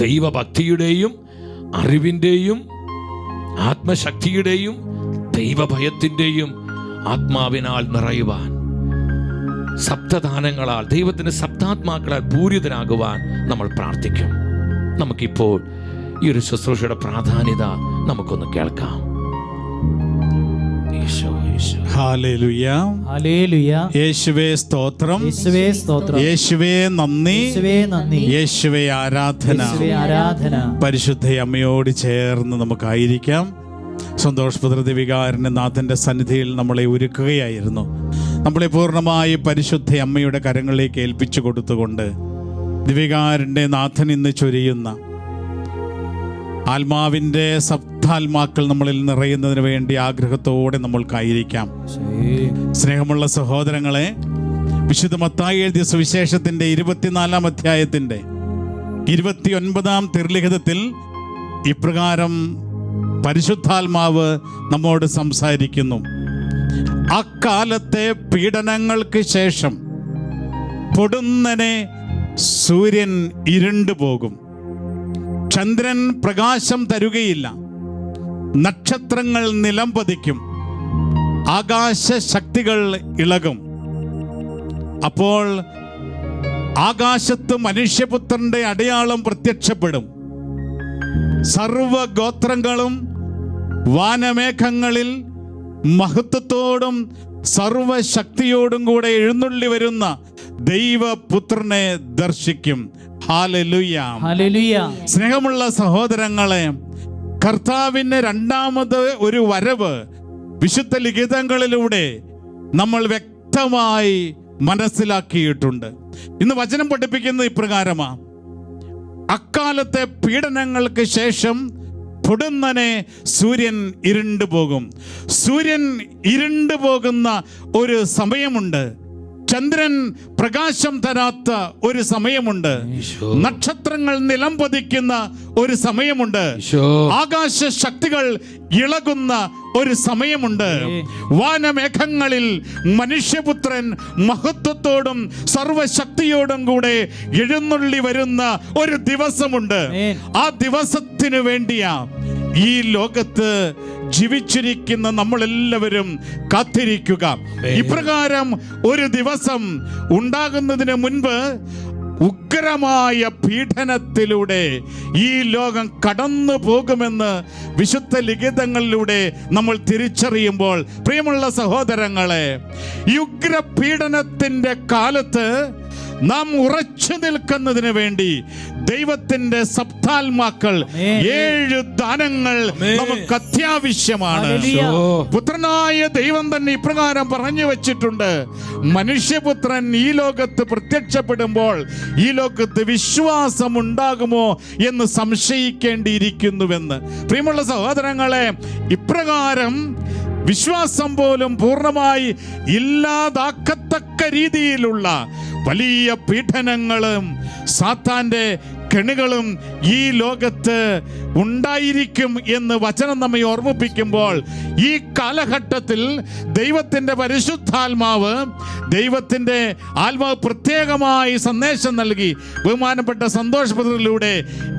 ദൈവഭക്തിയുടെയും അറിവിൻ്റെയും ആത്മശക്തിയുടെയും ദൈവഭയത്തിൻ്റെയും ആത്മാവിനാൽ നിറയുവാൻ, സപ്തദാനങ്ങളാൽ ദൈവത്തിന്റെ സപ്താത്മാക്കളാൽ പൂരിതരാകുവാൻ നമ്മൾ പ്രാർത്ഥിക്കും. നമുക്കിപ്പോൾ ഈ ഒരു ശുശ്രൂഷയുടെ പ്രാധാന്യത നമുക്കൊന്ന് കേൾക്കാം. Hallelujah, hallelujah. യേശുവേ സ്തോത്രം, യേശുവേ സ്തോത്രം, യേശുവേ നന്ദി, യേശുവേ നന്ദി, യേശുവേ ആരാധന. യേശുവേ ആരാധന. പരിശുദ്ധ അമ്മയോട് ചേർന്ന് നമുക്കായിരിക്കാം. സന്തോഷ് പുത്രദിവികാരൻ്റെ നാഥൻ്റെ സന്നിധിയിൽ നമ്മളെ ഒരുക്കുകയായിരുന്നു. നമ്മളെ പൂർണ്ണമായി പരിശുദ്ധ അമ്മയുടെ കരങ്ങളിലേക്ക് ഏൽപ്പിച്ചു കൊടുത്തുകൊണ്ട് ദിവികാരൻ്റെ നാഥൻ ഇന്ന് ചൊരിയുന്ന ആത്മാവിൻ്റെ സപ്താത്മാക്കൾ നമ്മളിൽ നിറയുന്നതിന് വേണ്ടി ആഗ്രഹത്തോടെ നമ്മൾക്കായിരിക്കാം. സ്നേഹമുള്ള സഹോദരങ്ങളെ, വിശുദ്ധ മത്തായി എഴുതിയ സുവിശേഷത്തിൻ്റെ 24-ാം അധ്യായത്തിൻ്റെ 29-ാം തിരുലിഖിതത്തിൽ ഇപ്രകാരം പരിശുദ്ധാത്മാവ് നമ്മോട് സംസാരിക്കുന്നു. അക്കാലത്തെ പീഡനങ്ങൾക്ക് ശേഷം പൊടുന്നനെ സൂര്യൻ ഇരുണ്ടുപോകും, ചന്ദ്രൻ പ്രകാശം തരുകയില്ല, നക്ഷത്രങ്ങൾ നിലംപതിക്കും, ആകാശ ശക്തികൾ ഇളകും. അപ്പോൾ ആകാശത്ത് മനുഷ്യപുത്രന്റെ അടയാളം പ്രത്യക്ഷപ്പെടും. സർവഗോത്രങ്ങളും വാനമേഘങ്ങളിൽ മഹത്വത്തോടും സർവശക്തിയോടും കൂടെ എഴുന്നള്ളി വരുന്ന ദൈവപുത്രനെ ദർശിക്കും. Hallelujah, hallelujah. സ്നേഹമുള്ള സഹോദരങ്ങളെ, കർത്താവിൻ്റെ രണ്ടാമത് ഒരു വരവ് വിശുദ്ധ ലിഖിതങ്ങളിലൂടെ നമ്മൾ വ്യക്തമായി മനസ്സിലാക്കിയിട്ടുണ്ട്. ഇന്ന് വചനം പഠിപ്പിക്കുന്നത് ഇപ്രകാരമാണ്: അക്കാലത്തെ പീഡനങ്ങൾക്ക് ശേഷം പൊടുന്നനെ സൂര്യൻ ഇരുണ്ടു പോകും. സൂര്യൻ ഇരുണ്ടു പോകുന്ന ഒരു സമയമുണ്ട്. ചന്ദ്രൻ പ്രകാശം തരാത്ത ഒരു സമയമുണ്ട്. നക്ഷത്രങ്ങൾ നിലംപതിക്കുന്ന ഒരു സമയമുണ്ട്. ആകാശ ശക്തികൾ ഇളകുന്ന ഒരു സമയമുണ്ട്. വാനമേഘങ്ങളിൽ മനുഷ്യപുത്രൻ മഹത്വത്തോടും സർവശക്തിയോടും കൂടെ എഴുന്നള്ളി വരുന്ന ഒരു ദിവസമുണ്ട്. ആ ദിവസത്തിനു വേണ്ടിയാ ഈ ലോകത്ത് ജീവിച്ചിരിക്കുന്ന നമ്മളെല്ലാവരും കാത്തിരിക്കുക. ഇപ്രകാരം ഒരു ദിവസം ഉണ്ടാകുന്നതിന് മുൻപ് ഉഗ്രമായ പീഡനത്തിലൂടെ ഈ ലോകം കടന്നു പോകുമെന്ന് വിശുദ്ധ ലിഖിതങ്ങളിലൂടെ നമ്മൾ തിരിച്ചറിയുമ്പോൾ, പ്രിയമുള്ള സഹോദരങ്ങളെ, ഈ ഉഗ്രപീഡനത്തിന്റെ കാലത്ത് നാം ഉറച്ചു നിൽക്കുന്നതിന് വേണ്ടി ദൈവത്തിന്റെ സപ്താത്മാക്കൾ 7 ദാനങ്ങൾ നമുക്ക് അത്യാവശ്യമാണ്. പുത്രനായ ദൈവം തന്നെ ഇപ്രകാരം പറഞ്ഞു വച്ചിട്ടുണ്ട്: മനുഷ്യപുത്രൻ ഈ ലോകത്ത് പ്രത്യക്ഷപ്പെടുമ്പോൾ ഈ ലോകത്ത് വിശ്വാസം ഉണ്ടാകുമോ എന്ന് സംശയിക്കേണ്ടിയിരിക്കുന്നുവെന്ന്. പ്രിയമുള്ള സഹോദരങ്ങളെ, ഇപ്രകാരം വിശ്വാസം പോലും പൂർണ്ണമായി ഇല്ലാതാക്കത്തക്ക രീതിയിലുള്ള വലിയ പീഡനങ്ങളും സാത്താന്റെ കെണികളും ഈ ലോകത്ത് ഉണ്ടായിരിക്കും എന്ന് വചനം നമ്മെ ഓർമ്മിപ്പിക്കുമ്പോൾ, ഈ കാലഘട്ടത്തിൽ ദൈവത്തിൻ്റെ പരിശുദ്ധാത്മാവ്, ദൈവത്തിൻ്റെ ആത്മാവ് പ്രത്യേകമായി സന്ദേശം നൽകി ബഹുമാനപ്പെട്ട സന്തോഷ് ബ്രദറിലൂടെ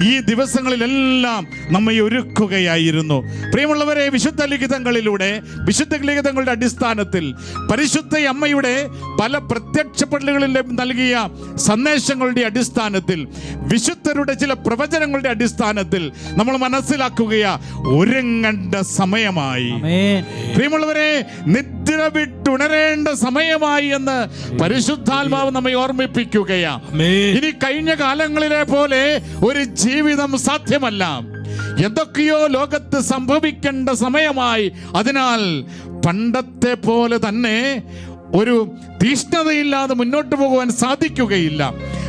ഈ ദിവസങ്ങളിലെല്ലാം നമ്മെ ഒരുക്കുകയായിരുന്നു. പ്രിയമുള്ളവരെ, വിശുദ്ധ ലിഖിതങ്ങളിലൂടെ, വിശുദ്ധ ലിഖിതങ്ങളുടെ അടിസ്ഥാനത്തിൽ, പരിശുദ്ധ അമ്മയുടെ പല പ്രത്യക്ഷപ്പെടലുകളിൽ നൽകിയ സന്ദേശങ്ങളുടെ അടിസ്ഥാനത്തിൽ, വിശുദ്ധരുടെ ചില പ്രവചനങ്ങളുടെ അടിസ്ഥാനത്തിൽ നമ്മൾ മനസ്സിലാക്കുകയാ, ഒരുങ്ങേണ്ട സമയമായി. പ്രിയമുള്ളവരെ, നിദ്ര വിട്ടുണരേണ്ട സമയമായി എന്ന് പരിശുദ്ധാത്മാവ് നമ്മെ ഓർമ്മിപ്പിക്കുകയാ. ഇനി കഴിഞ്ഞ കാലങ്ങളിലെ പോലെ ഒരു ജീവിതം സാധ്യമല്ല. എന്തൊക്കെയോ ലോകത്ത് സംഭവിക്കേണ്ട സമയമായി. അതിനാൽ പണ്ടത്തെ പോലെ തന്നെ ഒരു തീഷ്ണതയില്ലാതെ മുന്നോട്ട് പോകുവാൻ സാധിക്കുകയില്ല.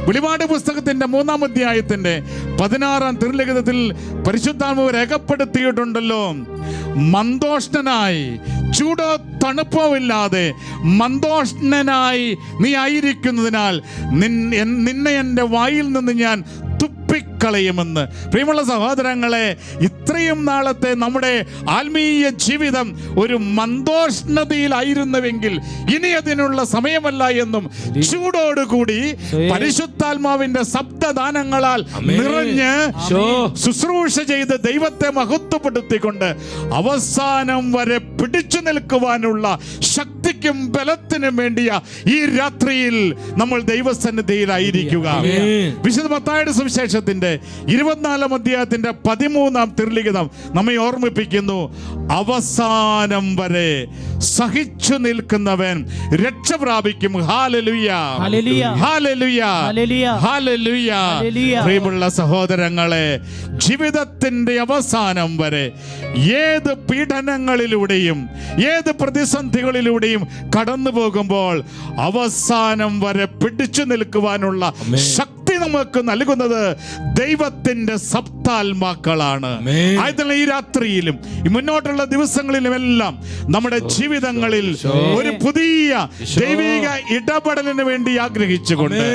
വെളിപാട് പുസ്തകത്തിന്റെ 3-ാം അധ്യായത്തിന്റെ 16-ാം തിരുലിഖിതത്തിൽ പരിശുദ്ധാത്മാവ് രേഖപ്പെടുത്തിയിട്ടുണ്ടല്ലോ: മന്ദോഷ്ണനായി, ചൂടോ തണുപ്പോ ഇല്ലാതെ മന്ദോഷ്ണനായി നീ ആയിരിക്കുന്നതിനാൽ നിന്നെ എൻ്റെ വായിൽ നിന്ന് ഞാൻ തുപ്പിക്കളയുമെന്ന്. പ്രിയമുള്ള സഹോദരങ്ങളെ, ഇത്രയും നാളത്തെ നമ്മുടെ ആത്മീയ ജീവിതം ഒരു മന്ദോഷ്ണതയിലായിരുന്നുവെങ്കിൽ ഇനി അതിനുള്ള സമയമല്ല എന്നും ചൂടോടുകൂടി പരിശുദ്ധാത്മാവിന്റെ ശബ്ദദാനങ്ങളാൽ നിറഞ്ഞ് ശുശ്രൂഷ ചെയ്ത് ദൈവത്തെ മഹത്വപ്പെടുത്തിക്കൊണ്ട് അവസാനം വരെ പിടിച്ചു നിൽക്കുവാനുള്ള ശക്തിക്കും ബലത്തിനും വേണ്ടിയ ഈ രാത്രിയിൽ നമ്മൾ ദൈവസന്നിധിയിലായിരിക്കുക. വിശുദ്ധ മത്തായിയുടെ സുവിശേഷത്തിന്റെ 24 അധ്യായത്തിന്റെ 13 തിരുലിഖിതം നമ്മെ ഓർമ്മിപ്പിക്കുന്നു, അവസാനം വരെ സഹിച്ചു നിൽക്കുന്നവൻ രക്ഷ പ്രാപിക്കും. ഹല്ലേലൂയ, ഹല്ലേലൂയ, ഹല്ലേലൂയ, ഹല്ലേലൂയ, ഹല്ലേലൂയ. ഹല്ലേലൂയ. പ്രിയമുള്ള സഹോദരങ്ങളെ, ജീവിതത്തിന്റെ അവസാനം വരെ ഏത് പീഡനങ്ങളിലൂടെയും ഏത് പ്രതിസന്ധികളിലൂടെയും കടന്നു പോകുമ്പോൾ അവസാനം വരെ പിടിച്ചു നിൽക്കുവാനുള്ള ശക്തി നമുക്ക് നൽകുന്നത് ദൈവത്തിന്റെ സപ്താത്മാക്കളാണ്. ആയതിനാൽ ഈ രാത്രിയിലും ഈ മുന്നോട്ടുള്ള ദിവസങ്ങളിലുമെല്ലാം നമ്മുടെ ജീവിതങ്ങളിൽ ഒരു പുതിയ ദൈവിക ഇടപെടലിന് വേണ്ടി ആഗ്രഹിച്ചുകൊണ്ട്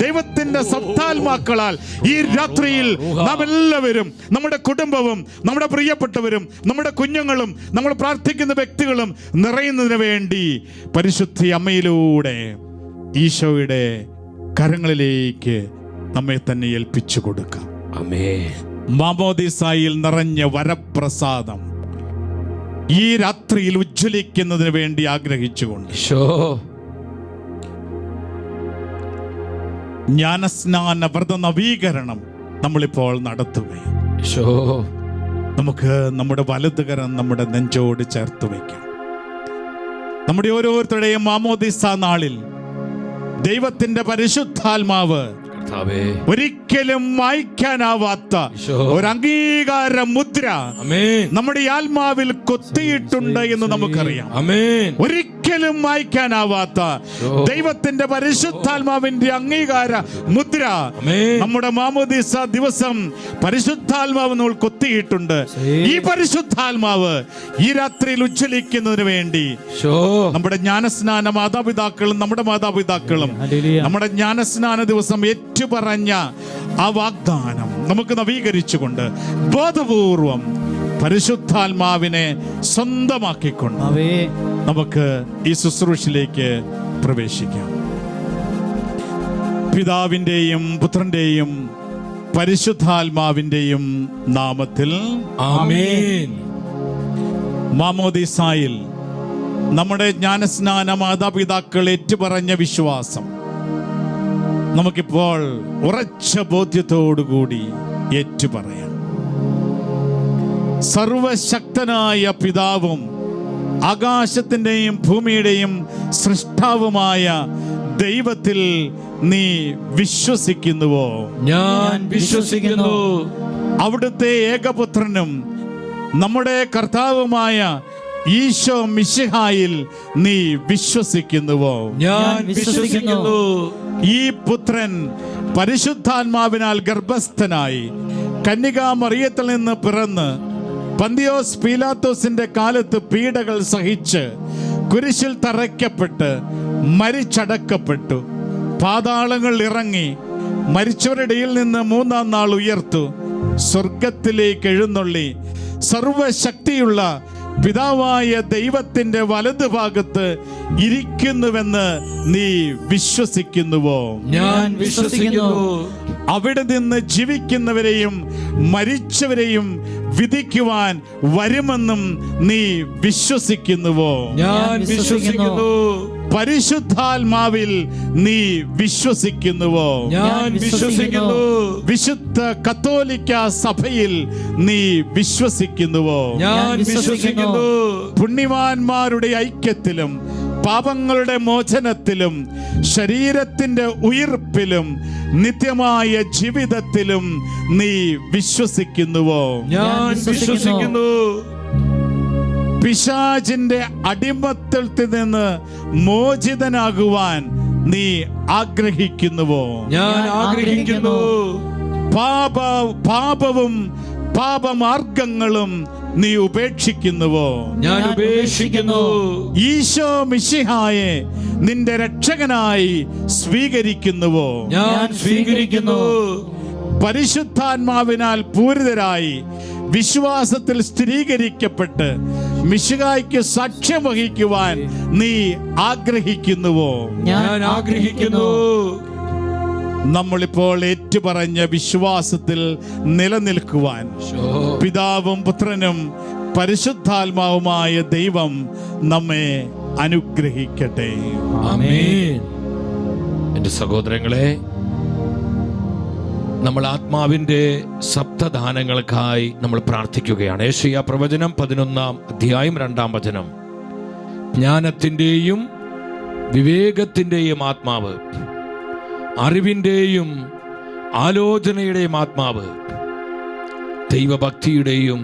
ദൈവത്തിന്റെ സപ്താത്മാക്കളാൽ ഈ രാത്രിയിൽ നാം എല്ലാവരും, നമ്മുടെ കുടുംബവും നമ്മുടെ പ്രിയപ്പെട്ടവരും നമ്മുടെ കുഞ്ഞുങ്ങളും നമ്മൾ പ്രാർത്ഥിക്കുന്ന വ്യക്തികളും നിറയുന്നതിന് വേണ്ടി പരിശുദ്ധ അമ്മയിലൂടെ ഈശോയുടെ കരങ്ങളിലേക്ക് നമ്മെ തന്നെ ഏൽപ്പിച്ചു കൊടുക്കാം. മാമോദീസായിൽ നിറഞ്ഞ വരപ്രസാദം ഈ രാത്രിയിൽ ഉജ്ജ്വലിക്കുന്നതിന് വേണ്ടി ആഗ്രഹിച്ചുകൊണ്ട് ജ്ഞാനസ്നാന വ്രത നവീകരണം നമ്മളിപ്പോൾ നടത്തുകയാണ്. നമുക്ക് നമ്മുടെ വലതുകരം നമ്മുടെ നെഞ്ചോട് ചേർത്ത് വയ്ക്കാം. നമ്മുടെ ഓരോരുത്തരുടെയും മാമോദീസ നാളിൽ ദൈവത്തിന്റെ പരിശുദ്ധാത്മാവ് ഒരിക്കലും മായ്ക്കാനാവാത്ത ഒരു അംഗീകാര മുദ്ര നമ്മുടെ ആത്മാവിൽ കൊത്തിയിട്ടുണ്ട് എന്ന് നമുക്കറിയാം. ഒരിക്കലും മായ്ക്കാനാവാത്ത ദൈവത്തിന്റെ പരിശുദ്ധാത്മാവിന്റെ അംഗീകാര മുദ്ര നമ്മുടെ മാമോദീസ ദിവസം പരിശുദ്ധാത്മാവ് നമ്മൾ കൊത്തിയിട്ടുണ്ട്. ഈ പരിശുദ്ധാത്മാവ് ഈ രാത്രിയിൽ ഉജ്ജ്വലിക്കുന്നതിന് വേണ്ടി നമ്മുടെ ജ്ഞാനസ്നാന മാതാപിതാക്കളും നമ്മുടെ മാതാപിതാക്കളും നമ്മുടെ ജ്ഞാനസ്നാന ദിവസം പറഞ്ഞ ആ വാഗ്ദാനം നമുക്ക് നവീകരിച്ചുകൊണ്ട് ബോധപൂർവം പരിശുദ്ധാത്മാവിനെ സ്വന്തമാക്കിക്കൊണ്ട് നമുക്ക് ഈ ശുശ്രൂഷയിലേക്ക് പ്രവേശിക്കാം. പിതാവിന്റെയും പുത്രന്റെയും പരിശുദ്ധാത്മാവിന്റെയും നാമത്തിൽ ആമേൻ. മാമോദീസായിൽ നമ്മുടെ ജ്ഞാനസ്നാന മാതാപിതാക്കൾ ഏറ്റുപറഞ്ഞ വിശ്വാസം നമുക്കിപ്പോൾ ഉറച്ച ബോധ്യത്തോടുകൂടി ഏറ്റുപറയാം. സർവശക്തനായ പിതാവും ആകാശത്തിന്റെയും ഭൂമിയുടെയും സൃഷ്ടാവുമായ ദൈവത്തിൽ നീ വിശ്വസിക്കുന്നുവോ? ഞാൻ വിശ്വസിക്കുന്നു. അവിടുത്തെ ഏകപുത്രനും നമ്മുടെ കർത്താവുമായ ഈശോ മിശിഹായിൽ നീ വിശ്വസിക്കുന്നുവോ? ഞാൻ വിശ്വസിക്കുന്നു. ഈ പുത്രൻ പരിശുദ്ധാത്മാവിനാൽ ഗർഭസ്ഥനായി കന്യകാ മറിയത്തിൽ നിന്ന് പിറന്ന് പന്തിയോസ് പീലാത്തോസിന്റെ കാലത്ത് പീഡകൾ സഹിച്ച് കുരിശിൽ തറയ്ക്കപ്പെട്ട് മരിച്ചടക്കപ്പെട്ടു, പാതാളങ്ങൾ ഇറങ്ങി മരിച്ചവരുടെ ഇടയിൽ നിന്ന് 3-ാം നാൾ ഉയർത്തു, സ്വർഗത്തിലേക്ക് എഴുന്നള്ളി സർവശക്തിയുള്ള പിതാവായ ദൈവത്തിന്റെ വലതുഭാഗത്ത് ഇരിക്കുന്നുവെന്ന് നീ വിശ്വസിക്കുന്നുവോ? ഞാൻ വിശ്വസിക്കുന്നു. അവിടെ നിന്ന് ജീവിക്കുന്നവരെയും മരിച്ചവരെയും വിധിക്കുവാൻ വരുമെന്നും നീ വിശ്വസിക്കുന്നുവോ? ഞാൻ വിശ്വസിക്കുന്നു. പരിശുദ്ധാത്മാവിൽ നീ വിശ്വസിക്കുന്നുവോ? ഞാൻ വിശ്വസിക്കുന്നു. വിശുദ്ധ കത്തോലിക്ക സഭയിൽ നീ വിശ്വസിക്കുന്നുവോ? ഞാൻ വിശ്വസിക്കുന്നു. പുണ്യവാന്മാരുടെ ഐക്യത്തിലും പാപങ്ങളുടെ മോചനത്തിലും ശരീരത്തിന്റെ ഉയിർപ്പിലും നിത്യമായ ജീവിതത്തിലും നീ വിശ്വസിക്കുന്നുവോ? ഞാൻ വിശ്വസിക്കുന്നു. പിശാചിന്റെ അടിമത്തത്തിൽ നിന്ന് മോചിതനാകുവാൻ നീ ആഗ്രഹിക്കുന്നുവോ? ഞാൻ ആഗ്രഹിക്കുന്നു. പാപവും പാപമാർഗങ്ങളും നീ ഉപേക്ഷിക്കുന്നുവോ? ഞാൻ ഉപേക്ഷിക്കുന്നു. ഈശോ മിശിഹായെ നിന്റെ രക്ഷകനായി സ്വീകരിക്കുന്നുവോ? ഞാൻ സ്വീകരിക്കുന്നു. പരിശുദ്ധാത്മാവിനാൽ പൂരിതരായി വിശ്വാസത്തിൽ സ്ഥിരീകരിക്കപ്പെട്ട് മിശിഹായ്ക്ക് സാക്ഷ്യം വഹിക്കുവാൻ നീ ആഗ്രഹിക്കുന്നുവോ? ഞാൻ ആഗ്രഹിക്കുന്നു. നമ്മളിപ്പോൾ ഏറ്റുപറഞ്ഞ വിശ്വാസത്തിൽ നിലനിൽക്കുവാൻ പിതാവും പുത്രനും പരിശുദ്ധാത്മാവുമായ ദൈവം നമ്മെ അനുഗ്രഹിക്കട്ടെ. ആമേൻ. എൻ്റെ സഹോദരങ്ങളെ, നമ്മൾ ആത്മാവിൻ്റെ സപ്തദാനങ്ങൾക്കായി നമ്മൾ പ്രാർത്ഥിക്കുകയാണ്. യെശയ്യാ പ്രവചനം 11-ാം അധ്യായം 2-ാം വചനം. ജ്ഞാനത്തിൻ്റെയും വിവേകത്തിൻ്റെയും ആത്മാവ്, അറിവിൻ്റെയും ആലോചനയുടെയും ആത്മാവ്, ദൈവഭക്തിയുടെയും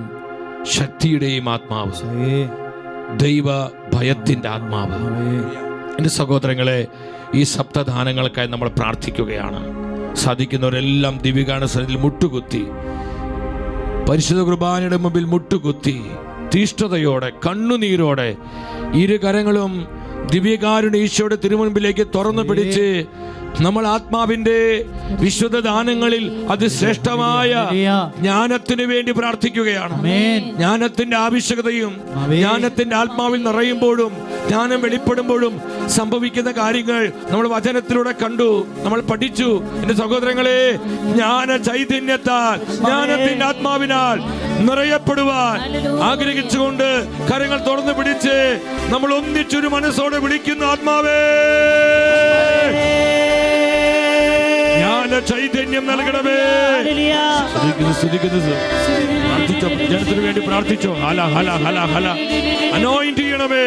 ശക്തിയുടെയും ആത്മാവ്, ദൈവ ഭയത്തിൻ്റെ ആത്മാവ്. എൻ്റെ സഹോദരങ്ങളെ, ഈ സപ്തദാനങ്ങൾക്കായി നമ്മൾ പ്രാർത്ഥിക്കുകയാണ്. സാധിക്കുന്നവരെല്ലാം ദിവ്യകാരുണ്യസന്നിധിയിൽ മുട്ടുകുത്തി, പരിശുദ്ധ കുർബാനയുടെ മുമ്പിൽ മുട്ടുകുത്തി, തീഷ്ണതയോടെ, കണ്ണുനീരോടെ ഇരു കരങ്ങളും ദിവ്യകാരുണ്യ ഈശോയുടെ തിരുമുൻപിലേക്ക് തുറന്നു പിടിച്ച് നമ്മൾ ആത്മാവിന്റെ വിശുദ്ധ ദാനങ്ങളിൽ അതിശ്രേഷ്ഠമായ ജ്ഞാനത്തിന് വേണ്ടി പ്രാർത്ഥിക്കുകയാണ്. ജ്ഞാനത്തിന്റെ ആവശ്യകതയും ജ്ഞാനത്തിന്റെ ആത്മാവിൽ നിറയുമ്പോഴും ജ്ഞാനം വെളിപ്പെടുമ്പോഴും സംഭവിക്കുന്ന കാര്യങ്ങൾ നമ്മൾ വചനത്തിലൂടെ കണ്ടു, നമ്മൾ പഠിച്ചു. എന്റെ സഹോദരങ്ങളെ, ജ്ഞാന ചൈതന്യത്താൽ, ജ്ഞാനത്തിന്റെ ആത്മാവിനാൽ നിറയപ്പെടുവാൻ ആഗ്രഹിച്ചുകൊണ്ട് കരങ്ങൾ തുറന്നു പിടിച്ച് നമ്മൾ ഒന്നിച്ചൊരു മനസ്സോടെ വിളിക്കുന്ന ആത്മാവേ, ജ്ഞാന ചൈതന്യം നൽകണമേ. പ്രാർത്ഥിച്ചോ, ജനത്തിനു വേണ്ടി പ്രാർത്ഥിച്ചോ. ഹല ഹല ഹല ഹല അനോയിന്റ് ചെയ്യണമേ.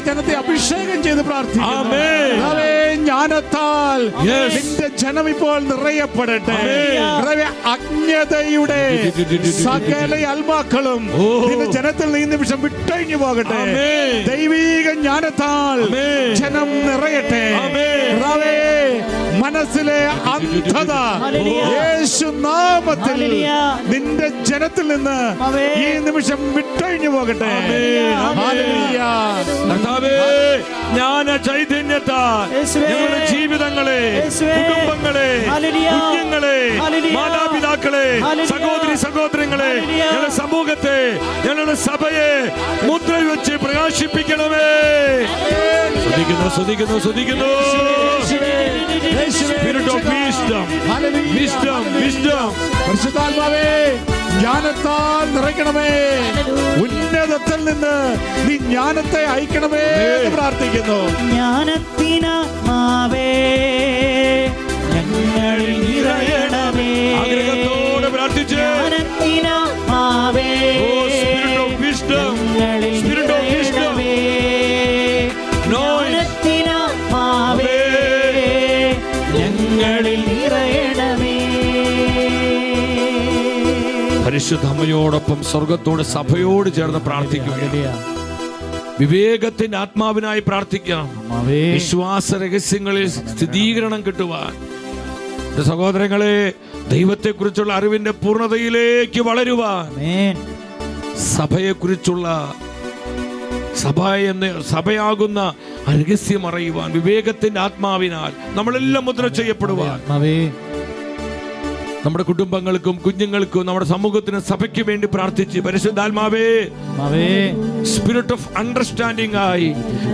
ജനത്തെ അഭിഷേകം ചെയ്ത് പ്രാർത്ഥിക്കുന്നു. ജ്ഞാനത്താൽ നിന്റെ ജനം ഇപ്പോൾ നിറയപ്പെടട്ടെ. അജ്ഞതയുടെ സകല ആത്മാക്കളും നിന്റെ ജനത്തിൽ ഈ നിമിഷം വിട്ടഴിഞ്ഞു പോകട്ടെ. ദൈവീക ജ്ഞാനത്താൽ ജനം നിറയട്ടെ. മനസ്സിലെ അന്ധത യേശുനാമത്തിൽ നിന്റെ ജനത്തിൽ നിന്ന് ഈ നിമിഷം വിട്ടഴിഞ്ഞു പോകട്ടെ. ജ്ഞാന ചൈതന്യത്താൽ ഞങ്ങളുടെ ജീവിതങ്ങളെ, കുടുംബങ്ങളെ, കുഞ്ഞുങ്ങളെ, മാതാപിതാക്കളെ, സഹോദരി സഹോദരങ്ങളെ, ഞങ്ങളുടെ സമൂഹത്തെ, ഞങ്ങളുടെ സഭയെ മുദ്ര വെച്ച് പ്രകാശിപ്പിക്കണമേ. ശ്രദ്ധിക്കുന്നു. Spirit of wisdom. പരിശുദ്ധാത്മാവേ, ജ്ഞാനത്താൽ നിറയ്ക്കണമേ. ഉന്നതത്തിൽ നിന്ന് നീ ജ്ഞാനത്തെ അയക്കണമേ എന്ന് പ്രാർത്ഥിക്കുന്നു. ജ്ഞാനത്തിനാത്മാവേ ഞങ്ങളിൽ നിറയണമേ. ആഗ്രഹത്തോടെ പ്രാർത്ഥിച്ച് ജ്ഞാനത്തിനാത്മാവേ Spirit of wisdom. ജ്ഞാനത്തിനാത്മാവേ ഞങ്ങളിൽ നിറയണമേ. പരിശുദ്ധ അമ്മയോടൊപ്പം സ്വർഗത്തോട് സഭയോട് ചേർന്ന് പ്രാർത്ഥിക്കുകയാണ്. വിവേകത്തിന്റെ ആത്മാവിനായി പ്രാർത്ഥിക്കാം. വിശ്വാസ രഹസ്യങ്ങളിൽ സ്ഥിരീകരണം കിട്ടുവാൻ, സഹോദരങ്ങളെ, ദൈവത്തെക്കുറിച്ചുള്ള അറിവിന്റെ പൂർണ്ണതയിലേക്ക് വളരുവാൻ, സഭയെക്കുറിച്ചുള്ള സഭയാകുന്ന രഹസ്യം അറിയുവാൻ, വിവേകത്തിന്റെ ആത്മാവിനാൽ നമ്മളെല്ലാം മുദ്ര ചെയ്യപ്പെടുവാൻ, നമ്മുടെ കുടുംബങ്ങൾക്കും കുഞ്ഞുങ്ങൾക്കും നമ്മുടെ സമൂഹത്തിനും സഭയ്ക്ക് വേണ്ടി പ്രാർത്ഥിച്ച് പരിശുദ്ധാത്മാവേ, സ്പിരിറ്റ് ഓഫ് അണ്ടർസ്റ്റാൻഡിംഗ് ആയി,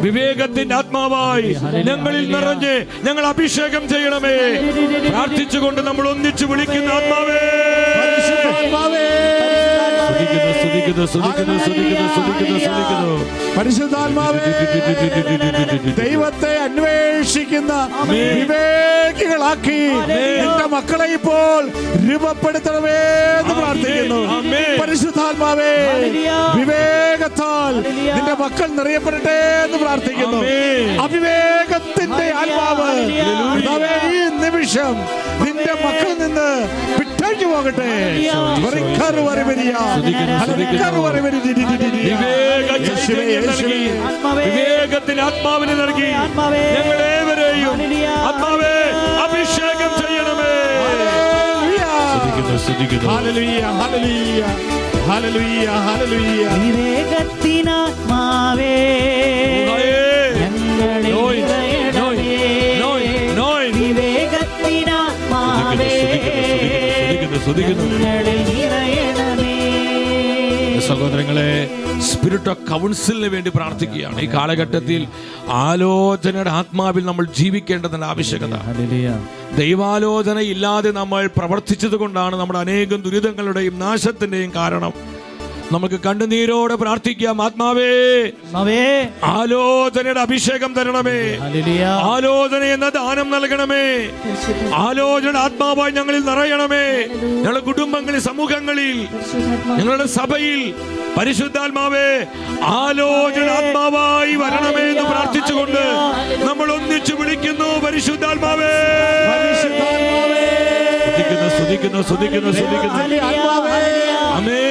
വിവേകത്തിന്റെ ആത്മാവായി ഞങ്ങളിൽ നിറഞ്ഞ് ഞങ്ങൾ അഭിഷേകം ചെയ്യണമേ. പ്രാർത്ഥിച്ചുകൊണ്ട് നമ്മൾ ഒന്നിച്ചു വിളിക്കുന്ന ആത്മാവേ, പരിശുദ്ധാത്മാവേ, ദൈവത്തെ അന്വേഷിക്കുന്ന വിവേകികളാക്കി നിന്റെ മക്കളെ ഇപ്പോൾ രൂപപ്പെടുത്തണമേ എന്ന് പ്രാർത്ഥിക്കുന്നു. പരിശുദ്ധാത്മാവേ, വിവേകത്താൽ നിന്റെ മക്കൾ നിറയപ്പെടട്ടെ എന്ന് പ്രാർത്ഥിക്കുന്നു. അവിവേകത്തിന്റെ ആത്മാവ് ഈ നിമിഷം നിന്റെ മക്കളിൽ നിന്ന് വിട്ടഴിഞ്ഞു പോകട്ടെ. വിവേകത്തിന് ആത്മാവിനെ നൽകി ഞങ്ങളേവരെയും ആത്മാവേ അഭിഷേകം ചെയ്യണമേ. വിവേകത്തിനാത്മാവേ സഹോദരങ്ങളെ, സ്പിരിറ്റ് ഓഫ് കൗൺസിലിന് വേണ്ടി പ്രാർത്ഥിക്കുകയാണ്. ഈ കാലഘട്ടത്തിൽ ആലോചനയുടെ ആത്മാവിൽ നമ്മൾ ജീവിക്കേണ്ടതിന്റെ ആവശ്യകത. ദൈവാലോചന ഇല്ലാതെ നമ്മൾ പ്രവർത്തിച്ചത് കൊണ്ടാണ് നമ്മുടെ അനേകം ദുരിതങ്ങളുടെയും നാശത്തിന്റെയും കാരണം. നമുക്ക് കണ്ണുനീരോടെ പ്രാർത്ഥിക്കാം. ആത്മാവേ, ആത്മാവേ, ആലോചനയുടെ അഭിഷേകം തരണമേ. ഹല്ലേലൂയ. ആലോചന എന്ന ദാനം നൽകണമേ. ആലോചന ആത്മാവായി ഞങ്ങളിൽ നിറയണമേ. ഞങ്ങളുടെ കുടുംബങ്ങളിൽ, സമൂഹങ്ങളിൽ, ഞങ്ങളുടെ സഭയിൽ പരിശുദ്ധാത്മാവേ ആലോചന ആത്മാവായി വരണമേ എന്ന് പ്രാർത്ഥിച്ചുകൊണ്ട് നമ്മൾ ഒന്നിച്ചു വിളിക്കുന്നു. പരിശുദ്ധാത്മാവേ, സ്തുതിക്കുന്നു, സ്തുതിക്കുന്നു, സ്തുതിക്കുന്നു.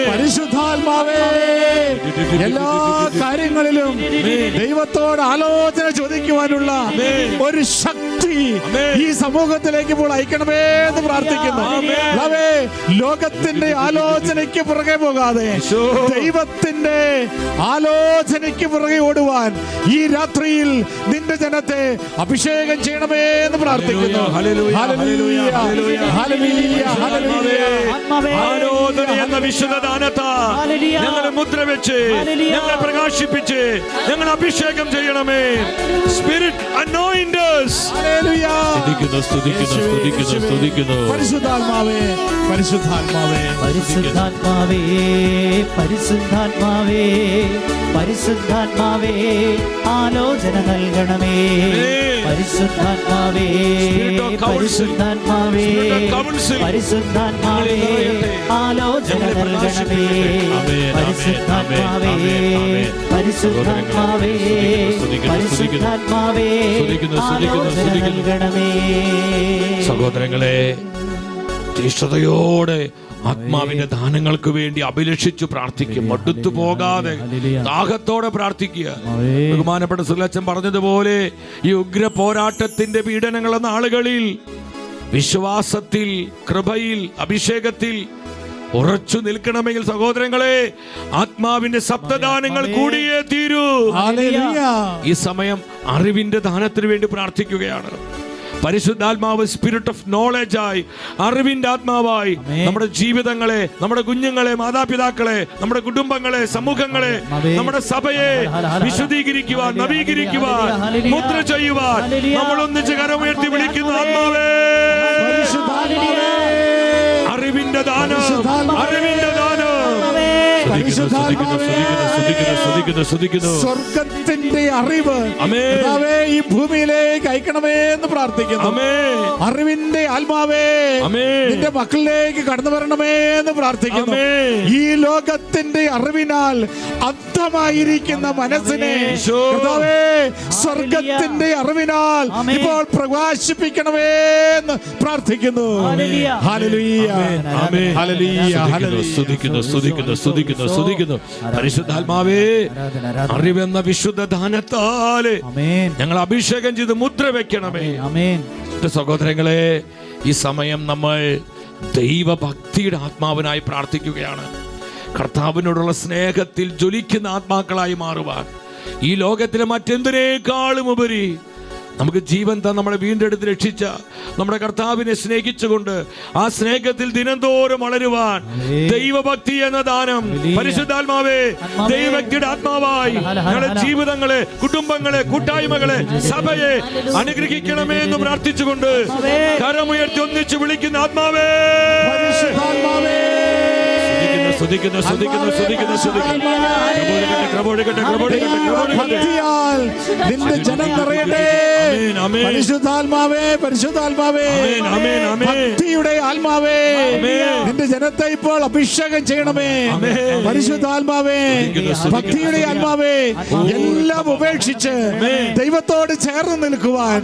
പരിശുദ്ധാത്മാവേ, എല്ലാ കാര്യങ്ങളിലും ദൈവത്തോട് ആലോചന ചോദിക്കുവാനുള്ള ഒരു ശക്തി ഈ സമൂഹത്തിലേക്ക് ഇപ്പോൾ അയക്കണമേ എന്ന് പ്രാർത്ഥിക്കുന്നു. ലോകത്തിന്റെ ആലോചനയ്ക്ക് പുറകെ പോകാതെ ദൈവത്തിന്റെ ആലോചനയ്ക്ക് പുറകെ ഓടുവാൻ ഈ രാത്രിയിൽ നിന്റെ ജനത്തെ അഭിഷേകം ചെയ്യണമേ എന്ന് പ്രാർത്ഥിക്കുന്നു. ആലോചന എന്ന വിശുദ്ധ ദാനത്താൽ ഞങ്ങളെ മുദ്ര വെച്ച്, ഞങ്ങളെ പ്രകാശിപ്പിച്ച്, ഞങ്ങൾ അഭിഷേകം ചെയ്യണമേ. Spirit anoint us. സ്തുതിക്കുന്നു, സ്തുതിക്കുന്നു, സ്തുതിക്കുന്നു, സ്തുതിക്കുന്നു. പരിശുദ്ധാത്മാവേ, പരിശുദ്ധാത്മാവേ, പരിശുദ്ധാത്മാവേ, പരിശുദ്ധാത്മാവേ, പരിശുദ്ധാത്മാവേ, ആലോചന നൽകണമേ. പരിശുദ്ധാത്മാവേ, പരിശുദ്ധാത്മാവേ, പരിശുദ്ധാത്മാവേ, ആലോചന നൽകണമേ. പരിശുദ്ധാത്മാവേ, പരിശുദ്ധാത്മാവേ, പരിശുദ്ധാത്മാവേ, ആലോചന നൽകണമേ. സഹോദരങ്ങളെ, തീഷ്ണതയോടെ ആത്മാവിന്റെ ദാനങ്ങൾക്ക് വേണ്ടി അഭിലഷിച്ചു പ്രാർത്ഥിക്കും. മടുത്തു പോകാതെ ദാഹത്തോടെ പ്രാർത്ഥിക്കുക. ബഹുമാനപ്പെട്ട സുലച്ചൻ പറഞ്ഞതുപോലെ ഈ ഉഗ്ര പോരാട്ടത്തിന്റെ പീഡനങ്ങൾ എന്ന നാളുകളിൽ വിശ്വാസത്തിൽ, കൃപയിൽ, അഭിഷേകത്തിൽ ഉറച്ചു നിൽക്കണമെങ്കിൽ സഹോദരങ്ങളെ ആത്മാവിന്റെ സപ്തദാനങ്ങൾ കൂടിയേ തീരൂ. ഈ സമയം അറിവിന്റെ ദാനത്തിന് വേണ്ടി പ്രാർത്ഥിക്കുകയാണ്. പരിശുദ്ധാത്മാവ് സ്പിരിറ്റ് ഓഫ് നോളജ് ആയി, അറിവിന്റെ ആത്മാവായി നമ്മുടെ ജീവിതങ്ങളെ, നമ്മുടെ കുഞ്ഞുങ്ങളെ, മാതാപിതാക്കളെ, നമ്മുടെ കുടുംബങ്ങളെ, സമൂഹങ്ങളെ, നമ്മുടെ സഭയെ വിശുദ്ധീകരിക്കുവാൻ, നവീകരിക്കുവാൻ, മുദ്ര ചെയ്യുവാൻ നമ്മൾ ഒന്നിച്ച് കരമുയർത്തി വിളിക്കുന്നു. ആത്മാവേ, അറിവിന്റെ ദാനം, അറിവിന്റെ ദാനം. സ്വർഗത്തിന്റെ അറിവ് ഈ ഭൂമിയിലേക്ക് അയക്കണമേ എന്ന് പ്രാർത്ഥിക്കുന്നു. അറിവിന്റെ ആത്മാവേ, നിന്റെ മക്കളിലേക്ക് കടന്നു വരണമേ എന്ന് പ്രാർത്ഥിക്കുന്നു. ഈ ലോകത്തിന്റെ അറിവിനാൽ അന്ധമായിരിക്കുന്ന മനസ്സിനെ സ്വർഗത്തിന്റെ അറിവിനാൽ ഇപ്പോൾ പ്രകാശിപ്പിക്കണമേ എന്ന് പ്രാർത്ഥിക്കുന്നു. ഹല്ലേലൂയ, ഹല്ലേലൂയ, ഹല്ലേലൂയ. പരിശുദ്ധാത്മാവേ, അറിവെന്ന വിശുദ്ധ ദാനത്താല് ഞങ്ങൾ അഭിഷേകം ചെയ്ത് മുദ്ര വെക്കണമേ. സഹോദരങ്ങളെ, ഈ സമയം നമ്മൾ ദൈവഭക്തിയുടെ ആത്മാവിനായി പ്രാർത്ഥിക്കുകയാണ്. കർത്താവിനോടുള്ള സ്നേഹത്തിൽ ജ്വലിക്കുന്ന ആത്മാക്കളായി മാറുവാൻ, ഈ ലോകത്തിലെ മറ്റെന്തിനേക്കാളും ഉപരി നമുക്ക് ജീവൻ തന്നെ നമ്മളെ വീണ്ടെടുത്ത് രക്ഷിച്ച നമ്മുടെ കർത്താവിനെ സ്നേഹിച്ചുകൊണ്ട് ആ സ്നേഹത്തിൽ ദിനംതോറും വളരുവാൻ ദൈവഭക്തി എന്ന ദാനം പരിശുദ്ധാത്മാവേ, ദൈവഭക്തിയുടെ ആത്മാവായി ഞങ്ങളുടെ ജീവിതങ്ങളെ, കുടുംബങ്ങളെ, കൂട്ടായ്മകളെ, സഭയെ അനുഗ്രഹിക്കണമേ എന്ന് പ്രാർത്ഥിച്ചുകൊണ്ട് കരമുയർത്തി ഒന്നിച്ച് വിളിക്കുന്ന ആത്മാവേ, സ്തുതിക്കുന്നു, സ്തുതിക്കുന്നു, സ്തുതിക്കുന്നു, സ്തുതിക്കുന്നു. നിന്റെ ജനം നിറയട്ടെ. പരിശുദ്ധാത്മാവേ, പരിശുദ്ധാത്മാവേ, ഭക്തിയുടെ ആത്മാവേ, നിന്റെ ജനത്തെ ഇപ്പോൾ അഭിഷേകം ചെയ്യണമേ. പരിശുദ്ധാത്മാവേ, ഭക്തിയുടെ ആത്മാവേ, എല്ലാം ഉപേക്ഷിച്ച് ദൈവത്തോട് ചേർന്ന് നിൽക്കുവാൻ,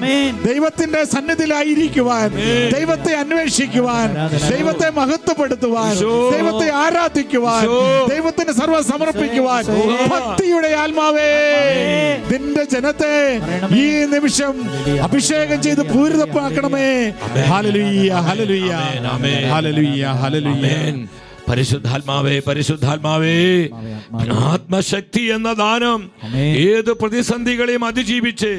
ദൈവത്തിന്റെ സന്നിധിയിലായിരിക്കുവാൻ, ദൈവത്തെ അന്വേഷിക്കുവാൻ, ദൈവത്തെ മഹത്വപ്പെടുത്തുവാൻ, ദൈവത്തെ ആരാധിക്കുവാൻ, ദൈവത്തിന് സർവ്വം സമർപ്പിക്കുവാൻ ഭക്തിയുടെ ആത്മാവേ, നിന്റെ ജനത്തെ ഈ നിമിഷം അഭിഷേകം ചെയ്ത് പൂരിതമാക്കണമേ. ഹല്ലേലൂയ, ഹല്ലേലൂയ, ഹല്ലേലൂയ, ഹല്ലേലൂയ. പരിശുദ്ധാത്മാവേ, പരിശുദ്ധാത്മാവേ, ആത്മശക്തി എന്ന ദാനം ഏത് പ്രതിസന്ധികളെയും അതിജീവിച്ച്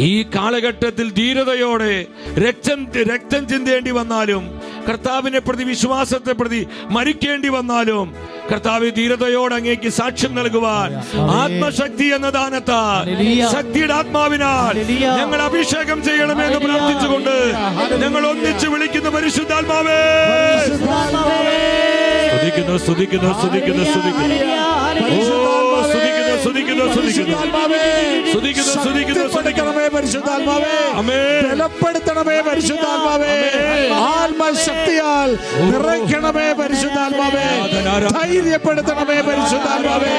ഈ കാലഘട്ടത്തിൽ ധീരതയോടെ രക്തം ചിന്തേണ്ടി വന്നാലും, കർത്താവിനെ പ്രതി, വിശ്വാസത്തെ പ്രതി മരിക്കേണ്ടി വന്നാലും കർത്താവ് ധീരതയോടെ അങ്ങേക്ക് സാക്ഷ്യം നൽകുവാൻ ആത്മശക്തി എന്ന ദാനത്താൽ, ശക്തിയുടെ ആത്മാവിനാൽ ഞങ്ങൾ അഭിഷേകം ചെയ്യണമെന്ന് പ്രാർത്ഥിച്ചുകൊണ്ട് ഞങ്ങൾ ഒന്നിച്ച് വിളിക്കുന്ന പരിശുദ്ധാത്മാവേ, സ്തുതിക്കുന്നു സ്തുതിക്കുന്നു സ്തുതിക്കുന്നു സ്തുതിക്കുന്നു ബലപ്പെടുത്തണമേ പരിശുദ്ധാത്മാവേ, ആത്മശക്തിയാൽ നിറയ്ക്കണമേ പരിശുദ്ധാത്മാവേ, ധൈര്യപ്പെടുത്തണമേ പരിശുദ്ധാത്മാവേ.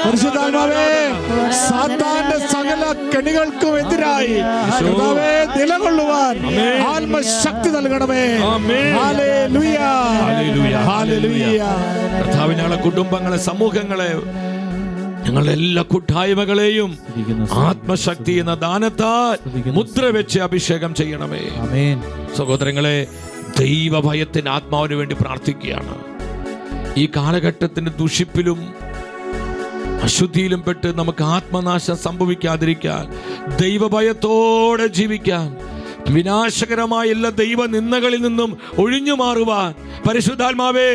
പരിശുദ്ധാത്മാവേ, സാത്താന്റെ സകല കെണികൾക്കും എതിരായി കർത്താവേ നിലകൊള്ളുവാൻ ആത്മശക്തി നൽകണമേ. Hallelujah, hallelujah. കർത്താവേ, ഞങ്ങളുടെ കുടുംബങ്ങളെ, സമൂഹങ്ങളെ, ഞങ്ങളുടെ എല്ലാ കൂട്ടായ്മകളെയും ആത്മശക്തി എന്ന ദാനത്താൽ മുദ്ര വെച്ച് അഭിഷേകം ചെയ്യണമേ. സഹോദരങ്ങളെ, ദൈവഭയത്തിന്റെ ആത്മാവിന് വേണ്ടി പ്രാർത്ഥിക്കുകയാണ്. ഈ കാലഘട്ടത്തിന്റെ ദുഷിപ്പിലും അശുദ്ധിയിലും പെട്ട് നമുക്ക് ആത്മനാശം സംഭവിക്കാതിരിക്കാൻ, ദൈവഭയത്തോടെ ജീവിക്കാൻ, വിനാശകരമായ എല്ലാ ദൈവ നിന്ദകളിൽ നിന്നും ഒഴിഞ്ഞു മാറുവാൻ പരിശുദ്ധാത്മാവേ,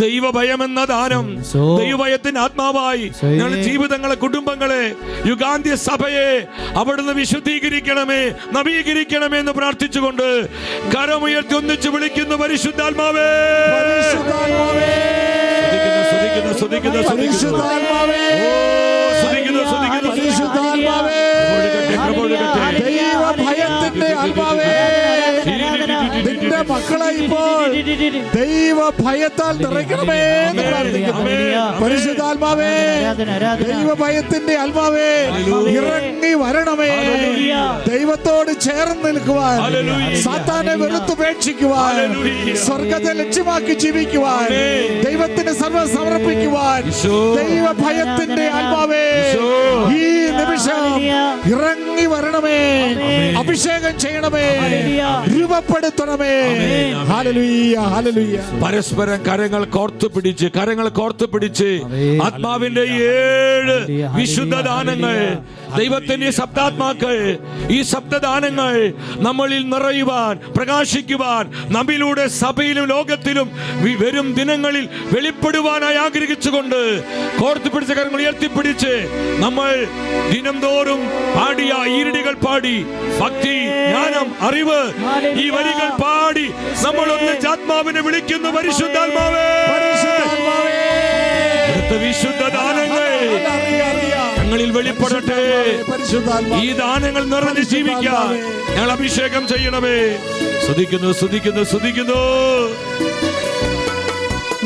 ദൈവഭയം എന്ന ദാനം, ദൈവഭയത്തിന്റെ ആത്മാവായി ഞങ്ങളുടെ ജീവിതങ്ങളെ, കുടുംബങ്ങളെ, യുഗാന്ത്യ സഭയെ അവിടുന്ന് വിശുദ്ധീകരിക്കണമേ, നവീകരിക്കണമേ എന്ന് പ്രാർത്ഥിച്ചുകൊണ്ട് കരമുയർത്തി ഒന്നിച്ച് വിളിക്കുന്നു പരിശുദ്ധാത്മാവേ. ദൈവഭയത്തിന്റെ ആത്മാവേ, നിന്റെ മക്കളെ ഇപ്പോൾ ദൈവഭയത്താൽ നിറയ്ക്കണമേ എന്ന് പ്രാർത്ഥിക്കുന്നു. പരിശുദ്ധാത്മാവേ, ദൈവഭയത്തിന്റെ ആത്മാവേ, ഇറങ്ങി വരണമേ. ദൈവത്തോട് ചേർന്ന് നിൽക്കുവാൻ, സാത്താനെ വെറുത്തുപേക്ഷിക്കുവാൻ, സ്വർഗത്തെ ലക്ഷ്യമാക്കി ജീവിക്കുവാൻ, ദൈവത്തിന് സർവ്വം സമർപ്പിക്കുവാൻ ദൈവഭയത്തിന്റെ ആത്മാവേ ഈ നിമിഷം ഇറങ്ങി വരണമേ. അഭിഷേകം ചെയ്യണമേ, രൂപപ്പെടുത്തണമേ. Hallelujah, hallelujah. പരസ്പരം കരങ്ങൾ കോർത്തു പിടിച്ച് ആത്മാവിന്റെ 7 വിശുദ്ധ ദാനങ്ങൾ, ദൈവത്തിന്റെ ശബ്ദാത്മാക്കൾ, ഈ ശബ്ദദാനങ്ങൾ നമ്മളിൽ നിറയുവാൻ, പ്രകാശിക്കുവാൻ, നമ്മിലൂടെ സഭയിലും ലോകത്തിലും വരും ദിനങ്ങളിൽ വെളിപ്പെടുവാനായി ആഗ്രഹിച്ചുകൊണ്ട് കോർത്തു പിടിച്ച കരങ്ങൾ ഉയർത്തിപ്പിടിച്ച് നമ്മൾ ദിനം തോറും പാടിയ ഈരടികൾ പാടി, ഭക്തി, ജ്ഞാനം, അറിവ്, ഈ വരികൾ പാടി നമ്മൾ ഒന്നിച്ച് ആത്മാവിനെ വിളിക്കുന്നു. പരിശുദ്ധാത്മാവേ, വിശുദ്ധ ദാനങ്ങൾ ഞങ്ങളിൽ വെളിപ്പെടട്ടെ. ഈ ദാനങ്ങൾ നിറഞ്ഞ് ജീവിക്കാൻ ഞങ്ങൾ അഭിഷേകം ചെയ്യണമേ. സ്തുതിക്കുന്നു സ്തുതിക്കുന്നു സ്തുതിക്കുന്നു.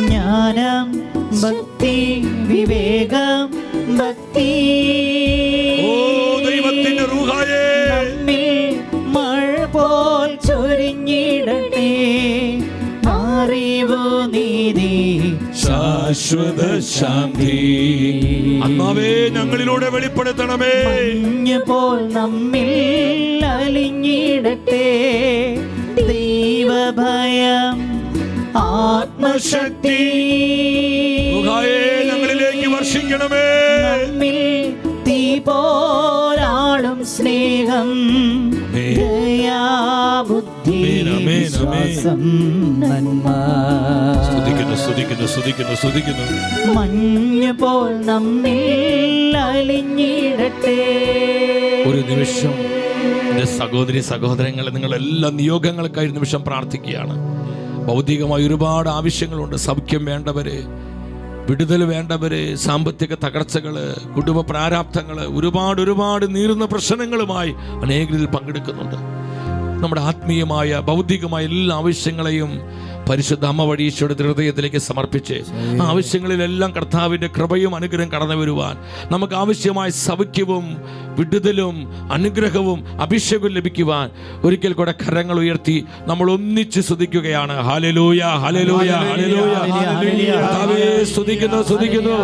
ജ്ഞാനം, ഭക്തി, വിവേകം, ഭക്തി, ഓ ദൈവത്തിന്റെ റൂഹായേ, മഴ പോൽ ചൊരിഞ്ഞിടട്ടെ. അറിവു, നീതി, ശാശ്വത ശാന്തി ആത്മാവേ ഞങ്ങളിലൂടെ വെളിപ്പെടുത്തണമേ. മഞ്ഞ് പോൽ നമ്മിൽ അലിഞ്ഞിടട്ടെ. ദൈവഭയം, ആത്മശക്തി റൂഹായേ ഞങ്ങളിലേക്ക് വർഷിക്കണമേ. നമ്മിൽ തീ പോലാളും സ്നേഹം, ദയാ, ബുദ്ധി, വിശ്വാസം, നന്മ. സ്തുതിക്കുന്നു സ്തുതിക്കുന്നു സ്തുതിക്കുന്നു സ്തുതിക്കുന്നു. മഞ്ഞ് പോൽ നമ്മിൽ അലിഞ്ഞിടട്ടെ. ഒരു നിമിഷം എൻ്റെ സഹോദരി സഹോദരങ്ങളെ, നിങ്ങളെല്ലാ നിയോഗങ്ങൾക്കായി നിമിഷം പ്രാർത്ഥിക്കുകയാണ്. ഭൗതികമായി ഒരുപാട് ആവശ്യങ്ങളുണ്ട്. സൗഖ്യം വേണ്ടവര്, വിടുതൽ വേണ്ടവര്, സാമ്പത്തിക തകർച്ചകള്, കുടുംബ പ്രാരാബ്ധങ്ങള്, ഒരുപാട് നീറുന്ന പ്രശ്നങ്ങളുമായി അനേകരിൽ പങ്കെടുക്കുന്നുണ്ട്. നമ്മുടെ ആത്മീയമായ ഭൗതികമായ എല്ലാ ആവശ്യങ്ങളെയും പരിശുദ്ധ അമ്മ വഴി ഈശോയുടെ ഹൃദയത്തിലേക്ക് സമർപ്പിച്ച് ആ ആവശ്യങ്ങളിലെല്ലാം കർത്താവിൻ്റെ കൃപയും അനുഗ്രഹം കടന്നു വരുവാൻ, നമുക്ക് ആവശ്യമായ സൗഖ്യവും വിടുതലും അനുഗ്രഹവും അഭിഷേകവും ലഭിക്കുവാൻ ഒരിക്കൽ കൂടെ കരങ്ങൾ ഉയർത്തി നമ്മൾ ഒന്നിച്ച് സ്തുതിക്കുകയാണ്. ഹല്ലേലൂയ, ഹല്ലേലൂയ, ഹല്ലേലൂയ. കർത്താവേ, സ്തുതിക്കുന്നു സ്തുതിക്കുന്നു.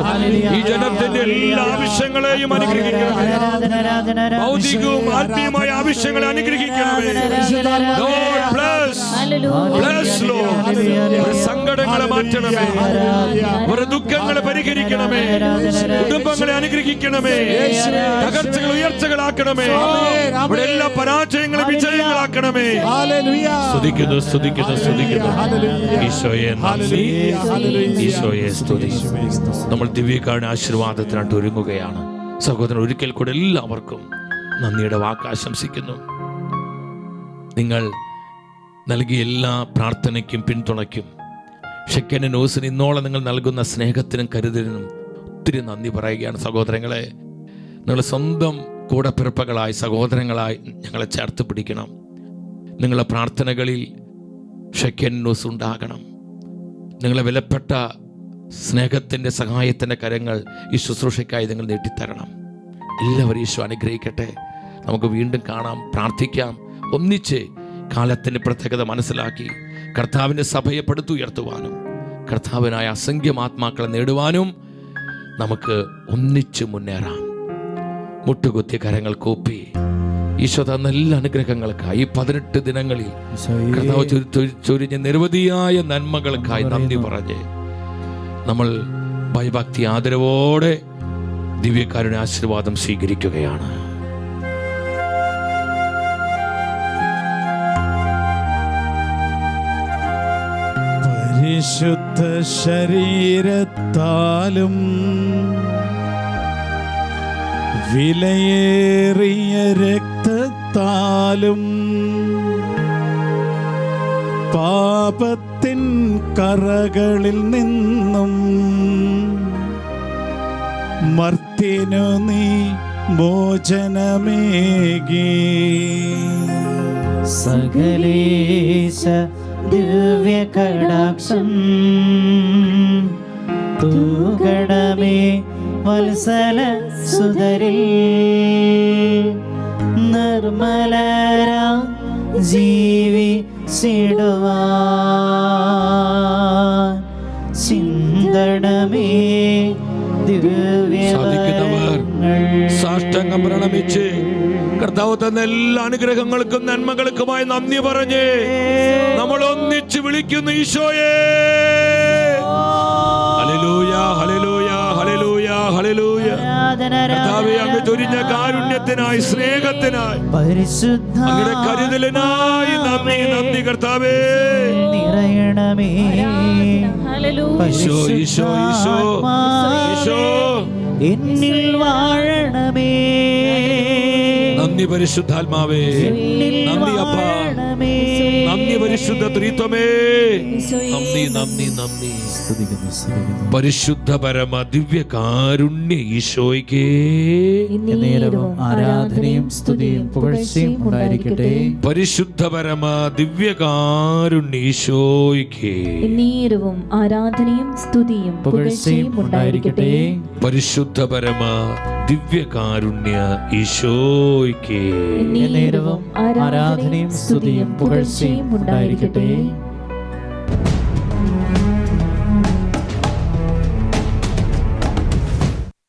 ഈ ജനത്തിന്റെ എല്ലാ ആവശ്യങ്ങളെയും അനുഗ്രഹിക്കണമേ. ഭൗതികവും ആത്മീയമായ ആവശ്യങ്ങളെ അനുഗ്രഹിക്കണമേ. Lord bless, bless Lord. സങ്കടങ്ങളെ മാറ്റണമേ, ഒരു ദുഃഖങ്ങളെ പരിഹരിക്കണമേ, കുടുംബങ്ങളെ അനുഗ്രഹിക്കണമേ, തകർച്ചകൾ ഉയർച്ചകളാക്കണമേ, ഇവിടെ എല്ലാ പരാജയങ്ങളെ വിജയങ്ങളാക്കണമേ. സ്തുതിക്കുന്നു സ്തുതിക്കുന്നു സ്തുതിക്കുന്നു. ഈശോയെ നന്ദി, ഈശോയെ സ്തുതി. നമ്മൾ ദിവ്യകാരുണ്യ ആശീർവാദത്തിനായിട്ട് ഒരുങ്ങുകയാണ്. സഹോദരൻ, ഒരിക്കൽ കൂടെ എല്ലാവർക്കും നന്ദിയുടെ വാക്ക് ആശംസിക്കുന്നു. നിങ്ങൾ നൽകിയ എല്ലാ പ്രാർത്ഥനയ്ക്കും പിന്തുണയ്ക്കും ഷെക്കനും നോസിന് ഇന്നോളം നിങ്ങൾ നൽകുന്ന സ്നേഹത്തിനും കരുതലിനും ഒത്തിരി നന്ദി പറയുകയാണ് സഹോദരങ്ങളെ. നിങ്ങൾ സ്വന്തം കൂടപ്പിറപ്പുകളായി സഹോദരങ്ങളായി ഞങ്ങളെ ചേർത്ത് പിടിക്കണം. നിങ്ങളുടെ പ്രാർത്ഥനകളിൽ ഷെക്കൻ ന്യൂസ് ഉണ്ടാകണം. നിങ്ങളെ വിലപ്പെട്ട സ്നേഹത്തിൻ്റെ സഹായത്തിൻ്റെ കരങ്ങൾ ഈ ശുശ്രൂഷയ്ക്കായി നിങ്ങൾ നീട്ടിത്തരണം. എല്ലാവരും ഈശോ അനുഗ്രഹിക്കട്ടെ. നമുക്ക് വീണ്ടും കാണാം, പ്രാർത്ഥിക്കാം, ഒന്നിച്ച് കാലത്തിൻ്റെ പ്രത്യേകത മനസ്സിലാക്കി കർത്താവിൻ്റെ സഭയെ പടുത്തുയർത്തുവാനും കർത്താവിനായ അസംഖ്യം ആത്മാക്കളെ നേടുവാനും നമുക്ക് ഒന്നിച്ച് മുന്നേറാം. മുട്ടുകുത്തി കരങ്ങൾ കൂപ്പി ഈശോ തന്ന എല്ലാ അനുഗ്രഹങ്ങൾക്കായി ഈ 18 ദിനങ്ങളിൽ കർത്താവ് ചൊരിഞ്ഞ നിരവധിയായ നന്മകൾക്കായി നന്ദി പറഞ്ഞ് നമ്മൾ ഭയഭക്തി ആദരവോടെ ദിവ്യക്കാരുടെ ആശീർവാദം സ്വീകരിക്കുകയാണ്. പരിശുദ്ധ ശരീരത്താലും വിലയേറിയ രക്തത്താലും പാപത്തിൻ കറകളിൽ നിന്നും മർത്യനു നീ മോചനമേകി. സകലേശ ദിവ്യ കടാക്ഷം തൂകടമേ വത്സല സുതരിൽ നിർമ്മലരാ ജീവിച്ചിടുവാൻ ചിന്തണമേ സാധിക്കുന്നവർ സാഷ്ടാംഗം പ്രണമിച്ച് കർത്താവ് തന്ന എല്ലാ അനുഗ്രഹങ്ങൾക്കും നന്മകൾക്കുമായി നന്ദി പറഞ്ഞ് നമ്മൾ ഒന്നിച്ച് വിളിക്കുന്നു ഈശോയെ. ഹല്ലേലൂയ, ഹല്ലേലൂയ, ഹല്ലേലൂയ, ഹല്ലേലൂയ. കർത്താവേ, അങ്ങ് ചൊരിഞ്ഞ കാരുണ്യത്തിനായി, സ്നേഹത്തിനായി, അങ്ങയുടെ കരുതലിനായി നന്ദി, നന്ദി കർത്താവേ. നിറയണമേ ഈശോ, ഈശോ, ഈശോ, ഈശോ എന്നിൽ വാഴണമേ. നന്ദി പരിശുദ്ധാത്മാവേ, നന്ദി അപ്പ, നന്ദി പരിശുദ്ധ ത്രിത്വമേ, നന്ദി, നന്ദി, നന്ദി. പരിശുദ്ധ പരമ ദിവ്യ കാരുണ്യ ഈശോയ്ക്ക് നേരവും ആരാധനയും സ്തുതിയും പുകഴ്ചയും ഉണ്ടായിരിക്കട്ടെ. പരിശുദ്ധ പരമ ദിവ്യ കാരുണ്യ ഈശോയ്ക്ക് നേരവും ആരാധനയും സ്തുതിയും പുകഴ്ചയും ഉണ്ടായിരിക്കട്ടെ. പരിശുദ്ധ പരമ ദിവ്യ കാരുണ്യ ഈശോയ്ക്ക് നേരവും ആരാധനയും സ്തുതിയും പുകഴ്ചയും ഉണ്ടായിരിക്കട്ടെ.